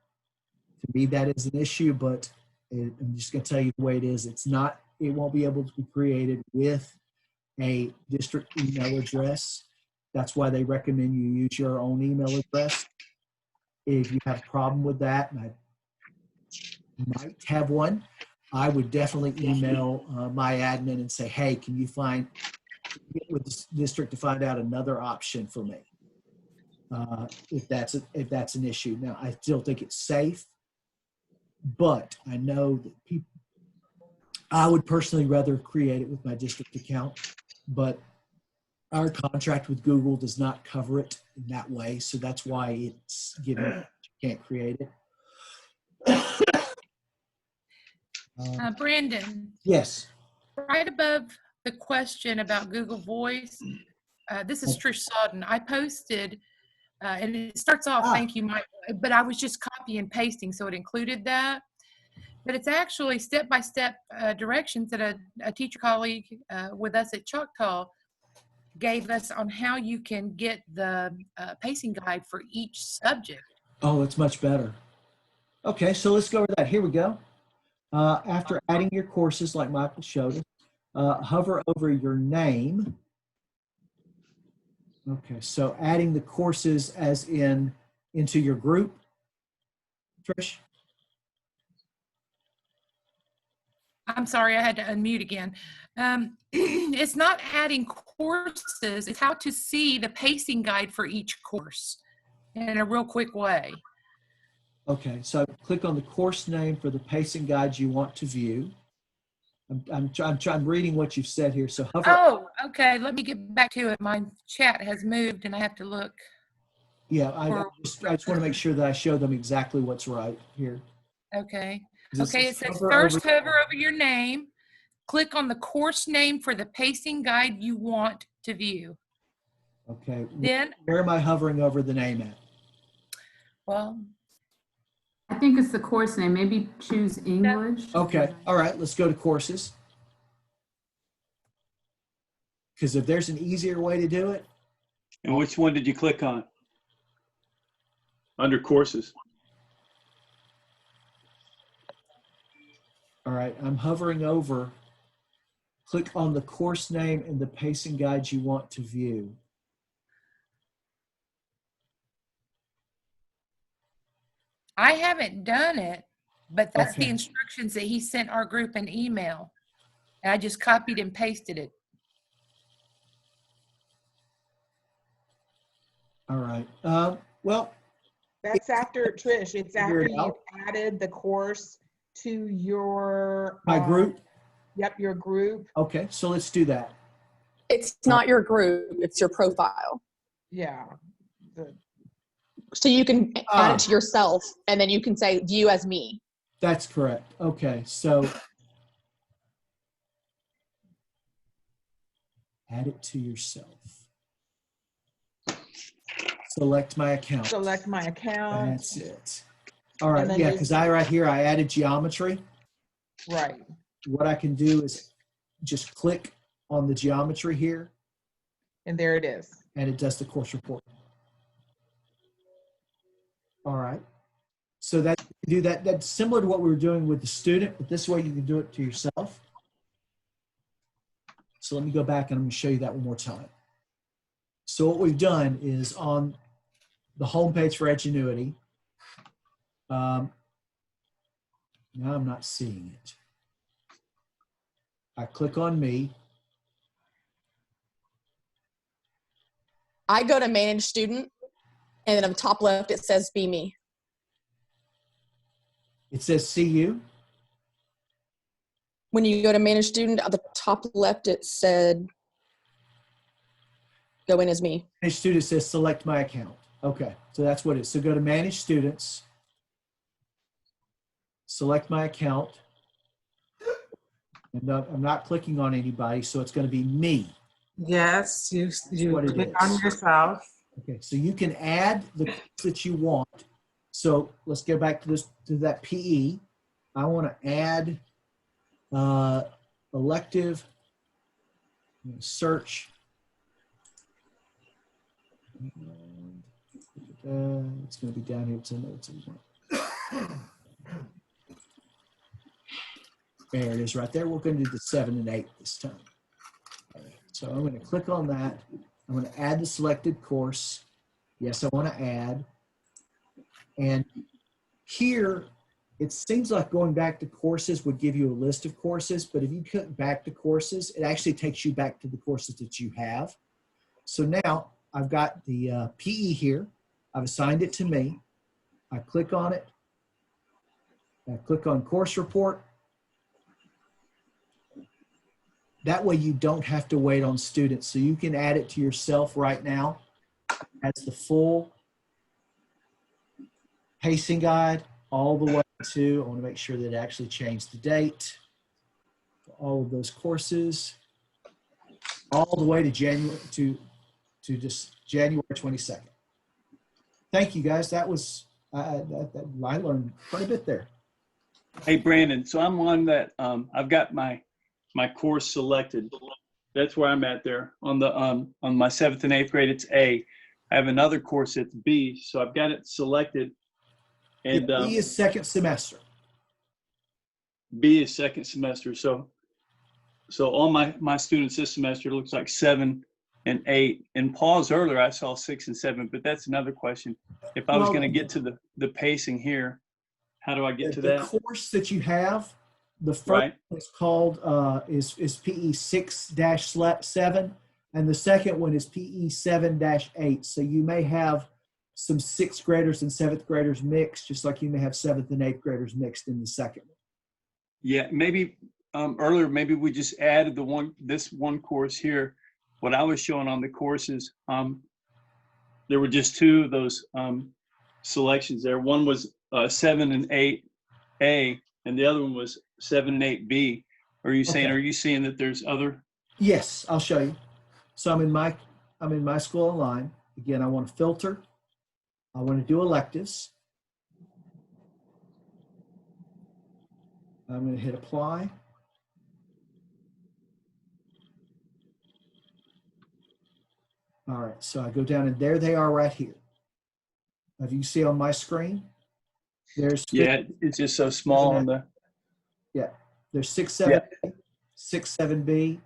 me, that is an issue, but I'm just going to tell you the way it is. It won't be able to be created with a district email address. That's why they recommend you use your own email address. If you have a problem with that, and I might have one, I would definitely email my admin and say, hey, can you get with the district to find out another option for me? If that's an issue. Now, I still think it's safe, but I know that I would personally rather create it with my district account, but our contract with Google does not cover it in that way. So that's why it's given you can't create it. Brandon. Yes. Right above the question about Google Voice, this is Trish Sodden. I posted, and it starts off, thank you, Mike, but I was just copy and pasting, so it included that. But it's actually step-by-step directions that a teacher colleague with us at Choctaw gave us on how you can get the pacing guide for each subject. Oh, it's much better. Okay, so let's go over that. Here we go. After adding your courses, like Michael showed us, hover over your name. Okay, so adding the courses as into your group. Trish? I'm sorry, I had to unmute again. It's not adding courses, it's how to see the pacing guide for each course in a real quick way. Okay, so click on the course name for the pacing guide you want to view. I'm reading what you've said here, so hover. Oh, okay, let me get back to it. My chat has moved and I have to look. Yeah, I just want to make sure that I show them exactly what's right here. Okay. It Okay, it says says first hover over your name, click on the course name for the pacing guide you want to view. Okay, Then, where am I hovering over the name at? well, I think it's the course name. Maybe choose English. Okay, all right, let's go to courses. Because if there's an easier way to do it. And which one did you click on? Under courses. All right, I'm hovering over. Click on the course name and the pacing guide you want to view. I haven't done it, but that's the Okay. instructions that he sent our group an email. And I just copied and pasted it. All right. Well, that's after Trish. It's after it you've out. added the course to your My group? Yep, your group. Okay, so let's do that. It's not your group, it's your profile. Yeah. So you can add it to yourself and then you can say view as me. That's correct. Okay, so add it to yourself. Select my account. Select my account. That's it. All right, yeah, because right here, I added geometry. Right. What I can do is just click on the geometry here. And there it is. And it does the course report. All right. So that you do that. That's similar to what we were doing with the student, but this way you can do it to yourself. So let me go back and I'm going to show you that one more time. So what we've done is on the home page for Edgenuity. Now I'm not seeing it. I click on me. I go to manage student and then on the top left it says be me. It says see you. When you go to manage student, at the top left it said go in as me. Manage student says select my account. Okay, so that's what it is. So go to manage students, select my account, and I'm not clicking on anybody, so it's going to be me. Yes, you click on is. yourself. Okay, so you can add the course that you want. So let's go back to that PE. I want to add elective. I'm going to search. It's going to be down here to notes. There it is right there. We're going to do the 7 and 8 this time. So I'm going to click on that. I'm going to add the selected course. Yes, I want to add. And here, it seems like going back to courses would give you a list of courses, but if you click back to courses, it actually takes you back to the courses that you have. So now I've got the PE here. I've assigned it to me. I click on it. I click on course report. That way you don't have to wait on students. So you can add it to yourself right now as the full pacing guide all the way to, I want to make sure that it actually changed the date for all of those courses, all the way to January to just January 22nd. Thank you guys. That was I learned quite a bit there. Hey, Brandon, so I'm on that, I've got my course selected. That's where I'm at there. On my 7th and 8th grade, it's A. I have another course that's B, so I've got it selected. And B is second semester. B is second semester. So all my students this semester, it looks like 7 and 8. And Paul's earlier, I saw 6 and 7, but that's another question. If I was going to get to the pacing here, how do I get to that? The course that you have, the first one is called is PE 6-7, and the second one is PE 7-8. So you may have some 6th graders and 7th graders mixed, just like you may have 7th and 8th graders mixed in the second one. Yeah, maybe earlier, maybe we just added this one course here. What I was showing on the courses, there were just 2 of those selections there. One was 7 and 8A, and the other one was 7 and 8B. Are you seeing that there's other? Yes, I'll show you. So I'm in MySchool Online. Again, I want to filter. I want to do electives. I'm going to hit apply. All right, so I go down and there they are right here. If you see on my screen, there's it's just so small on the. Yeah, there's 6-7A, 6-7B,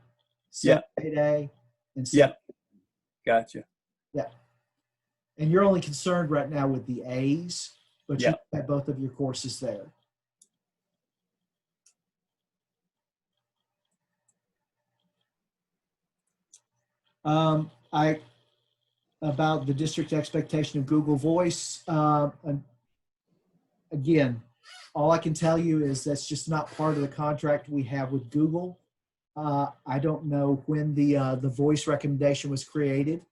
7-8A, and 7. Gotcha. Yeah, and you're only concerned right now with the A's, but you have both of your courses there. About the district expectation of Google Voice. Again, all I can tell you is that's just not part of the contract we have with Google. I don't know when the voice recommendation was created.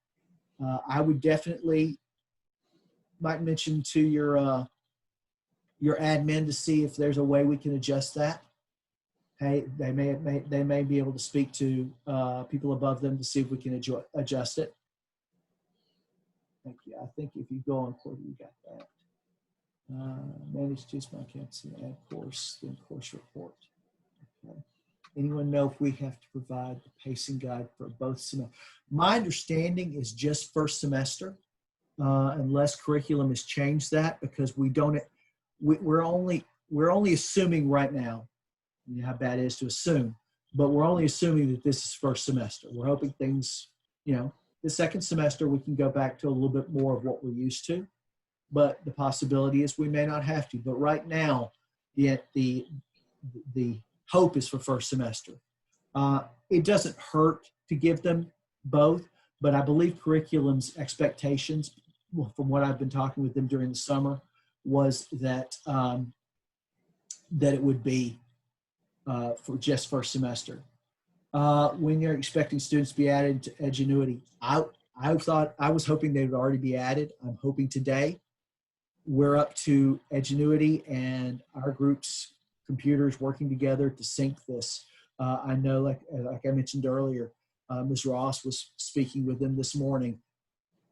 I would definitely might mention to your admin to see if there's a way we can adjust that. Hey, they may be able to speak to people above them to see if we can adjust it. Thank you. I think if you go on quarter, you got that. Manage just my campus and add course, then course report. Okay. Anyone know if we have to provide the pacing guide for both semesters? My understanding is just first semester, unless curriculum has changed that, because we're only assuming right now. You know how bad it is to assume, but we're only assuming that this is first semester. We're hoping things, the second semester we can go back to a little bit more of what we're used to, but the possibility is we may not have to. But right now, the hope is for first semester. It doesn't hurt to give them both, but I believe curriculum's expectations, from what I've been talking with them during the summer, was that that it would be for just first semester. When you're expecting students to be added to Edgenuity, I was hoping they would already be added. I'm hoping today. We're up to Edgenuity and our group's computers working together to sync this. I know, like I mentioned earlier, Ms. Ross was speaking with them this morning,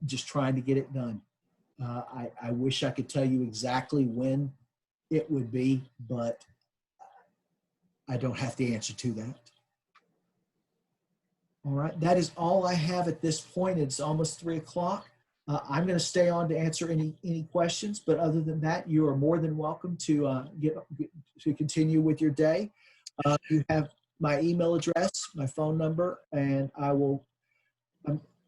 just trying to get it done. I wish I could tell you exactly when it would be, but I don't have the answer to that. All right, that is all I have at this point. It's almost 3 o'clock. I'm going to stay on to answer any questions, but other than that, you are more than welcome to continue with your day. You have my email address, my phone number, and I will.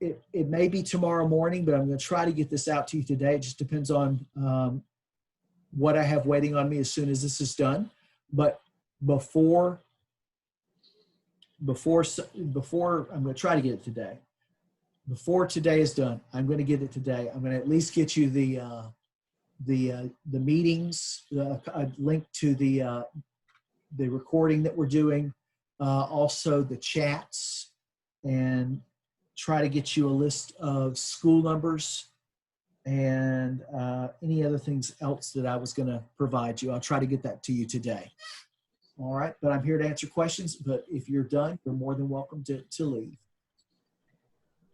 It may be tomorrow morning, but I'm going to try to get this out to you today. It just depends on what I have waiting on me as soon as this is done. But before I'm going to try to get it today. Before today is done, I'm going to get it today. I'm going to at least get you the meetings, a link to the recording that we're doing, also the chats, and try to get you a list of school numbers and any other things else that I was going to provide you. I'll try to get that to you today. All right, but I'm here to answer questions, but if you're done, you're more than welcome to leave.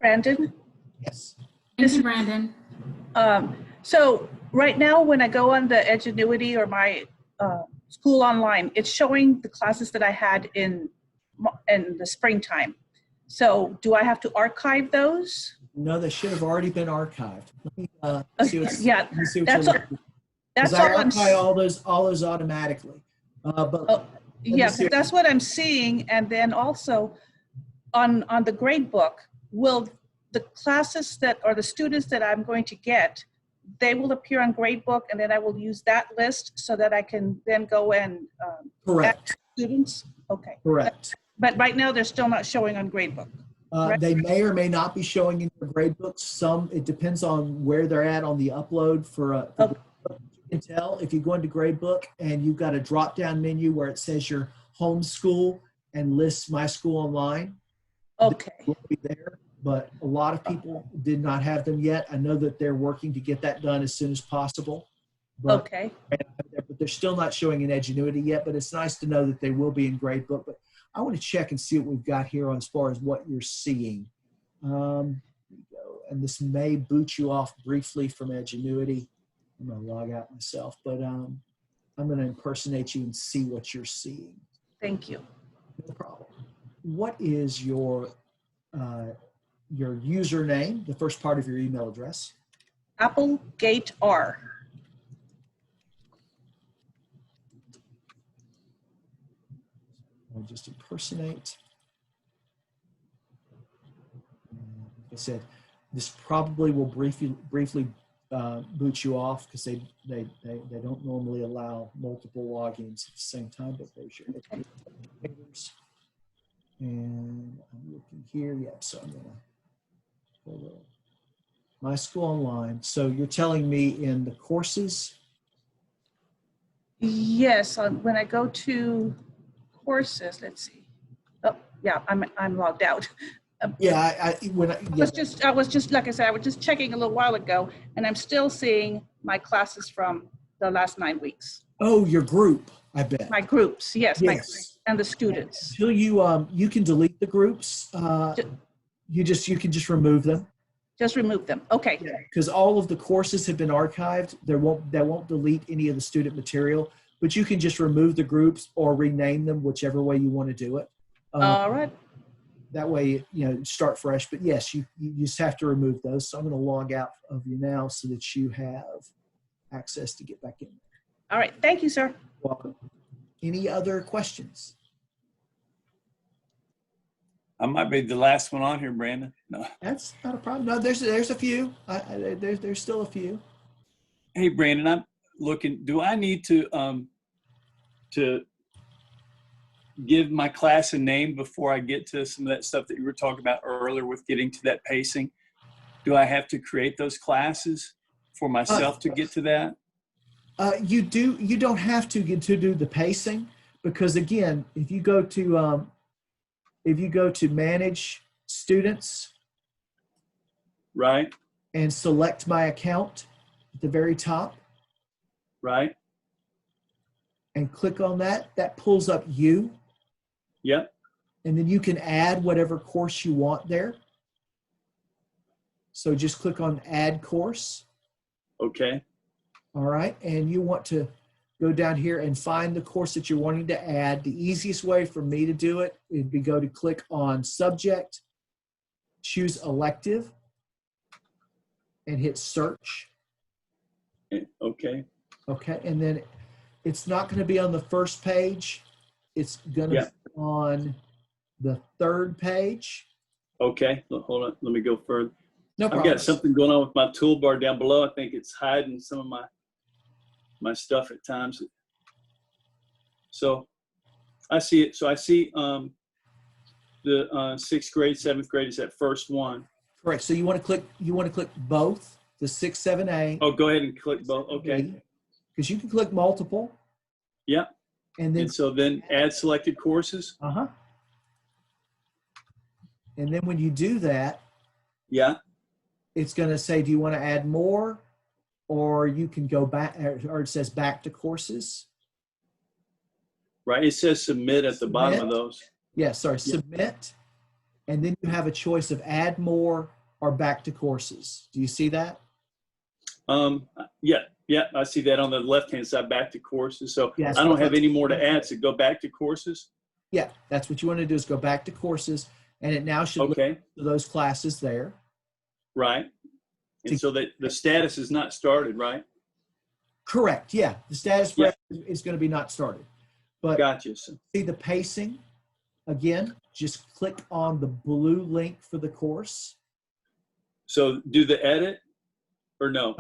Brandon? Yes. Thank you, Brandon. So right now, when I go on the Edgenuity or my school online, it's showing the classes that I had in the springtime. So do I have to archive those? No, they should have already been archived. Let me see what's, Yeah, let me see what that's you're all, looking for. that's 'Cause I all I'm. archive all those automatically. But Yeah, because that's what I'm seeing. And then also on the grade book, will the classes that, or the students that I'm going to get, they will appear on grade book, and then I will use that list so that I can then go and correct add students? Okay. Correct. But right now, they're still not showing on grade book. Right? They may or may not be showing in your grade books. Some, it depends on where they're at on the upload for you can tell if you go into gradebook and you've got a drop down menu where it says your home school and lists MySchool Online. Okay. Will be there, but a lot of people did not have them yet. I know that they're working to get that done as soon as possible. But, okay. But they're still not showing in Edgenuity yet, but it's nice to know that they will be in gradebook. But I want to check and see what we've got here on as far as what you're seeing. And this may boot you off briefly from Edgenuity. I'm going to log out myself, but I'm going to impersonate you and see what you're seeing. Thank you. No problem. What is your username, the first part of your email address? Applegate R. I'll just impersonate. Like I said, this probably will briefly boot you off because they don't normally allow multiple logins at the same time. But there's your papers. And I'm looking here. Yep. So I'm gonna pull up MySchool Online. So you're telling me in the courses? Yes. When I go to courses, let's see. Oh, yeah. I'm logged out. Yeah, I was just like I said, I was just checking a little while ago, and I'm still seeing my classes from the last 9 weeks. Oh, your group, I bet. My groups, yes. And the students. Until you can delete the groups. You can just remove them. Just remove them. Okay. Yeah, because all of the courses have been archived. That won't delete any of the student material, but you can just remove the groups or rename them, whichever way you want to do it. All right. That way, start fresh. But yes, you just have to remove those. So I'm going to log out of you now so that you have access to get back in there. All right. Thank you, sir. Welcome. Any other questions? I might be the last one on here, Brandon. No. That's not a problem. No, there's a few. There's still a few. Hey, Brandon, I'm looking. Do I need to give my class a name before I get to some of that stuff that you were talking about earlier with getting to that pacing? Do I have to create those classes for myself to get to that? You do. You don't have to do the pacing because again, if you go to manage students, right, and select my account at the very top, right, and click on that pulls up you. Yep. And then you can add whatever course you want there. So just click on add course. Okay. All right. And you want to go down here and find the course that you're wanting to add. The easiest way for me to do it would be go to click on subject, choose elective, and hit search. Okay. Okay. And then it's not going to be on the first page. It's going to be on the third page. Okay, hold on. Let me go further. No problem. I've got something going on with my toolbar down below. I think it's hiding some of my stuff at times. So I see it. So I see the 6th grade, 7th grade is that first one. Correct. So you want to click both the 6, 7A. Oh, go ahead and click both. Okay. Because you can click multiple. Yep. And so then add selected courses. Uh-huh. And then when you do that, it's going to say, do you want to add more? Or you can go back, or it says back to courses. Right. It says submit at the bottom of those. Yeah, sorry, submit. And then you have a choice of add more or back to courses. Do you see that? Yeah, I see that on the left-hand side, back to courses. So Yes, I don't have any more to add, so go back to courses. Yeah, that's what you want to do is go back to courses, and it now should Okay. list those classes there. Right. And so that the status is not started, right? Correct. Yeah, the status Yeah. is going to be not started. But Gotcha. see the pacing again. Just click on the blue link for the course. So do the edit or no?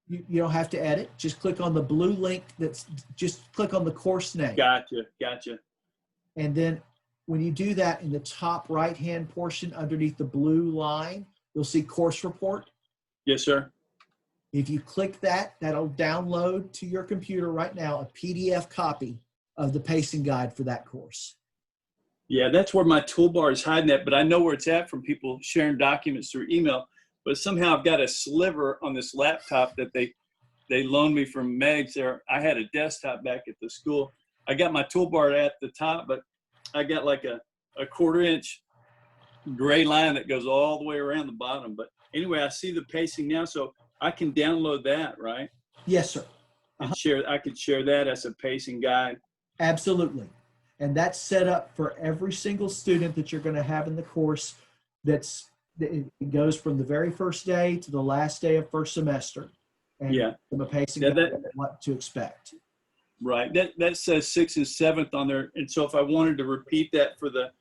You don't have to edit. Just click on the blue link. Just click on the course name. Gotcha. And then when you do that, in the top right-hand portion underneath the blue line, you'll see course report. Yes, sir. If you click that, that'll download to your computer right now a PDF copy of the pacing guide for that course. Yeah, that's where my toolbar is hiding at, but I know where it's at from people sharing documents through email. But somehow I've got a sliver on this laptop that they loaned me from Meg's there. I had a desktop back at the school. I got my toolbar at the top, but I got like a 1/4 inch gray line that goes all the way around the bottom. But anyway, I see the pacing now, so I can download that, right? Yes, sir. And I could share that as a pacing guide. Absolutely. And that's set up for every single student that you're going to have in the course. It goes from the very first day to the last day of first semester. And from a pacing guide, what to expect. Right. That says 6th and 7th on there. And so if I wanted to repeat that for the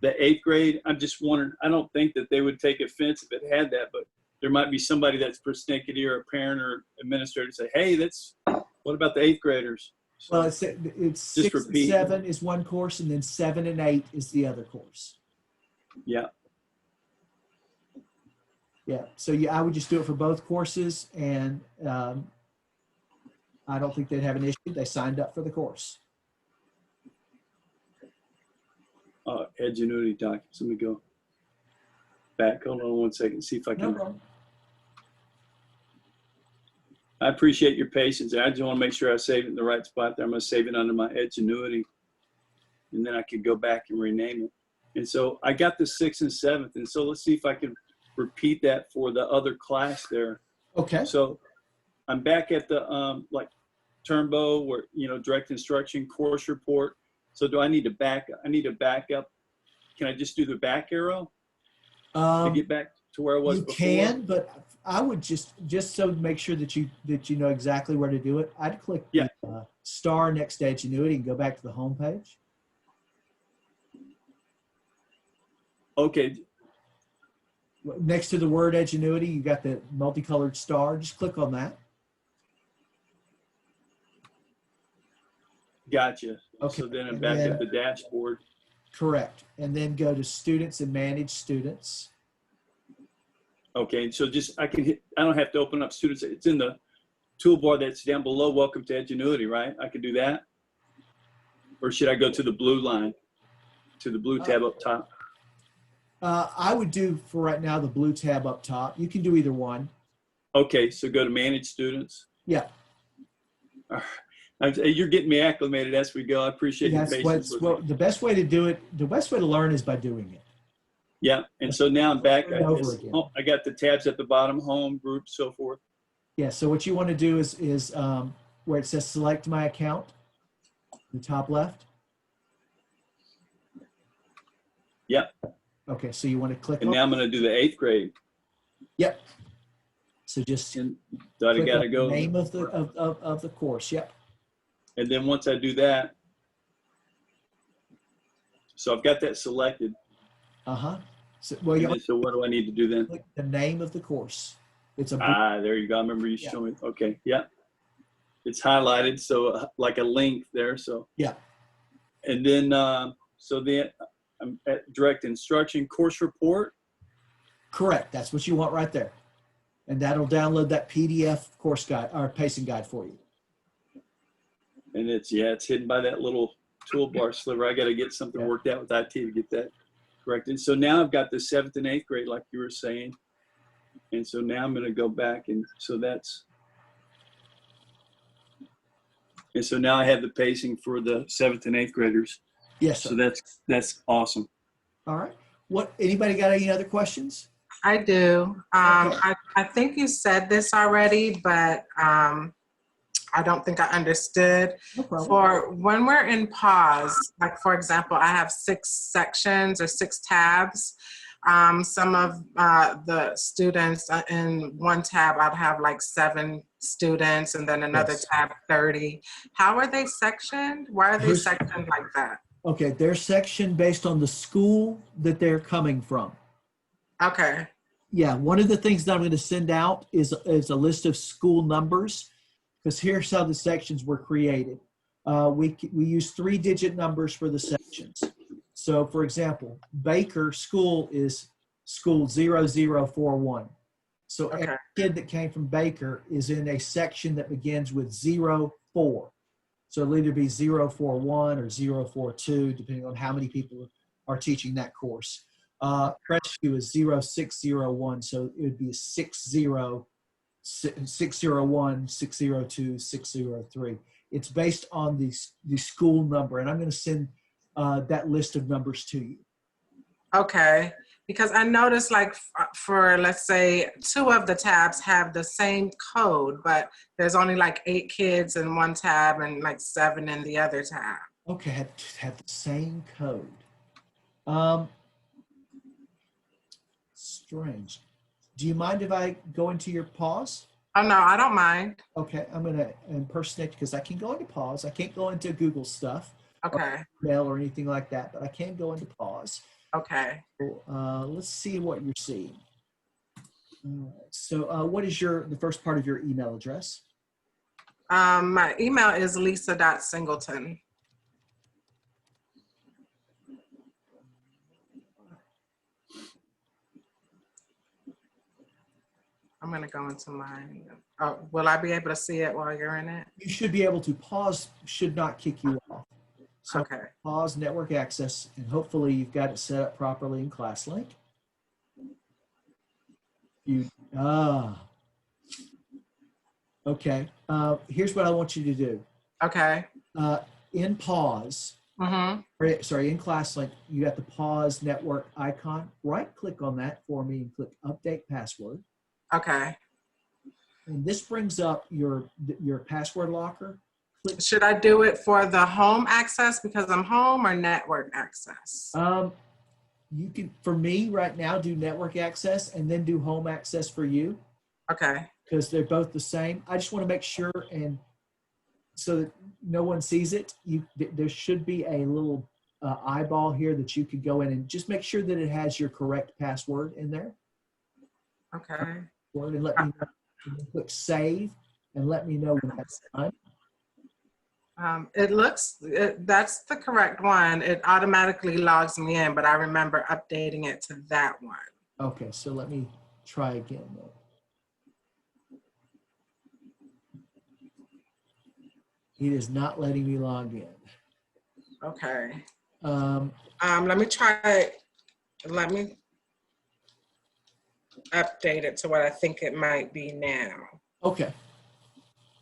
8th grade, I'm just wondering, I don't think that they would take offense if it had that, but there might be somebody that's persnickety or a parent or administrator say, hey, what about the 8th graders? So well, it's 6 and 7 is one course, and then 7 and 8 is the other course. Yeah. Yeah. So I would just do it for both courses, and I don't think they'd have an issue. They signed up for the course. Edgenuity documents. Let me go back. Hold on one second. See if I can. No problem. I appreciate your patience. I just want to make sure I save it in the right spot there. I'm going to save it under my Edgenuity, and then I could go back and rename it. And so I got the 6th and 7th. And so let's see if I can repeat that for the other class there. Okay. So I'm back at the Turnbow, where direct instruction course report. So do I need to back up? Can I just do the back arrow to get back to where I was before? You can, but I would just so make sure that you know exactly where to do it. I'd click the star next to Edgenuity and go back to the home page. Okay. Next to the word Edgenuity, you got the multicolored star. Just click on that. Gotcha. Okay. So then I'm back at the dashboard. Correct. And then go to students and manage students. Okay. So I don't have to open up students. It's in the toolbar that's down below. Welcome to Edgenuity, right? I could do that. Or should I go to the blue line, to the blue tab up top? I would do for right now the blue tab up top. You can do either one. Okay. So go to manage students. Yeah. You're getting me acclimated as we go. I appreciate your patience. The best way to do it, the best way to learn is by doing it. Yeah, and so now I'm back. I Over got the tabs at the bottom, home, group, so forth. Yeah, so what you want to do is where it says select my account, the top left. Yep. Okay, so you want to click and now I'm going to do the 8th grade. Yep. So just I got to go. The name of the course. Yep. And then once I do that, so I've got that selected. Uh-huh. So, so what do I need to do then? The name of the course. It's a there you go. I remember you showing me. Okay. Yeah. It's highlighted. So like a link there. So yeah. And then, so then I'm at direct instruction course report. Correct. That's what you want right there. And that'll download that PDF course guide or pacing guide for you. And it's hidden by that little toolbar sliver. I got to get something worked out with IT to get that corrected. So now I've got the 7th and 8th grade, like you were saying. And so now I'm going to go back. And so now I have the pacing for the 7th and 8th graders. Yes, sir. So that's awesome. All right. Anybody got any other questions? I do. I think you said this already, but I don't think I understood. No problem. For when we're in pause, like for example, I have 6 sections or 6 tabs. Some of the students in one tab, I'd have like 7 students, and then another Yes. tab 30. How are they sectioned? Why are they sectioned like that? Okay, they're sectioned based on the school that they're coming from. Okay. Yeah, one of the things that I'm going to send out is a list of school numbers, because here's how the sections were created. We use 3-digit numbers for the sections. So for example, Baker School is school 0041. So every kid that came from Baker is in a section that begins with 04. So it'll either be 041 or 042, depending on how many people are teaching that course. Crestview is 0601, so it would be 601, 602, 603. It's based on the school number, and I'm going to send that list of numbers to you. Okay, because I noticed like for, let's say, 2 of the tabs have the same code, but there's only like 8 kids in one tab and like 7 in the other tab. Okay, have the same code. Strange. Do you mind if I go into your pause? Oh, no, I don't mind. Okay, I'm going to impersonate, because I can go into pause. I can't go into Google stuff. Okay. Or email or anything like that, but I can go into pause. Okay. So, let's see what you're seeing. So what is the first part of your email address? My email is lisa.singleton. I'm going to go into mine. Oh, will I be able to see it while you're in it? You should be able to. Pause should not kick you off. So okay. Pause network access, and hopefully you've got it set up properly in ClassLink. Okay. Here's what I want you to do. Okay. In pause, sorry, in ClassLink, you got the pause network icon. Right click on that for me and click update password. Okay. And this brings up your password locker. Should I do it for the home access because I'm home, or network access? You can, for me right now, do network access and then do home access for you. Okay. Because they're both the same. I just want to make sure, and so that no one sees it, there should be a little eyeball here that you could go in and just make sure that it has your correct password in there. Okay. And let me know. Click save and let me know when that's done. It looks, that's the correct one. It automatically logs me in, but I remember updating it to that one. Okay, so let me try again then. It is not letting me log in. Okay. Let me try, let me update it to what I think it might be now. Okay.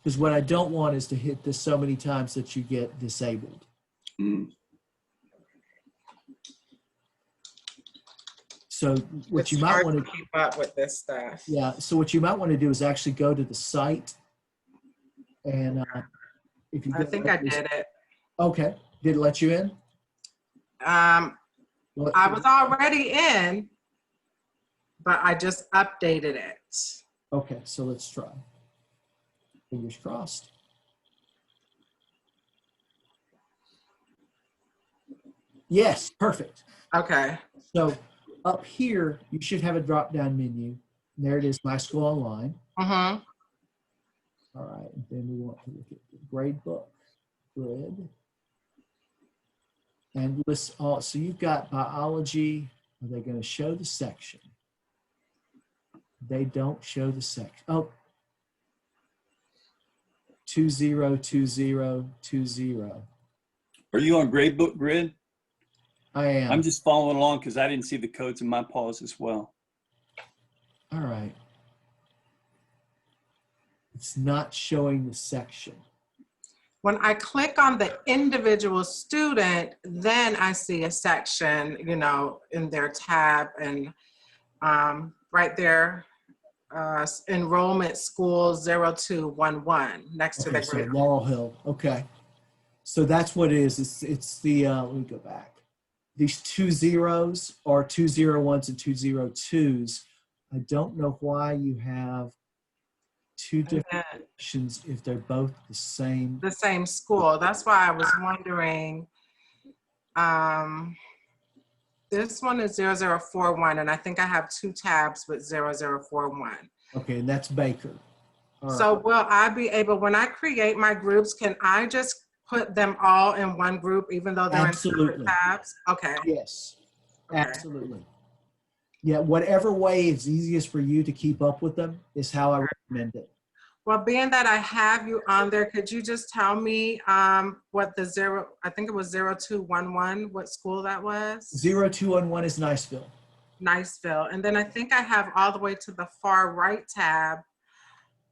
Because what I don't want is to hit this so many times that you get disabled. So what you might want to keep up with this stuff. Yeah. So what you might want to do is actually go to the site, and if you I think I did it. Okay. Did it let you in? I was already in, but I just updated it. Okay. So let's try. Fingers crossed. Yes, perfect. Okay. So up here, you should have a drop-down menu. And there it is, MySchool Online. Uh-huh. All right, and then we want to look at the grade book grid. And list all, so you've got biology. Are they going to show the section? They don't show the section. Oh, 202020. Are you on gradebook grid? I am. I'm just following along because I didn't see the codes in my pause as well. All right. It's not showing the section. When I click on the individual student, then I see a section, you know, in their tab, and right there. Enrollment school 0211 next to Okay, the so grade. Laurel Hill. Okay. So that's what it is. It's the, let me go back. These 2 zeros are 2 01s and 2 02s. I don't know why you have two different sections if they're both the same. The same school. That's why I was wondering. This one is 0041, and I think I have 2 tabs with 0041. Okay, and that's Baker. All right. So will I be able, when I create my groups, can I just put them all in one group, even though they're in separate Absolutely. tabs? Okay. Yes, Okay. absolutely. Yeah, whatever way is easiest for you to keep up with them is how I recommend it. Well, being that I have you on there, could you just tell me what the I think it was 0211, what school that was? 0211 is Niceville. Niceville. And then I think I have all the way to the far right tab,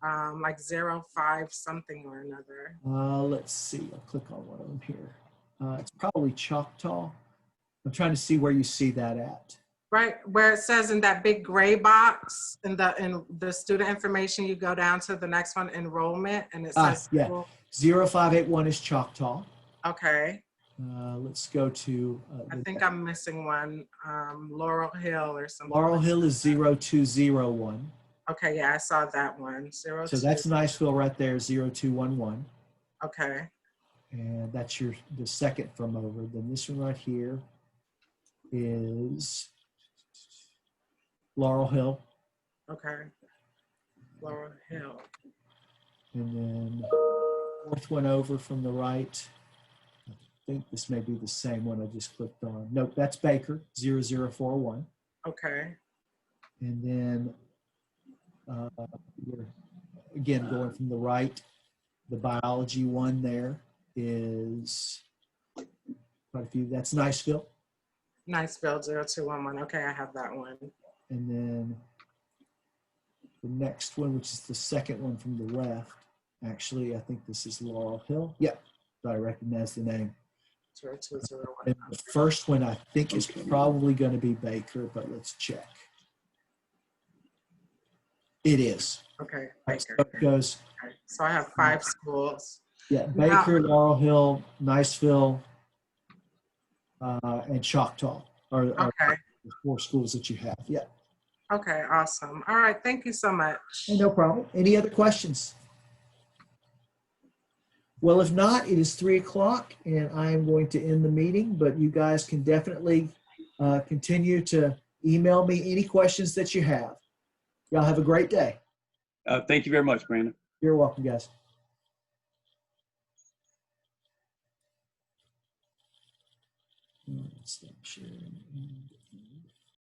like 05 something or another. Let's see, I'll click on one of them here. It's probably Choctaw. I'm trying to see where you see that at. Right, where it says in that big gray box in the student information, you go down to the next one, enrollment, and it says Yeah, school. 0581 is Choctaw. Okay. Let's go to. I think I'm missing one, Laurel Hill or something. Laurel Hill is 0201. Okay, yeah, I saw that one. So that's Niceville right there, 0211. Okay. And that's the second from over. Then this one right here is Laurel Hill. Okay. Laurel Hill. And then fourth one over from the right. I think this may be the same one I just clicked on. Nope, that's Baker, 0041. Okay. And then you're again going from the right. The biology one there is quite a few. That's Niceville. Niceville 0211. Okay, I have that one. And then the next one, which is the second one from the left, actually, I think this is Laurel Hill. Yep, I recognize the name. 0201. And the first one, I think, is probably going to be Baker, but let's check. It is. Okay, Baker. Baker. So it goes. Okay. So I have 5 schools. Yeah, Baker, Laurel Hill, Niceville, and Choctaw are Okay. the 4 schools that you have. Yeah. Okay, awesome. All right, thank you so much. Hey, no problem. Any other questions? Well, if not, it is 3 o'clock and I am going to end the meeting, but you guys can definitely continue to email me any questions that you have. Y'all have a great day. Thank you very much, Brandon. You're welcome, guys. Stop sharing.